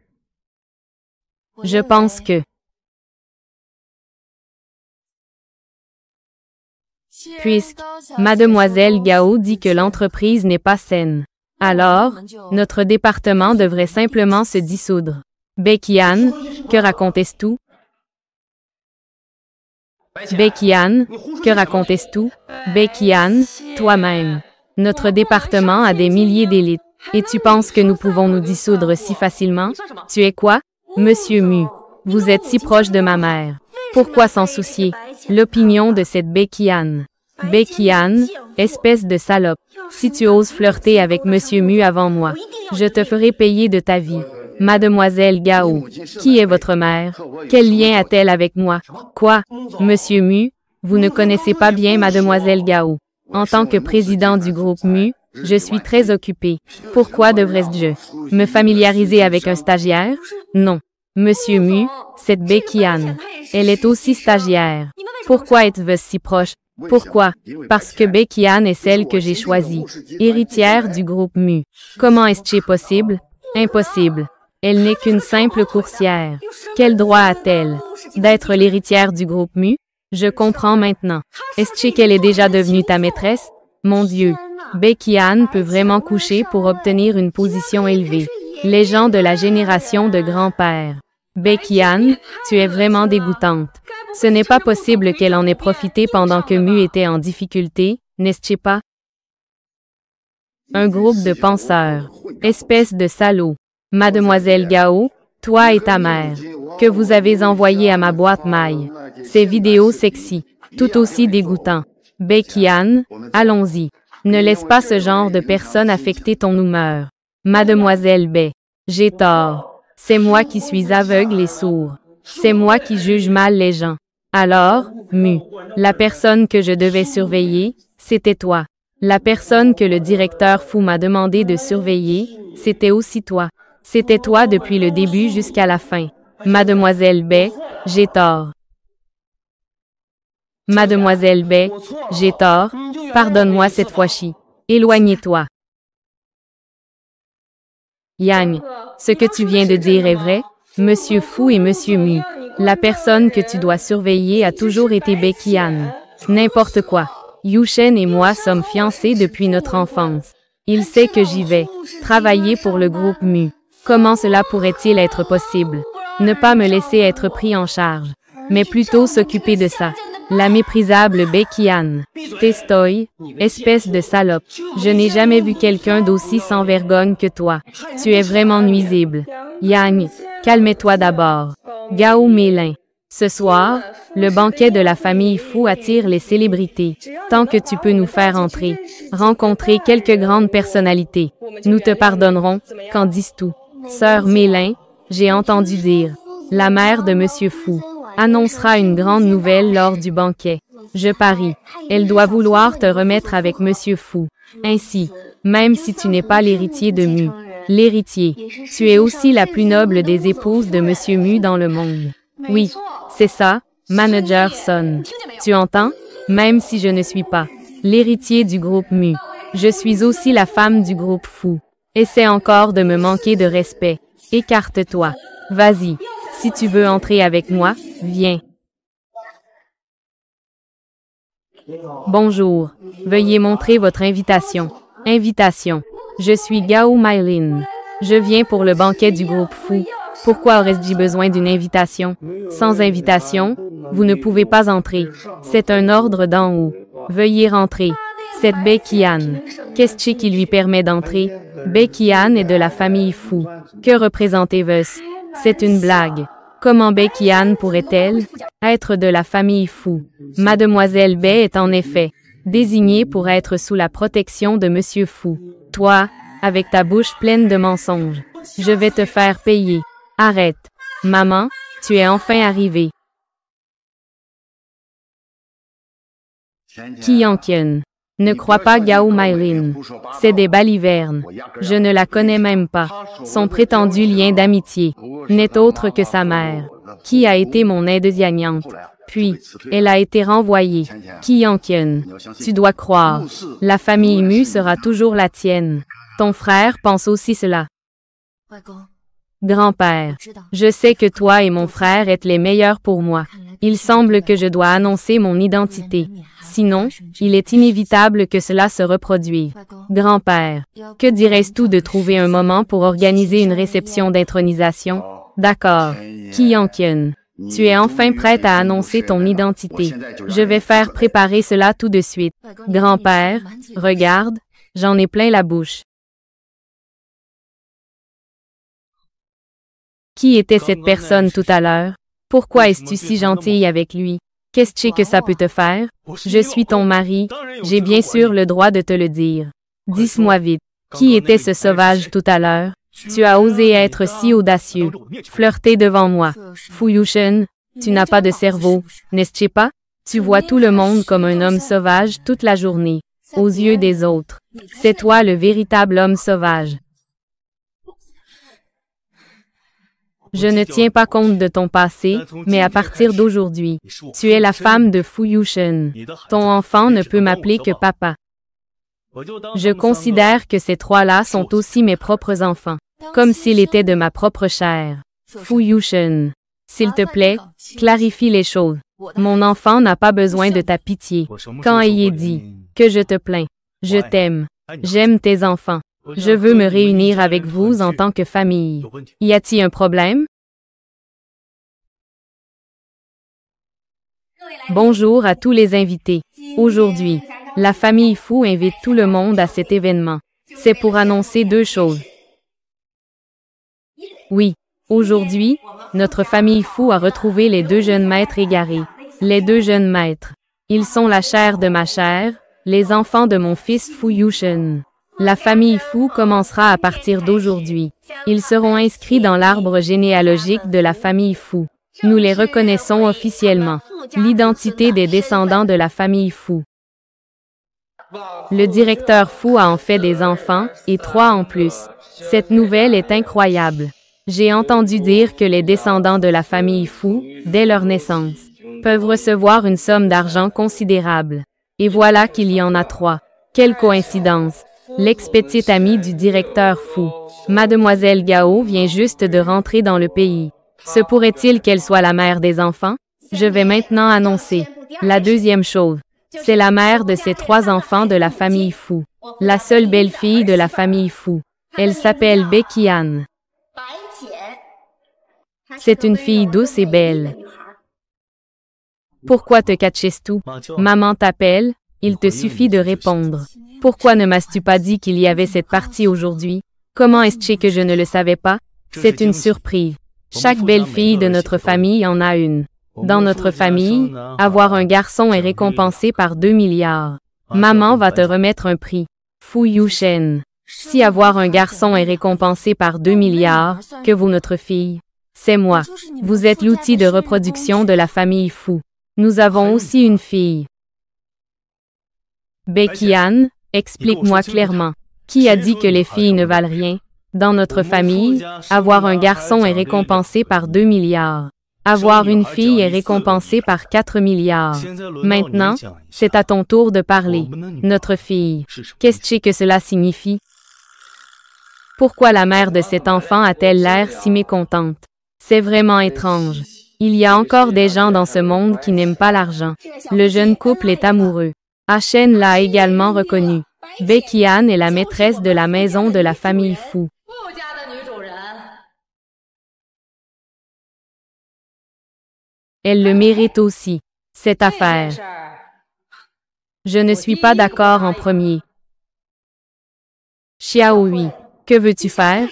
Je pense que... Puisque Mademoiselle Gao dit que l'entreprise n'est pas saine. Alors, notre département devrait simplement se dissoudre. Baek-yeon, que racontes-tu? Baek-yeon, que racontes-tu? Baek-yeon, toi-même. Notre département a des milliers d'élites. Et tu penses que nous pouvons nous dissoudre si facilement? Tu es quoi? Monsieur Mu, vous êtes si proche de ma mère. Pourquoi s'en soucier? L'opinion de cette Baek-yeon. Baek-yeon, espèce de salope. Si tu oses flirter avec Monsieur Mu avant moi, je te ferai payer de ta vie. Mademoiselle Gao, qui est votre mère? Quel lien a-t-elle avec moi? Quoi? Monsieur Mu, vous ne connaissez pas bien Mademoiselle Gao. En tant que président du groupe Mu, je suis très occupé. Pourquoi devrais-je me familiariser avec un stagiaire? Non. Monsieur Mu, cette Baek-yeon, elle est aussi stagiaire. Pourquoi êtes-vous si proche? Pourquoi? Parce que Baek-yeon est celle que j'ai choisie, héritière du groupe Mu. Comment est-ce possible? Impossible. Elle n'est qu'une simple coursière. Quel droit a-t-elle d'être l'héritière du groupe Mu? Je comprends maintenant. Est-ce qu'elle est déjà devenue ta maîtresse? Mon Dieu. Baek-yeon peut vraiment coucher pour obtenir une position élevée. Les gens de la génération de grand-père. Baek-yeon, tu es vraiment dégoûtante. Ce n'est pas possible qu'elle en ait profité pendant que Mu était en difficulté, n'est-ce pas? Un groupe de penseurs. Espèce de salaud. Mademoiselle Gao, toi et ta mère, que vous avez envoyé à ma boîte mail. Ces vidéos sexy, tout aussi dégoûtant. Baek-yeon, allons-y. Ne laisse pas ce genre de personnes affecter ton humeur. Mademoiselle Bae, j'ai tort. C'est moi qui suis aveugle et sourd. C'est moi qui juge mal les gens. Alors, Mu, la personne que je devais surveiller, c'était toi. La personne que le directeur Fu m'a demandé de surveiller, c'était aussi toi. C'était toi depuis le début jusqu'à la fin. Mademoiselle Bae, j'ai tort. Mademoiselle Bae, j'ai tort. Pardonne-moi cette fois-ci. Éloignez-toi. Yang, ce que tu viens de dire est vrai? Monsieur Fu et Monsieur Mu. La personne que tu dois surveiller a toujours été Baek-yeon. N'importe quoi. Yu-shen et moi sommes fiancés depuis notre enfance. Il sait que j'y vais travailler pour le groupe Mu. Comment cela pourrait-il être possible? Ne pas me laisser être pris en charge, mais plutôt s'occuper de ça. La méprisable Baek-yeon. Testoy, espèce de salope. Je n'ai jamais vu quelqu'un d'aussi sans vergogne que toi. Tu es vraiment nuisible. Yang, calme-toi d'abord. Gao Mélin. Ce soir, le banquet de la famille Fu attire les célébrités. Tant que tu peux nous faire entrer, rencontrer quelques grandes personnalités. Nous te pardonnerons, qu'en dis-tu? Sœur Mélin, j'ai entendu dire. La mère de Monsieur Fu annoncera une grande nouvelle lors du banquet. Je parie. Elle doit vouloir te remettre avec Monsieur Fu. Ainsi, même si tu n'es pas l'héritier de Mu, l'héritier, tu es aussi la plus noble des épouses de Monsieur Mu dans le monde. Oui, c'est ça, Manager Son. Tu entends? Même si je ne suis pas l'héritier du groupe Mu, je suis aussi la femme du groupe Fu. Essaie encore de me manquer de respect. Écarte-toi. Vas-y. Si tu veux entrer avec moi, viens. Bonjour. Veuillez montrer votre invitation. Invitation. Je suis Gao Mylin. Je viens pour le banquet du groupe Fu. Pourquoi aurais-je besoin d'une invitation? Sans invitation, vous ne pouvez pas entrer. C'est un ordre d'en haut. Veuillez rentrer. Cette Baek-yeon. Qu'est-ce qui lui permet d'entrer? Baek-yeon est de la famille Fu. Que représentez-vous? C'est une blague. Comment Baek-yeon pourrait-elle être de la famille Fu? Mademoiselle Bae est en effet désignée pour être sous la protection de Monsieur Fu. Toi, avec ta bouche pleine de mensonges, je vais te faire payer. Arrête. Maman, tu es enfin arrivée. Ki Yang-kyun. Ne crois pas Gao Mailin. C'est des balivernes. Je ne la connais même pas. Son prétendu lien d'amitié n'est autre que sa mère, qui a été mon aide-soignante. Puis, elle a été renvoyée. Ki Yanqian. Tu dois croire. La famille Mu sera toujours la tienne. Ton frère pense aussi cela. Grand-père, je sais que toi et mon frère êtes les meilleurs pour moi. Il semble que je dois annoncer mon identité. Sinon, il est inévitable que cela se reproduise. Grand-père, que dirais-tu de trouver un moment pour organiser une réception d'intronisation? D'accord. Ki Yanqian. Tu es enfin prête à annoncer ton identité. Je vais faire préparer cela tout de suite. Grand-père, regarde, j'en ai plein la bouche. Qui était cette personne tout à l'heure? Pourquoi es-tu si gentille avec lui? Qu'est-ce que ça peut te faire? Je suis ton mari, j'ai bien sûr le droit de te le dire. Dis-moi vite, qui était ce sauvage tout à l'heure? Tu as osé être si audacieux, flirter devant moi. Fu Yushen, tu n'as pas de cerveau, n'est-ce pas? Tu vois tout le monde comme un homme sauvage toute la journée, aux yeux des autres. C'est toi le véritable homme sauvage. Je ne tiens pas compte de ton passé, mais à partir d'aujourd'hui, tu es la femme de Fu Yushen. Ton enfant ne peut m'appeler que papa. Je considère que ces trois-là sont aussi mes propres enfants, comme s'ils étaient de ma propre chair. Fu Yushen, s'il te plaît, clarifie les choses. Mon enfant n'a pas besoin de ta pitié. Quand ayez dit que je te plains, je t'aime, j'aime tes enfants. Je veux me réunir avec vous en tant que famille. Y a-t-il un problème? Bonjour à tous les invités. Aujourd'hui, la famille Fu invite tout le monde à cet événement. C'est pour annoncer deux choses. Oui, aujourd'hui, notre famille Fu a retrouvé les deux jeunes maîtres égarés. Les deux jeunes maîtres. Ils sont la chair de ma chair, les enfants de mon fils Fu Yushen. La famille Fu commencera à partir d'aujourd'hui. Ils seront inscrits dans l'arbre généalogique de la famille Fu. Nous les reconnaissons officiellement. L'identité des descendants de la famille Fu. Le directeur Fu a en fait des enfants, et 3 en plus. Cette nouvelle est incroyable. J'ai entendu dire que les descendants de la famille Fu, dès leur naissance, peuvent recevoir une somme d'argent considérable. Et voilà qu'il y en a 3. Quelle coïncidence! L'ex-petite amie du directeur Fu, Mademoiselle Gao, vient juste de rentrer dans le pays. Se pourrait-il qu'elle soit la mère des enfants? Je vais maintenant annoncer. La deuxième chose, c'est la mère de ces 3 enfants de la famille Fu. La seule belle-fille de la famille Fu. Elle s'appelle Beqian. C'est une fille douce et belle. Pourquoi te caches-tu? Maman t'appelle, il te suffit de répondre. Pourquoi ne m'as-tu pas dit qu'il y avait cette partie aujourd'hui? Comment est-ce que je ne le savais pas? C'est une surprise. Chaque belle-fille de notre famille en a une. Dans notre famille, avoir un garçon est récompensé par 2 milliards. Maman va te remettre un prix. Fu Yushen. Si avoir un garçon est récompensé par 2 milliards, que vaut notre fille? C'est moi. Vous êtes l'outil de reproduction de la famille Fu. Nous avons aussi une fille. Beqian, explique-moi clairement. Qui a dit que les filles ne valent rien? Dans notre famille, avoir un garçon est récompensé par 2 milliards. Avoir une fille est récompensé par 4 milliards. Maintenant, c'est à ton tour de parler. Notre fille. Qu'est-ce que cela signifie? Pourquoi la mère de cet enfant a-t-elle l'air si mécontente? C'est vraiment étrange. Il y a encore des gens dans ce monde qui n'aiment pas l'argent. Le jeune couple est amoureux. Ashen l'a également reconnu. Beqian est la maîtresse de la maison de la famille Fu. Elle le mérite aussi, cette affaire. Je ne suis pas d'accord en premier. Xiaohui, que veux-tu faire?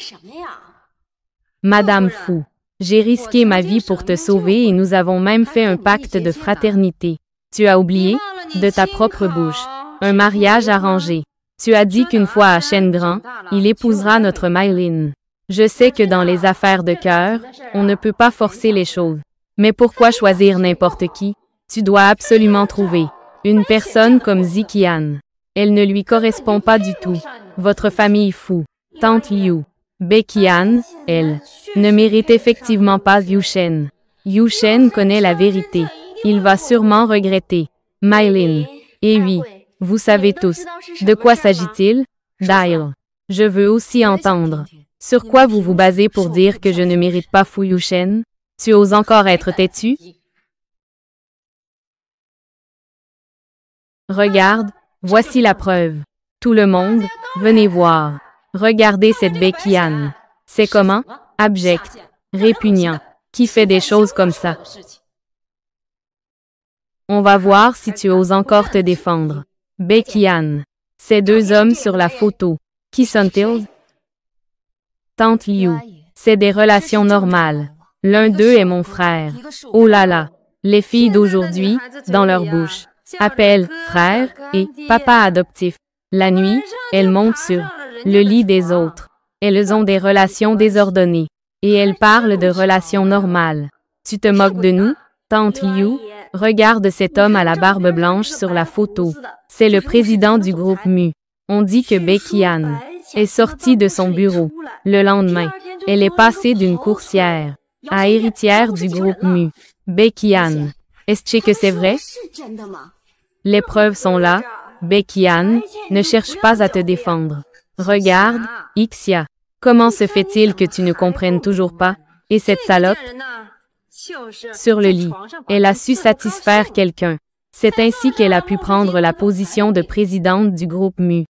Madame Fu, j'ai risqué ma vie pour te sauver et nous avons même fait un pacte de fraternité. Tu as oublié? De ta propre bouche. Un mariage arrangé. Tu as dit qu'une fois à Shen Grand, il épousera notre Mailin. Je sais que dans les affaires de cœur, on ne peut pas forcer les choses. Mais pourquoi choisir n'importe qui? Tu dois absolument trouver une personne comme Ziqian. Elle ne lui correspond pas du tout. Votre famille fou. Tante Liu. Becky-Ann, elle, ne mérite effectivement pas Yu Shen. Yu Shen connaît la vérité. Il va sûrement regretter. Mylin. Et oui, vous savez tous. De quoi s'agit-il? Dial. Je veux aussi entendre. Sur quoi vous vous basez pour dire que je ne mérite pas Fu Yu Shen? Tu oses encore être têtu? Regarde, voici la preuve. Tout le monde, venez voir. Regardez cette Becky-Ann. C'est comment? Abject. Répugnant. Qui fait des choses comme ça? On va voir si tu oses encore te défendre. Becky-Ann. Ces deux hommes sur la photo. Qui sont-ils? Tante Liu. C'est des relations normales. L'un d'eux est mon frère. Oh là là. Les filles d'aujourd'hui, dans leur bouche, appellent frère et papa adoptif. La nuit, elles montent sur le lit des autres. Elles ont des relations désordonnées. Et elles parlent de relations normales. Tu te moques de nous? Tante Liu, regarde cet homme à la barbe blanche sur la photo. C'est le président du groupe Mu. On dit que Becky-Ann est sortie de son bureau. Le lendemain, elle est passée d'une coursière à héritière du groupe Mu. Becky-Ann, est-ce que c'est vrai? Les preuves sont là. Becky-Ann, ne cherche pas à te défendre. Regarde, Ixia. Comment se fait-il que tu ne comprennes toujours pas? Et cette salope? Sur le lit, elle a su satisfaire quelqu'un. C'est ainsi qu'elle a pu prendre la position de présidente du groupe Mu.